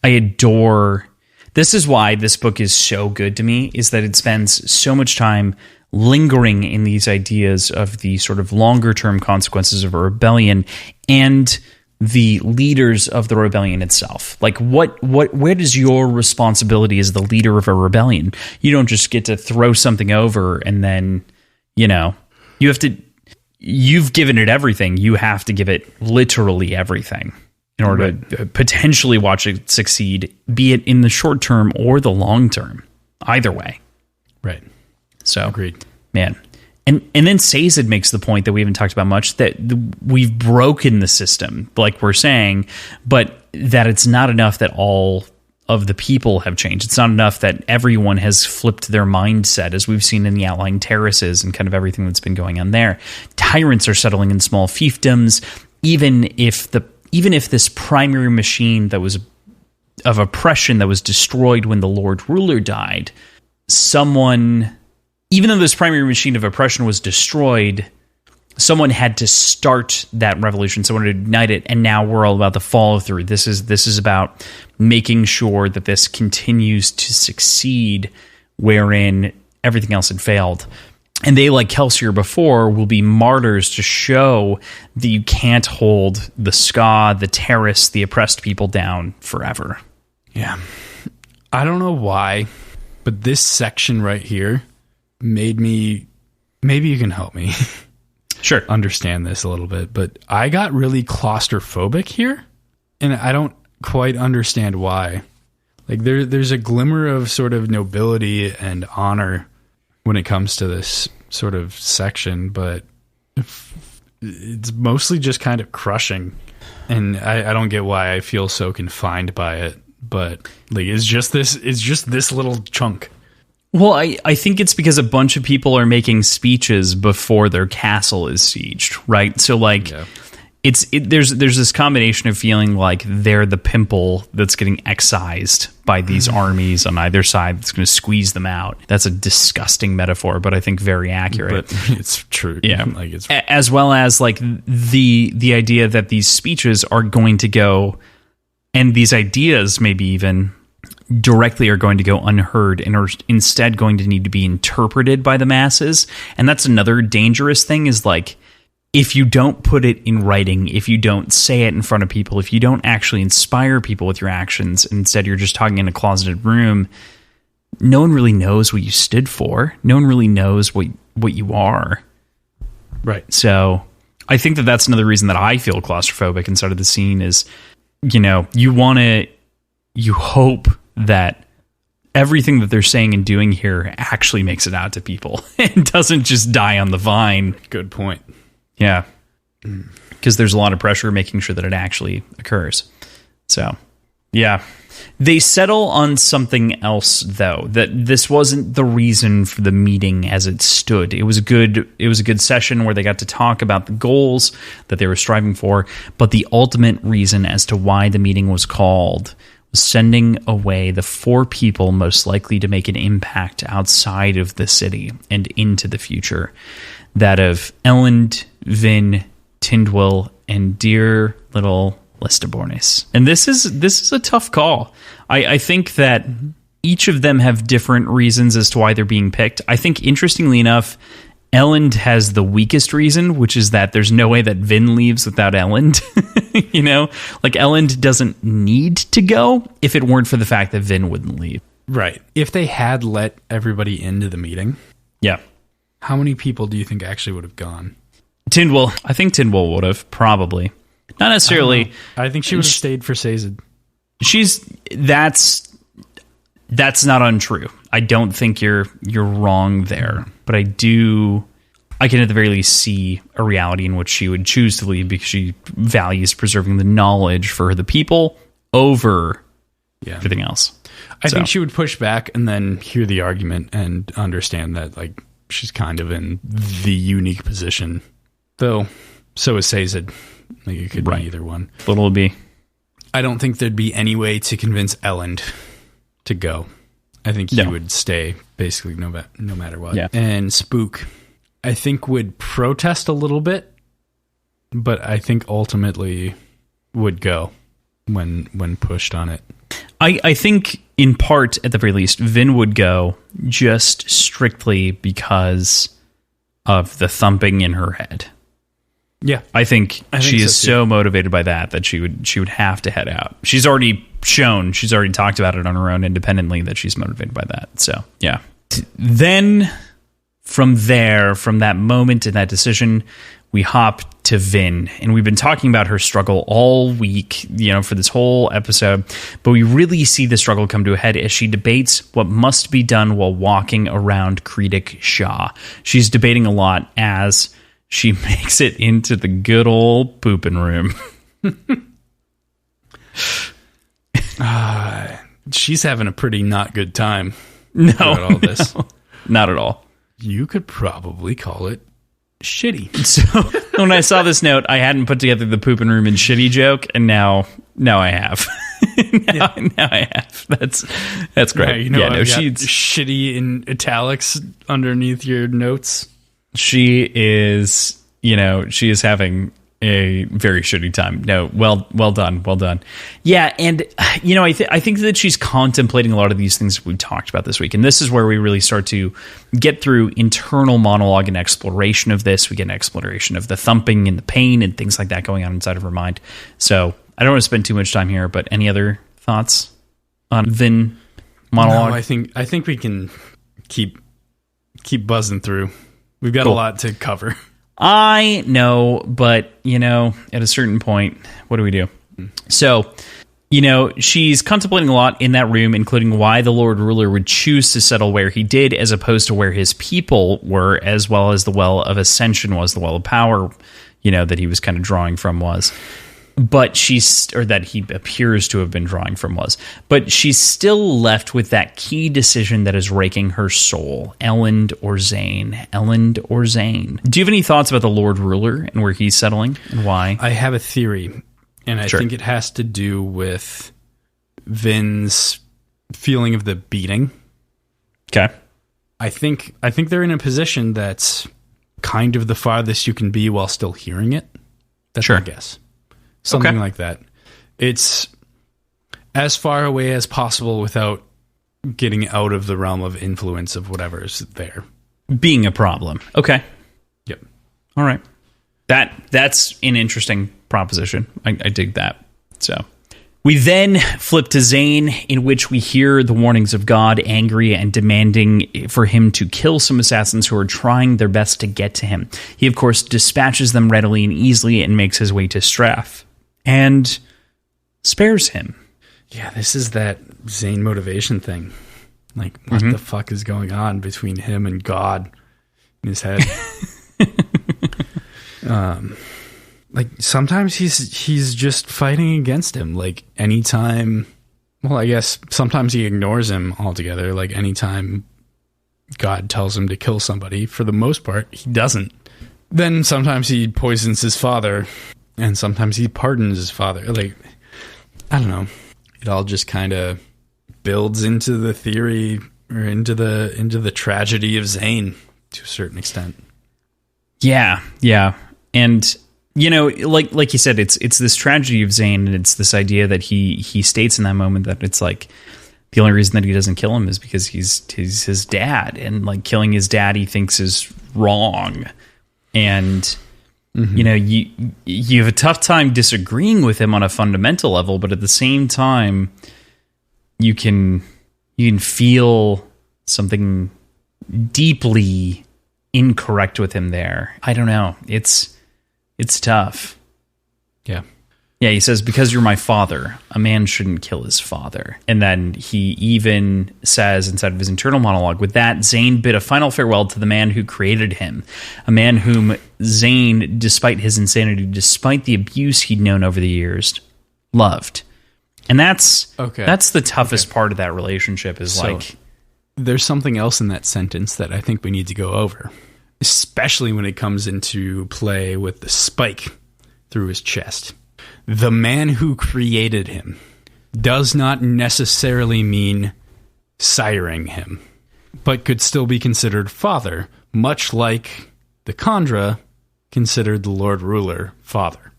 adore... This is why this book is so good to me, is that it spends so much time lingering in these ideas of the sort of longer-term consequences of a rebellion and the leaders of the rebellion itself. Like, where does your responsibility as the leader of a rebellion? You don't just get to throw something over and then, you know, you've given it everything. You have to give it literally everything in order to potentially watch it succeed, be it in the short term or the long term. Either way. Right. So, agreed. Man. And then Sazed makes the point that we haven't talked about much, that we've broken the system, like we're saying, but that it's not enough that all of the people have changed. It's not enough that everyone has flipped their mindset, as we've seen in the outlying terraces and kind of everything that's been going on there. Tyrants are settling in small fiefdoms, even if this primary machine that was of oppression that was destroyed when the Lord Ruler died, even though this primary machine of oppression was destroyed, someone had to start that revolution, someone to ignite it, and now we're all about the follow through. This is about making sure that this continues to succeed wherein everything else had failed. And they, like Kelsier before, will be martyrs to show that you can't hold the Ska, the terrorists, the oppressed people down forever. Yeah. I don't know why, but this section right here made me... Maybe you can help me. Sure. Understand this a little bit, but I got really claustrophobic here, and I don't quite understand why. Like, there's a glimmer of sort of nobility and honor when it comes to this sort of section, but it's mostly just kind of crushing, and I don't get why I feel so confined by it, but like it's just this little chunk. Well, I think it's because a bunch of people are making speeches before their castle is sieged, right? So, like, yeah. There's this combination of feeling like they're the pimple that's getting excised by these armies on either side that's going to squeeze them out. That's a disgusting metaphor, but I think very accurate. But it's true. Yeah. Like it's as well as like the idea that these speeches are going to go, and these ideas maybe even directly are going to go unheard and are instead going to need to be interpreted by the masses. And that's another dangerous thing, is like, if you don't put it in writing, if you don't say it in front of people, if you don't actually inspire people with your actions, and instead you're just talking in a closeted room, no one really knows what you stood for. No one really knows what you are. Right. So I think that that's another reason that I feel claustrophobic inside of the scene is, you know, you hope that everything that they're saying and doing here actually makes it out to people and doesn't just die on the vine. Good point. Yeah. Because there's a lot of pressure making sure that it actually occurs. So, yeah. They settle on something else, though, that this wasn't the reason for the meeting as it stood. It was a good session where they got to talk about the goals that they were striving for, but the ultimate reason as to why the meeting was called sending away the 4 people most likely to make an impact outside of the city and into the future. That of Elend, Vin, Tindwyl, and dear little Listabornis. And this is a tough call. I think that each of them have different reasons as to why they're being picked. I think, interestingly enough, Elend has the weakest reason, which is that there's no way that Vin leaves without Elend. You know? Like, Elend doesn't need to go if it weren't for the fact that Vin wouldn't leave. Right. If they had let everybody into the meeting, yeah, how many people do you think actually would have gone? Tindwyl. I think Tindwyl would have, probably. Not necessarily. I think she would have stayed for Sazed. That's not untrue. I don't think you're wrong there, but I can at the very least see a reality in which she would choose to leave because she values preserving the knowledge for the people over everything else. I think she would push back and then hear the argument and understand that, like, she's kind of in the unique position. Though, so is Sazed. Like, it could be either one. But it'll be. I don't think there'd be any way to convince Elend to go. I think he would stay, basically, no matter what. Yeah. And Spook, I think, would protest a little bit, but I think ultimately would go when pushed on it. I think, in part, at the very least, Vin would go just strictly because of the thumping in her head. Yeah, I think she is so motivated by that she would have to head out. She's already talked about it on her own independently that she's motivated by that. So yeah. Then from that moment and that decision, we hop to Vin, and we've been talking about her struggle all week, for this whole episode, but we really see the struggle come to a head as she debates what must be done while walking around Creedic Shaw. She's debating a lot as she makes it into the good old pooping room. She's having a pretty not good time. All this. Not at all. You could probably call it shitty. So when I saw this note, I hadn't put together the pooping room and shitty joke, and now I have. now I have. That's great. She's shitty in italics underneath your notes. She is having a very shitty time. No, well done. Yeah, and I think that she's contemplating a lot of these things we've talked about this week, and this is where we really start to get through internal monologue and exploration of this. We get an exploration of the thumping and the pain and things like that going on inside of her mind. So I don't want to spend too much time here, but any other thoughts on Vin monologue? No, I think we can keep buzzing through. We've got a lot to cover. I know, but, at a certain point, what do? So, she's contemplating a lot in that room, including why the Lord Ruler would choose to settle where he did as opposed to where his people were, as well as the Well of Ascension was, the Well of Power, that he was kind of drawing from was. But that he appears to have been drawing from was. But she's still left with that key decision that is raking her soul. Elend or Zane? Elend or Zane? Do you have any thoughts about the Lord Ruler and where he's settling and why? I have a theory, and I think it has to do with Vin's feeling of the beating. Okay. I think they're in a position that's kind of the farthest you can be while still hearing it. That's my guess. Something like that. It's as far away as possible without getting out of the realm of influence of whatever's there. Being a problem. Okay. Yep. All right. That's an interesting proposition. I dig that. So we then flip to Zane, in which we hear the warnings of God, angry and demanding for him to kill some assassins who are trying their best to get to him. He, of course, dispatches them readily and easily and makes his way to Strath and spares him. Yeah, this is that Zane motivation thing. Like, what the fuck is going on between him and God in his head? Like, sometimes he's just fighting against him. Like, anytime... Well, I guess sometimes he ignores him altogether. Like, anytime God tells him to kill somebody, for the most part, he doesn't. Then sometimes he poisons his father, and sometimes he pardons his father. Like, I don't know. it all just kind of builds into the theory or into the tragedy of Zane to a certain extent. Yeah. And like you said, it's this tragedy of Zane, and it's this idea that he states in that moment that it's like the only reason that he doesn't kill him is because he's his dad, and like killing his dad he thinks is wrong. And you have a tough time disagreeing with him on a fundamental level, but at the same time you can feel something deeply incorrect with him there. I don't know. It's tough. Yeah. Yeah, he says, because you're my father, a man shouldn't kill his father. And then he even says, inside of his internal monologue, with that, Zane bid a final farewell to the man who created him, a man whom Zane, despite his insanity, despite the abuse he'd known over the years, loved. And that's the toughest part of that relationship is there's something else in that sentence that I think we need to go over, especially when it comes into play with the spike through his chest. The man who created him does not necessarily mean siring him, but could still be considered father, much like the Khandra considered the Lord Ruler father.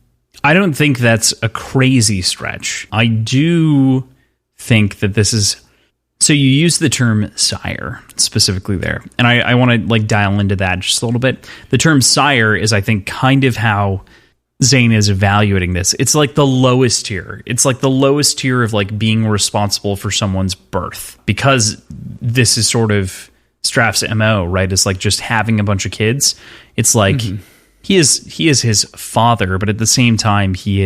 I don't think that's a crazy stretch. I do think that this is... So you use the term sire specifically there, and I want to like dial into that just a little bit. The term sire is, I think, kind of how Zane is evaluating this. It's like the lowest tier. It's like the lowest tier of like being responsible for someone's birth, because this is sort of Straff's MO, right? It's like just having a bunch of kids. It's like he is his father, but at the same time he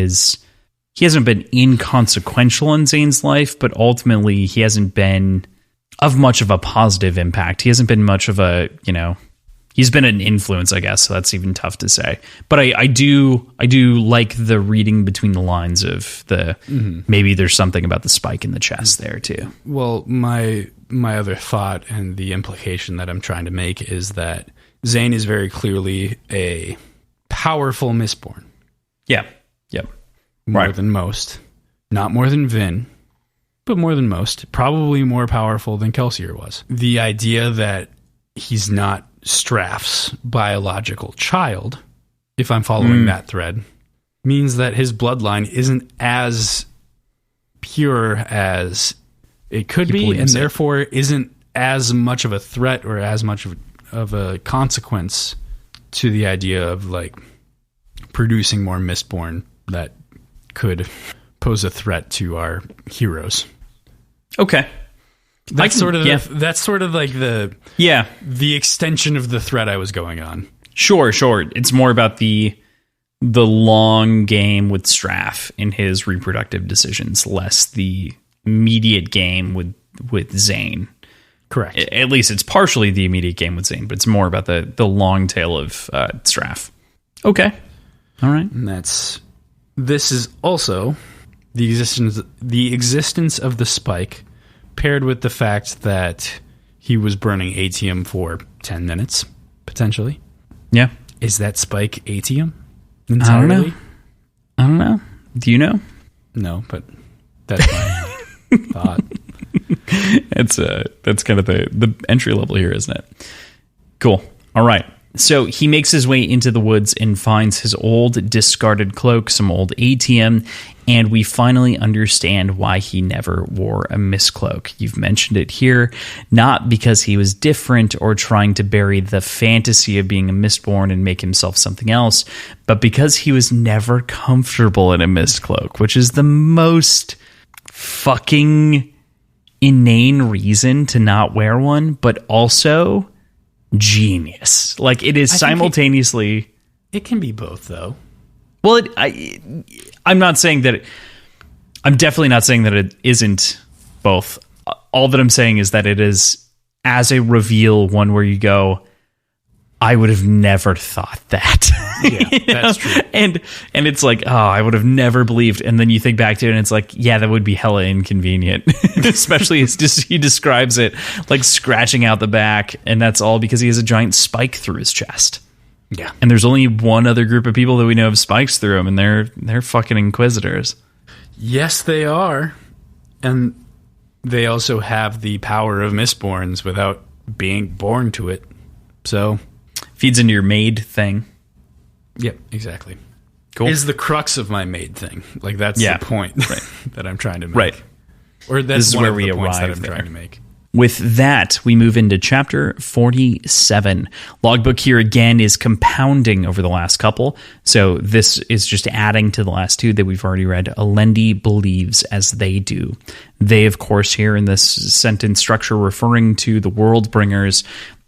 hasn't been inconsequential in Zane's life, but ultimately he hasn't been of much of a positive impact. He hasn't been much of a, he's been an influence, I guess. So that's even tough to say. But I do like the reading between the lines of the maybe there's something about the spike in the chest there too. Well, my other thought and the implication that I'm trying to make is that Zane is very clearly a powerful Mistborn. Yeah. Yep. More than most. Not more than Vin, but more than most. Probably more powerful than Kelsier was. The idea that he's not Straff's biological child, if I'm following that thread, means that his bloodline isn't as pure as it could be, and therefore isn't as much of a threat or as much of a consequence to the idea of like producing more Mistborn that could pose a threat to our heroes. Okay. That's sort of like the extension of the thread I was going on. Sure. It's more about the long game with Straff in his reproductive decisions, less the immediate game with Zane. Correct. At least it's partially the immediate game with Zane, but it's more about the long tail of Straff. Okay. All right. And this is also the existence of the spike, paired with the fact that he was burning atium for 10 minutes, potentially. Yeah. Is that spike atium entirely? I don't know. Do you know? No, but that's my thought. That's kind of the entry level here, isn't it? Cool. All right. So he makes his way into the woods and finds his old discarded cloak, some old ATM, and we finally understand why he never wore a miscloak. You've mentioned it here, not because he was different or trying to bury the fantasy of being a Mistborn and make himself something else, but because he was never comfortable in a miscloak, which is the most fucking inane reason to not wear one, but also genius. Like, it is simultaneously... It can be both, though. Well, I'm not saying that... I'm definitely not saying that it isn't both. All that I'm saying is that it is, as a reveal, one where you go, I would have never thought that. Yeah, that's true. And it's like, oh, I would have never believed. And then you think back to it and it's like, yeah, that would be hella inconvenient. Especially as he describes it like scratching out the back. And that's all because he has a giant spike through his chest. Yeah. And there's only one other group of people that we know have spikes through them, and they're fucking Inquisitors. Yes, they are. And they also have the power of Mistborns without being born to it. So feeds into your maid thing. Yep, exactly. Cool. Is the crux of my maid thing. Like, that's the point that I'm trying to make. Right. Or that's this is one where of we the points that arrive I'm there. trying to make. With that, we move into chapter 47. Logbook here again is compounding over the last couple. So this is just adding to the last two that we've already read. Alendi believes as they do. They, of course, here in this sentence structure referring to the world bringers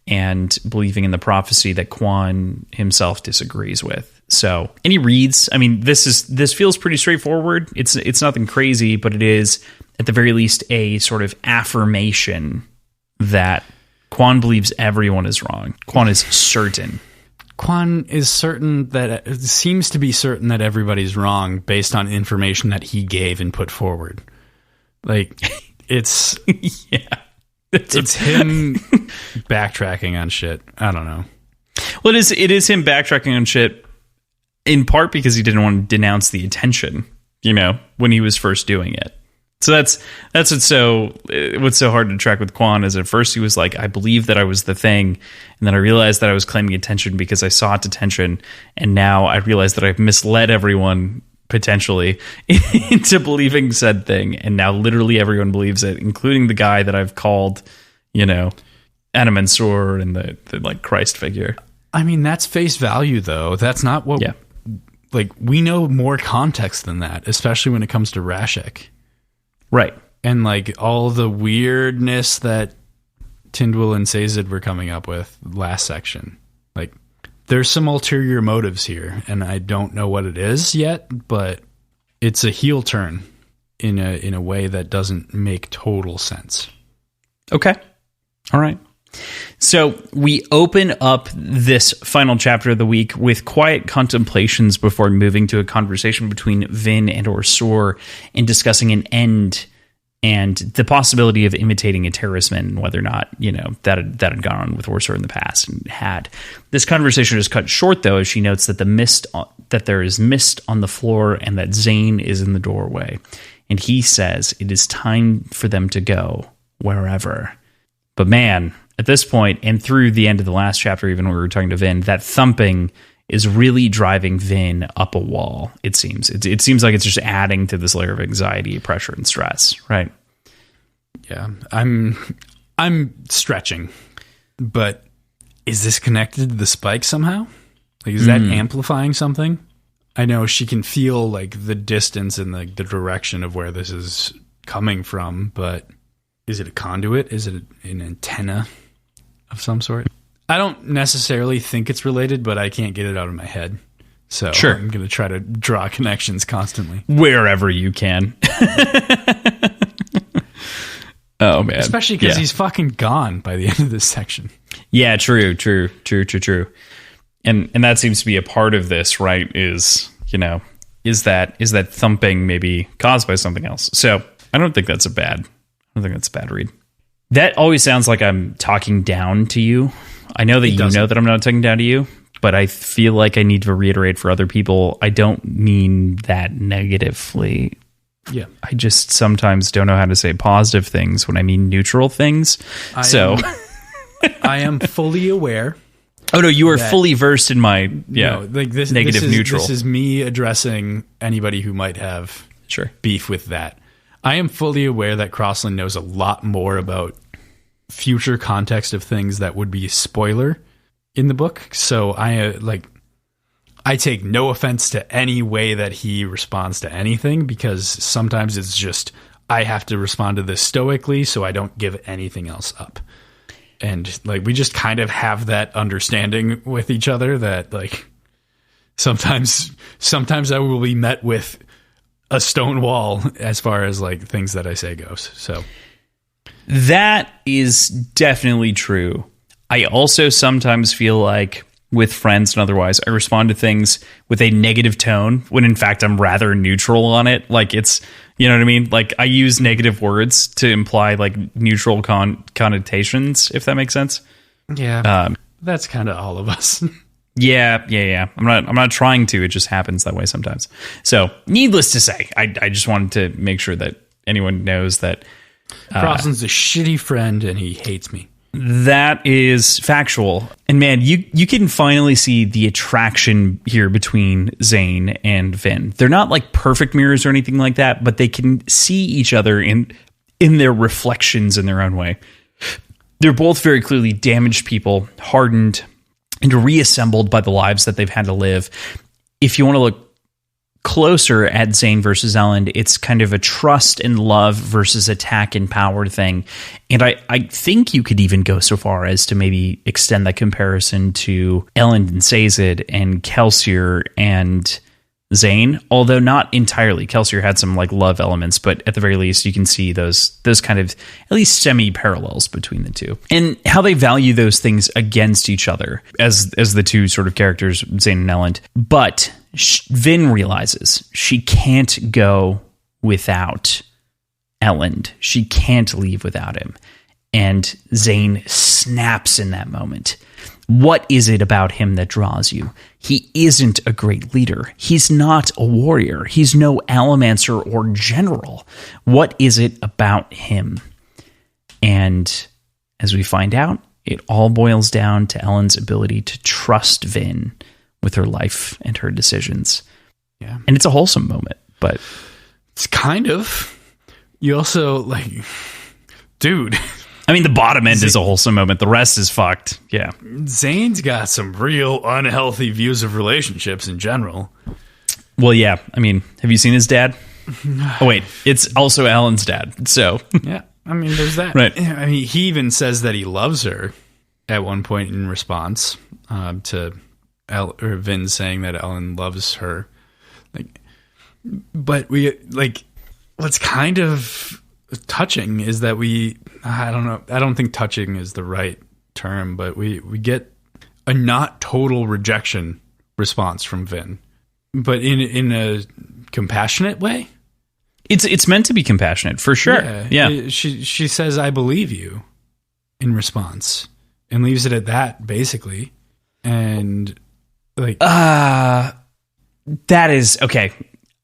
and believing in the prophecy that Quan himself disagrees with. So any reads, I mean, this feels pretty straightforward. It's nothing crazy, but it is at the very least a sort of affirmation that Quan believes everyone is wrong. Quan is certain. Quan is certain that seems to be certain that everybody's wrong based on information that he gave and put forward. Like, it's it's him backtracking on shit. I don't know. Well, it is him backtracking on shit in part because he didn't want to denounce the attention, when he was first doing it. So that's what's so hard to track with Quan is at first he was like, I believe that I was the thing. And then I realized that I was claiming attention because I sought attention. And now I realized that I've misled everyone potentially into believing said thing. And now literally everyone believes it, including the guy that I've called, Anna Mansour and the like Christ figure. I mean, that's face value though. That's not what, like, we know more context than that, especially when it comes to Rashek. Right. And like all the weirdness that Tindwyl and Sazed were coming up with last section. Like, there's some ulterior motives here, and I don't know what it is yet, but it's a heel turn in a way that doesn't make total sense. Okay. All right. So we open up this final chapter of the week with quiet contemplations before moving to a conversation between Vin and Orsor and discussing an end and the possibility of imitating a terrorist man, whether or not, that had gone on with Orsor in the past and had. This conversation is cut short, though, as she notes that that there is mist on the floor and that Zane is in the doorway. And he says it is time for them to go wherever. But man, at this point, and through the end of the last chapter, even when we were talking to Vin, that thumping is really driving Vin up a wall, it seems. It seems like it's just adding to this layer of anxiety, pressure, and stress, right? Yeah, I'm stretching, but is this connected to the spike somehow? Like, is that amplifying something? I know she can feel, like, the distance and the direction of where this is coming from, but is it a conduit? Is it an antenna of some sort? I don't necessarily think it's related, but I can't get it out of my head. So sure. I'm going to try to draw connections constantly. Wherever you can. Oh, man. Especially because he's fucking gone by the end of this section. Yeah, true. And that seems to be a part of this, right? Is that thumping maybe caused by something else? So I don't think that's a bad read. That always sounds like I'm talking down to you. I know that you know that I'm not talking down to you, but I feel like I need to reiterate for other people, I don't mean that negatively. Yeah. I just sometimes don't know how to say positive things when I mean neutral things. I am fully aware. Oh, no, you are fully versed in my negative neutral. This is me addressing anybody who might have beef with that. I am fully aware that Crossland knows a lot more about future context of things that would be spoiler in the book. So I take no offense to any way that he responds to anything, because sometimes it's just, I have to respond to this stoically so I don't give anything else up. And like, we just kind of have that understanding with each other that like, sometimes I will be met with a stone wall as far as like things that I say goes. So that is definitely true. I also sometimes feel like with friends and otherwise, I respond to things with a negative tone when in fact I'm rather neutral on it. Like it's, you know what I mean? Like I use negative words to imply like neutral connotations, if that makes sense. Yeah. That's kind of all of us. Yeah. I'm not trying to. It just happens that way sometimes. So, needless to say, I just wanted to make sure that anyone knows that Crosland's a shitty friend and he hates me. That is factual. And man, you can finally see the attraction here between Zane and Vin. They're not like perfect mirrors or anything like that, but they can see each other in their reflections in their own way. They're both very clearly damaged people, hardened and reassembled by the lives that they've had to live. If you want to look closer at Zane versus Elend, it's kind of a trust and love versus attack and power thing. And I think you could even go so far as to maybe extend that comparison to Elend and Sazed and Kelsier and Zane, although not entirely. Kelsier had some like love elements, but at the very least you can see those kind of at least semi-parallels between the two. And how they value those things against each other as the two sort of characters, Zane and Elend. But Vin realizes she can't go without Elend. She can't leave without him. And Zane snaps in that moment. What is it about him that draws you? He isn't a great leader. He's not a warrior. He's no allomancer or general. What is it about him? And as we find out, it all boils down to Elend's ability to trust Vin with her life and her decisions. Yeah. And it's a wholesome moment, but it's kind of. You also like, dude. I mean, the bottom end is a wholesome moment. The rest is fucked. Yeah. Zane's got some real unhealthy views of relationships in general. Well, yeah. I mean, have you seen his dad? Oh, wait. It's also Alan's dad. So, yeah. I mean, there's that. Right. I mean, he even says that he loves her at one point in response to Vin saying that Elend loves her. Like, but what's kind of touching is that I don't know. I don't think touching is the right term, but we get a not total rejection response from Vin, but in a compassionate way. It's meant to be compassionate for sure. Yeah. She says, "I believe you," in response, and leaves it at that basically. And like, that is okay.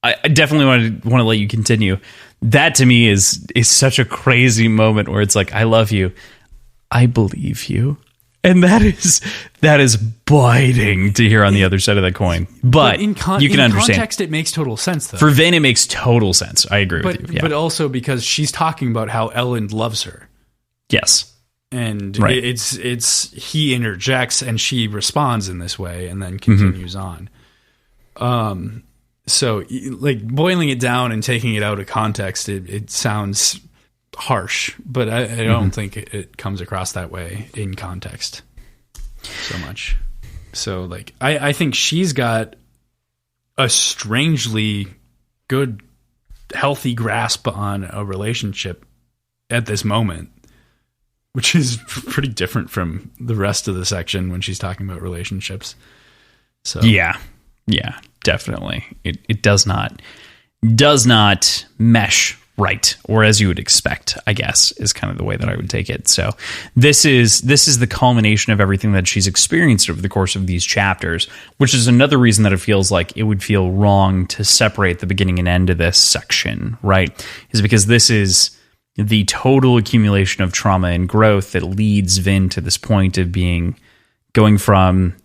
I definitely want to let you continue. That to me is such a crazy moment where it's like, I love you. I believe you. And that is biting to hear on the other side of that coin. But you can understand. In context, it makes total sense, though. For Vin, it makes total sense. I agree with you. Yeah. But also because she's talking about how Elend loves her. Yes. And right. it's he interjects and she responds in this way and then continues on. So, like, boiling it down and taking it out of context, it sounds harsh, but I don't think it comes across that way in context so much. So, like, I think she's got a strangely good, healthy grasp on a relationship at this moment, which is pretty different from the rest of the section when she's talking about relationships. So yeah, definitely. It does not mesh right, or as you would expect, I guess, is kind of the way that I would take it. So this is the culmination of everything that she's experienced over the course of these chapters, which is another reason that it feels like it would feel wrong to separate the beginning and end of this section, right? Is because this is the total accumulation of trauma and growth that leads Vin to this point of going from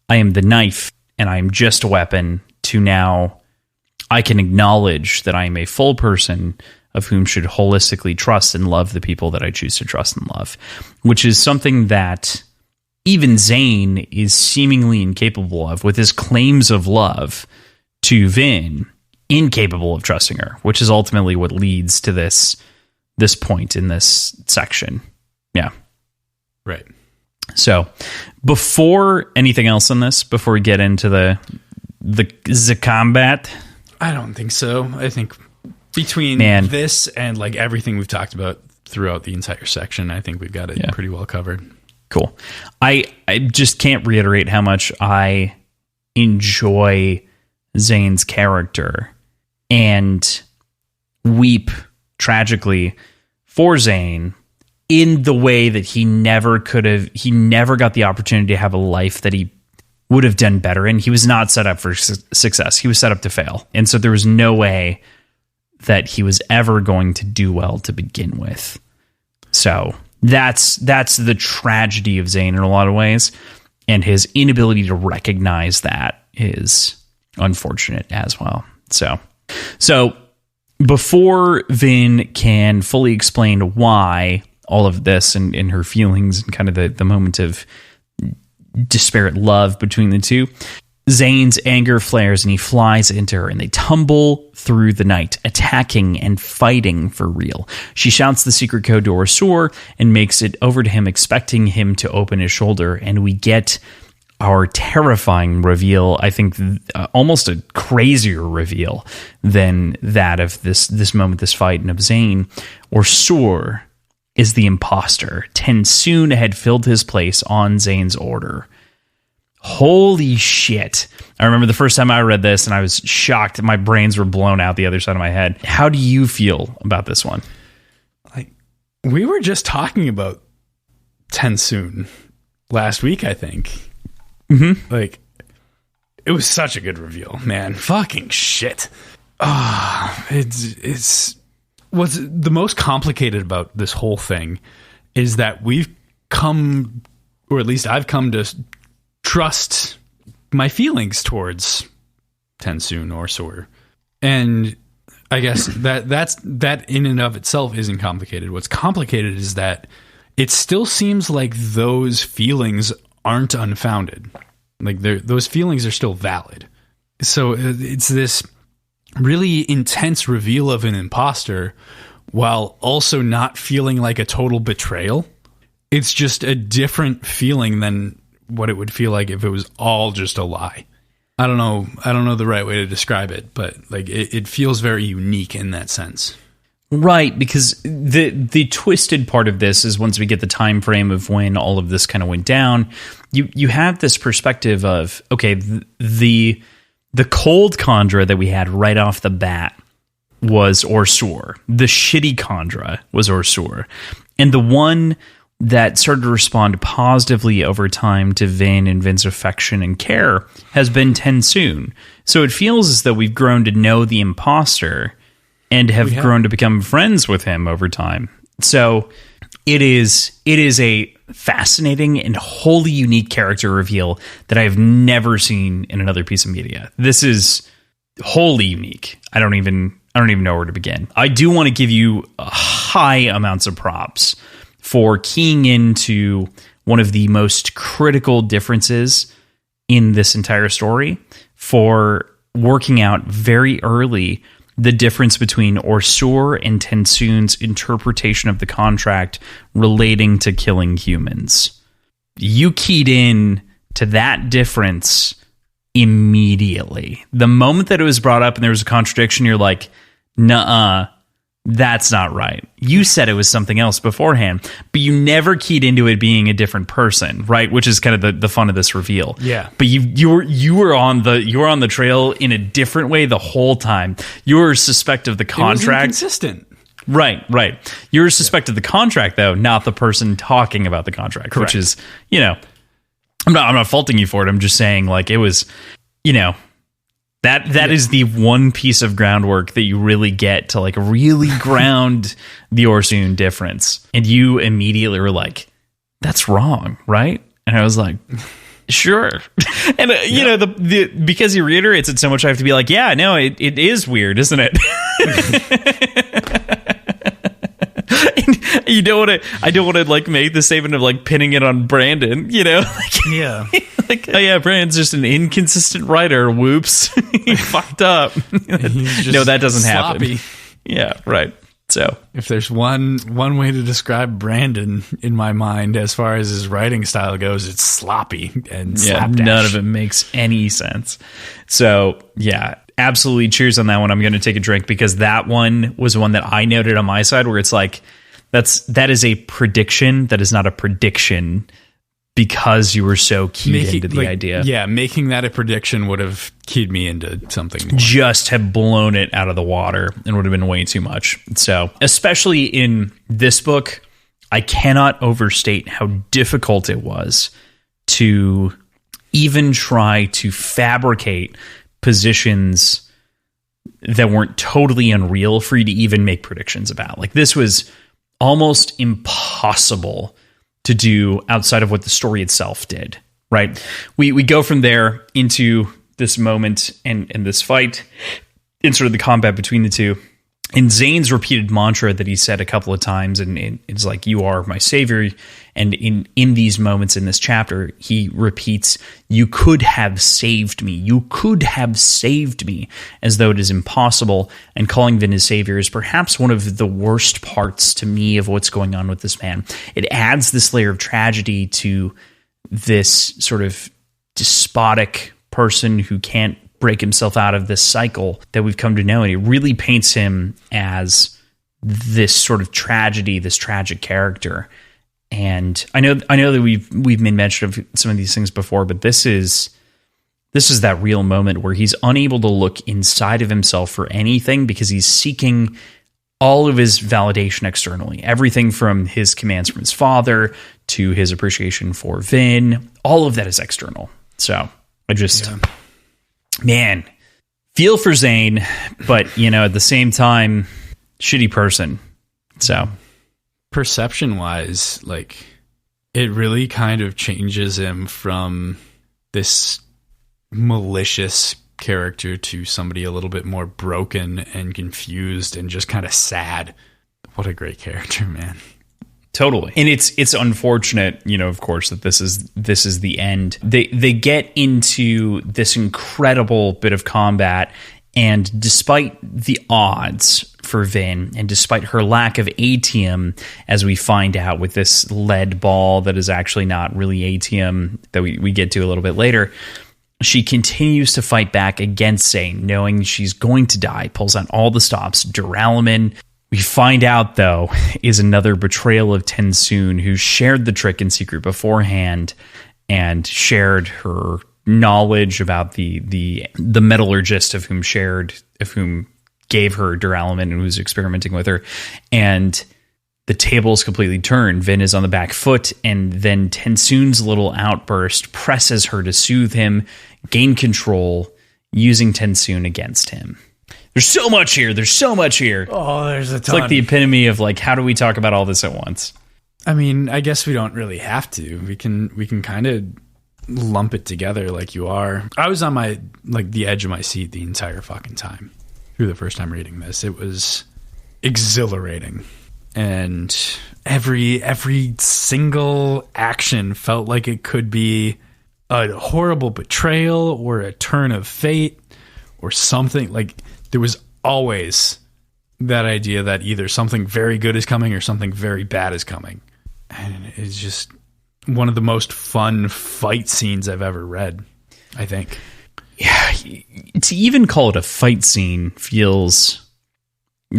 I am the knife and I am just a weapon to now I can acknowledge that I am a full person of whom should holistically trust and love the people that I choose to trust and love, which is something that even Zane is seemingly incapable of with his claims of love to Vin, incapable of trusting her, which is ultimately what leads to this point in this section. Yeah. Right. So before anything else in this, before we get into the combat, I don't think so. I think between this and like everything we've talked about throughout the entire section, I think we've got it pretty well covered. Cool. I just can't reiterate how much I enjoy Zane's character and weep tragically for Zane in the way that he never got the opportunity to have a life that he would have done better in. He was not set up for success. He was set up to fail. And so there was no way that he was ever going to do well to begin with. So that's the tragedy of Zane in a lot of ways, and his inability to recognize that is unfortunate as well. So before Vin can fully explain why all of this and her feelings and kind of the moment of disparate love between the two, Zane's anger flares and he flies into her, and they tumble through the night, attacking and fighting for real. She shouts the secret code to Orsor and makes it over to him, expecting him to open his shoulder, and we get our terrifying reveal. I think almost a crazier reveal than that of this moment, this fight, and of Zane. Orsor is the imposter. Tensoon had filled his place on Zane's order. Holy shit. I remember the first time I read this and I was shocked. My brains were blown out the other side of my head. How do you feel about this one? Like, we were just talking about Tensoon last week, I think. Mm-hmm. Like, it was such a good reveal, man. Fucking shit. It's what's the most complicated about this whole thing is that we've come, or at least I've come to trust my feelings towards Tensoon or Orsor. And I guess that in and of itself isn't complicated. What's complicated is that it still seems like those feelings aren't unfounded. Like those feelings are still valid. So it's this really intense reveal of an imposter while also not feeling like a total betrayal. It's just a different feeling than what it would feel like if it was all just a lie. I don't know the right way to describe it, but like it feels very unique in that sense. Right, because the twisted part of this is once we get the time frame of when all of this kind of went down, you have this perspective of, okay, the cold Khandra that we had right off the bat was Orsor. The shitty Khandra was Orsor. And the one that started to respond positively over time to Vin and Vin's affection and care has been Tensoon. So it feels as though we've grown to know the imposter and have grown to become friends with him over time. So it is a fascinating and wholly unique character reveal that I have never seen in another piece of media. This is wholly unique. I don't even know where to begin. I do want to give you high amounts of props for keying into one of the most critical differences in this entire story, for working out very early the difference between Orsor and Tensoon's interpretation of the contract relating to killing humans. You keyed in to that difference immediately. The moment that it was brought up and there was a contradiction, you're like, nuh-uh, that's not right. You said it was something else beforehand, but you never keyed into it being a different person, right? Which is kind of the fun of this reveal. Yeah. But you were on the trail in a different way the whole time. You were suspect of the contract. It was inconsistent. Right. You were suspect of the contract though, not the person talking about the contract. Correct. Which is, I'm not faulting you for it. I'm just saying, like, it was, That is the one piece of groundwork that you really get to like really ground the Orsoon difference. And you immediately were like, that's wrong, right? And I was like, sure. And because he reiterates it so much, I have to be like, yeah, no, it is weird, isn't it? I don't want to like make the statement of like pinning it on Brandon, Yeah. Like, oh yeah, Brandon's just an inconsistent writer. Whoops. He fucked up. No, that doesn't happen. Yeah, right. So if there's one way to describe Brandon in my mind as far as his writing style goes, it's sloppy and slapdash. None of it makes any sense. So yeah, absolutely cheers on that one. I'm going to take a drink because that one was one that I noted on my side where it's like, that is a prediction. That is not a prediction because you were so keyed into the idea. Yeah, making that a prediction would have keyed me into something more. Just have blown it out of the water and would have been way too much. So, especially in this book, I cannot overstate how difficult it was to even try to fabricate positions that weren't totally unreal for you to even make predictions about. Like, this was almost impossible to do outside of what the story itself did, right? We go from there into this moment and this fight and sort of the combat between the two. And Zane's repeated mantra that he said a couple of times, and it's like, you are my savior. And in these moments in this chapter, he repeats, you could have saved me. You could have saved me, as though it is impossible. And calling Vin his savior is perhaps one of the worst parts to me of what's going on with this man. It adds this layer of tragedy to this sort of despotic person who can't break himself out of this cycle that we've come to know, and it really paints him as this sort of tragedy, this tragic character. And I know that we've made mention of some of these things before, but this is that real moment where he's unable to look inside of himself for anything because he's seeking all of his validation externally. Everything from his commands from his father to his appreciation for Vin, all of that is external. So I just... Yeah. Man, feel for Zane, but, at the same time, shitty person. So, perception-wise, like, it really kind of changes him from this malicious character to somebody a little bit more broken and confused and just kind of sad. What a great character, man. Totally. And it's unfortunate, of course, that this is the end. They get into this incredible bit of combat, and despite the odds for Vin, and despite her lack of atium, as we find out with this lead ball that is actually not really atium that we get to a little bit later, she continues to fight back against Zane, knowing she's going to die, pulls on all the stops. Duralumin, we find out, though, is another betrayal of Tensoon, who shared the trick in secret beforehand and shared her knowledge about the metallurgist of whom gave her duralumin and who's experimenting with her. And the tables completely turn. Vin is on the back foot, and then Tensoon's little outburst presses her to soothe him, gain control, using Tensoon against him. There's so much here. There's so much here. Oh, there's a ton. It's like the epitome of, like, how do we talk about all this at once? I mean, I guess we don't really have to. We can kind of lump it together like you are. I was on the edge of my seat the entire fucking time through the first time reading this. It was exhilarating. And every single action felt like it could be a horrible betrayal or a turn of fate or something. Like, there was always that idea that either something very good is coming or something very bad is coming. And it's just one of the most fun fight scenes I've ever read, I think. Yeah, to even call it a fight scene feels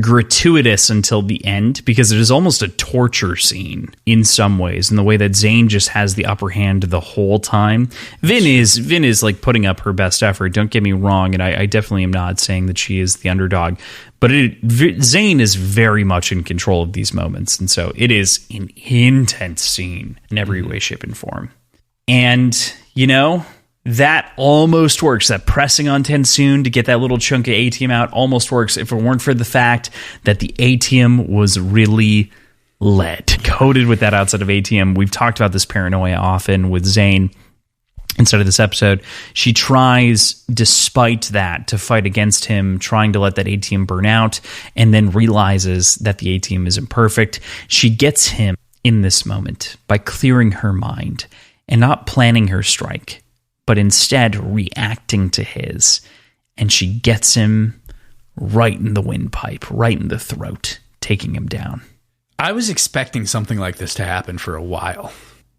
gratuitous until the end, because it is almost a torture scene in some ways, in the way that Zane just has the upper hand the whole time. Vin is like putting up her best effort, don't get me wrong, and I definitely am not saying that she is the underdog, but Zane is very much in control of these moments, and so it is an intense scene in every way, shape, and form. And that almost works. That pressing on Tensoon to get that little chunk of atium out almost works if it weren't for the fact that the atium was really lead, coated with that outside of atium. We've talked about this paranoia often with Zane inside of this episode. She tries, despite that, to fight against him, trying to let that atium burn out, and then realizes that the atium is imperfect. She gets him in this moment by clearing her mind and not planning her strike, but instead reacting to his. And she gets him right in the windpipe, right in the throat, taking him down. I was expecting something like this to happen for a while.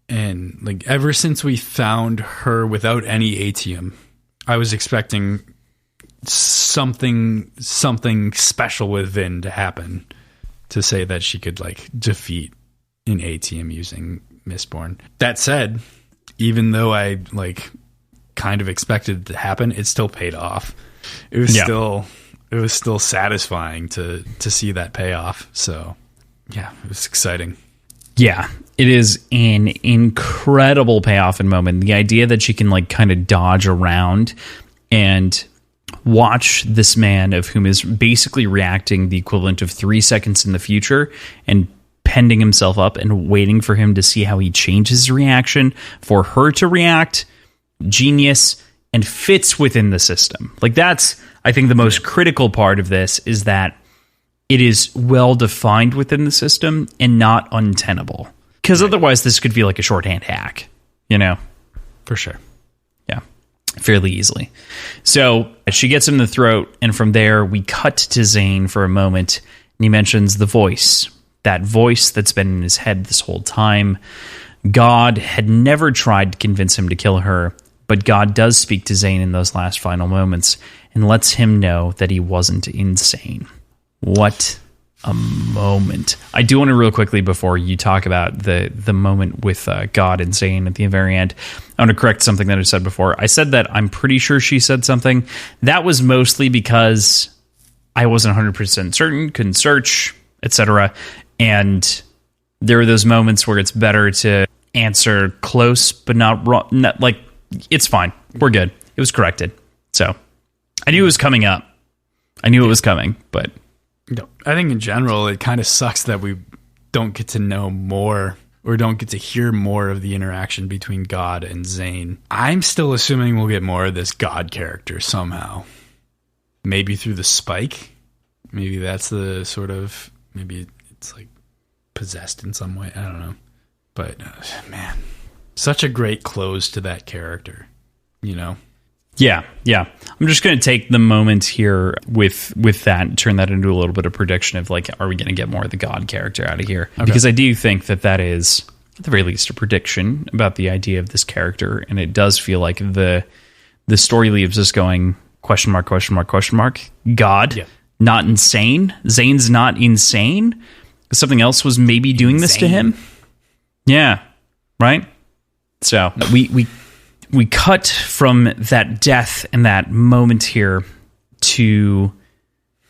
And like ever since we found her without any atium, I was expecting something special with Vin to happen to say that she could like defeat an atium using Mistborn. That said, even though I like kind of expected it to happen, it still paid off. It was still satisfying to see that payoff. So yeah, it was exciting. Yeah, it is an incredible payoff and moment. The idea that she can like kind of dodge around and watch this man of whom is basically reacting the equivalent of 3 seconds in the future and pending himself up and waiting for him to see how he changes his reaction for her to react. Genius, and fits within the system. Like, that's, I think, the most critical part of this, is that it is well defined within the system and not untenable. Because otherwise this could feel like a shorthand hack, you know? For sure. Yeah, fairly easily. So she gets him in the throat, and from there we cut to Zane for a moment, and he mentions the voice. That voice that's been in his head this whole time. God had never tried to convince him to kill her, but God does speak to Zane in those last final moments and lets him know that he wasn't insane. What a moment. I do want to real quickly, before you talk about the moment with God and Zane at the very end, I want to correct something that I said before. I said that I'm pretty sure she said something. That was mostly because I wasn't 100% certain, couldn't search, etc. And there are those moments where it's better to answer close but not wrong. Not, like, it's fine. We're good. It was corrected. So I knew it was coming up. I knew it was coming, but I think in general, it kind of sucks that we don't get to know more, or don't get to hear more of the interaction between God and Zane. I'm still assuming we'll get more of this God character somehow. Maybe through the spike. Maybe that's the sort of, maybe it's like possessed in some way. I don't know. But man, such a great close to that character, you know? Yeah. I'm just going to take the moment here with that and turn that into a little bit of prediction of, like, are we going to get more of the God character out of here? Okay. Because I do think that is, at the very least, a prediction about the idea of this character, and it does feel like the story leaves us going, question mark, question mark, question mark. God, not insane. Zane's not insane. Something else was maybe doing this to him. Yeah, right? So we cut from that death and that moment here to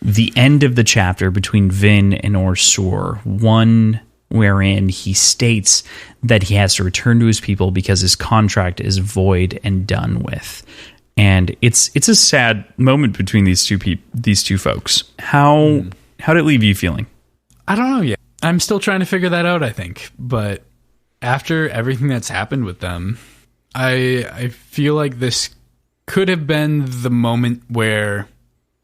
the end of the chapter between Vin and Orsur, one wherein he states that he has to return to his people because his contract is void and done with. And it's a sad moment between these two folks. How did it leave you feeling? I don't know yet. I'm still trying to figure that out, I think. But after everything that's happened with them, I feel like this could have been the moment where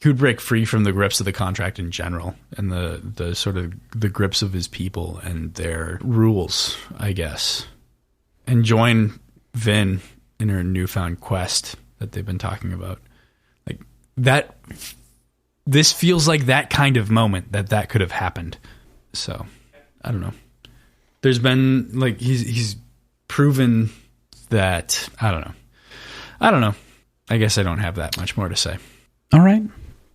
he would break free from the grips of the contract in general, and the sort of the grips of his people and their rules, I guess, and join Vin in her newfound quest that they've been talking about. Like that, this feels like that kind of moment that could have happened. So I don't know. There's been, like, he's proven that, I don't know. I guess I don't have that much more to say. All right.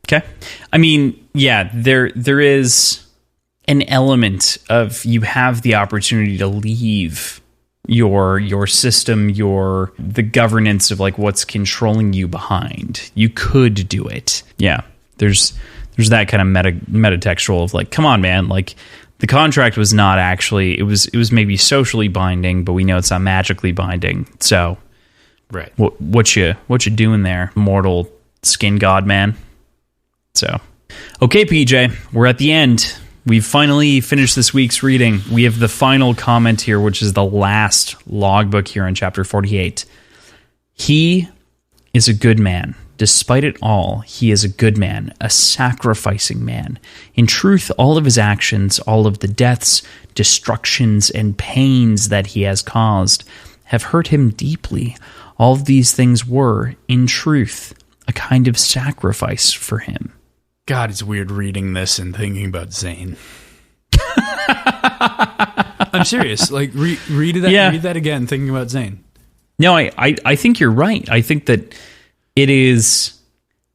Okay. I mean, yeah, there is an element of, you have the opportunity to leave your system, the governance of, like, what's controlling you behind. You could do it. Yeah. There's that kind of metatextual of, like, come on, man, like, the contract was not actually, it was maybe socially binding, but we know it's not magically binding. So, right. What you doing there, mortal skin god man? So, okay, PJ, we're at the end. We've finally finished this week's reading. We have the final comment here, which is the last logbook here in chapter 48. He is a good man. Despite it all, he is a good man, a sacrificing man. In truth, all of his actions, all of the deaths, destructions, and pains that he has caused have hurt him deeply. All of these things were, in truth, a kind of sacrifice for him. God, it's weird reading this and thinking about Zane. I'm serious. Like, read that again, thinking about Zane. No, I think you're right. I think that it is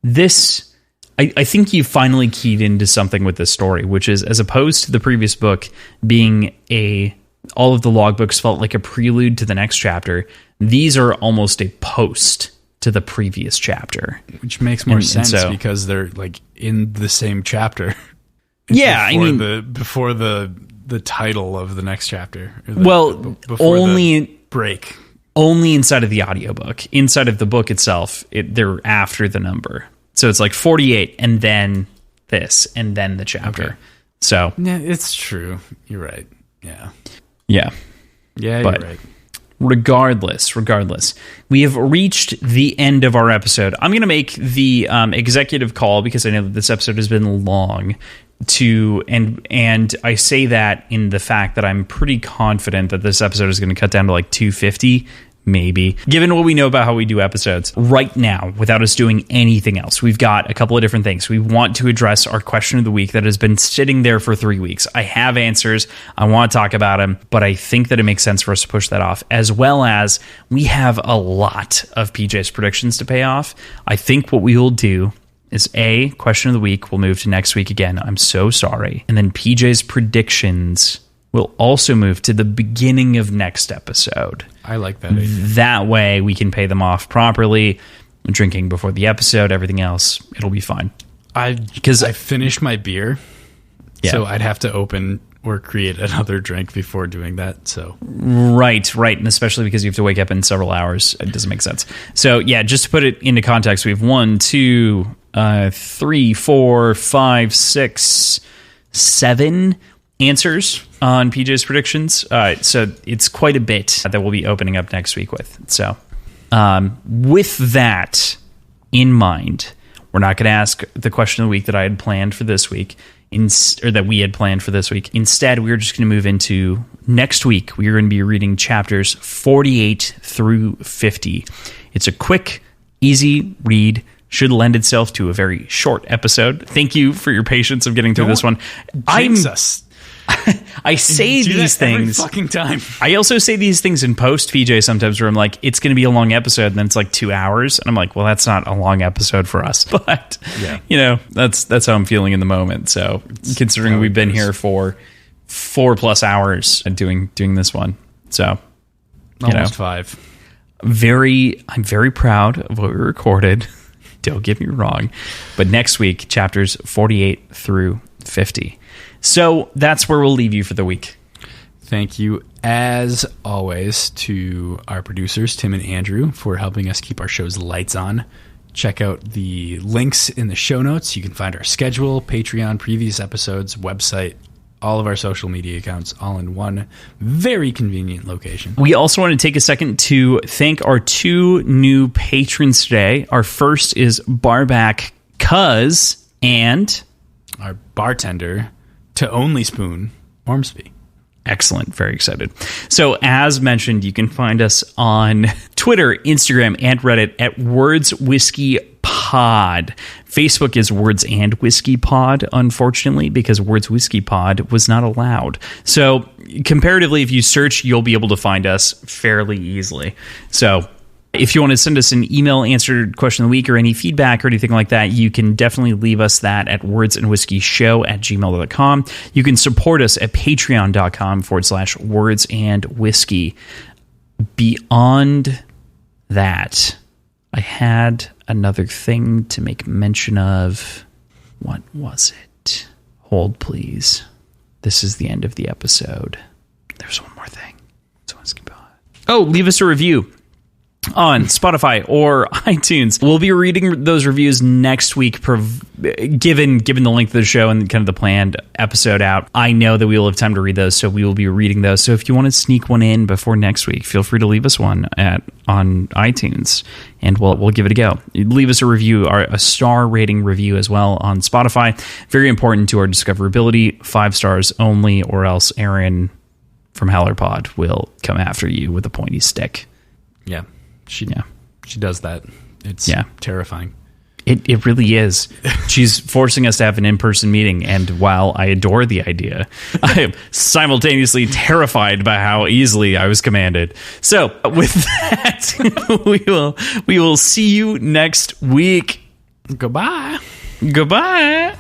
this. I think you finally keyed into something with this story, which is, as opposed to the previous book being all of the logbooks felt like a prelude to the next chapter, these are almost a post to the previous chapter. Which makes more sense because they're, like, in the same chapter. Yeah, before the title of the next chapter. Break. Only inside of the audiobook. Inside of the book itself, they're after the number. So it's like 48 and then this and then the chapter. Okay. So yeah, it's true. You're right. Yeah. Yeah. Yeah, you're right. Regardless, we have reached the end of our episode. I'm going to make the executive call because I know that this episode has been long. And I say that in the fact that I'm pretty confident that this episode is going to cut down to like 250, maybe, given what we know about how we do episodes right now without us doing anything else. We've got a couple of different things. We want to address our question of the week that has been sitting there for 3 weeks. I have answers. I want to talk about them, but I think that it makes sense for us to push that off, as well as we have a lot of PJ's predictions to pay off. I think what we will do is question of the week will move to next week again. I'm so sorry. And then PJ's predictions will also move to the beginning of next episode. I like that idea. That way we can pay them off properly. Drinking before the episode, everything else, it'll be fine. Because I finished my beer, so I'd have to open or create another drink before doing that. So right, and especially because you have to wake up in several hours, it doesn't make sense. So yeah, just to put it into context, we have 1, 2, 3, 4, 5, 6, 7 answers on PJ's predictions. So it's quite a bit that we'll be opening up next week with. So with that in mind, we're not going to ask the question of the week that I had planned for this week, or that we had planned for this week. Instead, we're just going to move into next week. We are going to be reading chapters 48 through 50. It's a quick, easy read. Should lend itself to a very short episode. Thank you for your patience of getting through this one. I say these things every fucking time. I also say these things in post, PJ, sometimes where I'm like, it's going to be a long episode, and then it's like 2 hours, and I'm like, well, that's not a long episode for us. But that's how I'm feeling in the moment. So considering we've been here for 4+ hours doing this one, so almost 5. I'm very proud of what we recorded. Don't get me wrong, but next week, chapters 48 through 50. So that's where we'll leave you for the week. Thank you, as always, to our producers, Tim and Andrew, for helping us keep our show's lights on. Check out the links in the show notes. You can find our schedule, Patreon, previous episodes, website, all of our social media accounts, all in one very convenient location. We also want to take a second to thank our 2 new patrons today. Our first is Barback Cuz and our bartender, To Only Spoon, Ormsby. Excellent. Very excited. So as mentioned, you can find us on Twitter, Instagram, and Reddit at Words Whiskey Pod. Facebook is Words and Whiskey Pod, unfortunately, because Words Whiskey Pod was not allowed. So comparatively, if you search, you'll be able to find us fairly easily. So if you want to send us an email, answered question of the week, or any feedback or anything like that, you can definitely leave us that at wordsandwhiskeyshow@gmail.com. You can support us at patreon.com/wordsandwhiskey. Beyond that, I had another thing to make mention of. What was it? Hold, please. This is the end of the episode. There's one more thing. It's Whiskey Pod. Oh, leave us a review on Spotify or iTunes. We'll be reading those reviews next week, given the length of the show and kind of the planned episode out. I know that we will have time to read those, so we will be reading those. So if you want to sneak one in before next week, feel free to leave us one on iTunes, and we'll give it a go. Leave us a review, a star rating review as well on Spotify. Very important to our discoverability. 5 stars only, or else Aaron from HowlerPod will come after you with a pointy stick. Yeah. She does that. It's terrifying. It really is. She's forcing us to have an in-person meeting, and while I adore the idea, I am simultaneously terrified by how easily I was commanded. So with that, we will see you next week. Goodbye. Goodbye.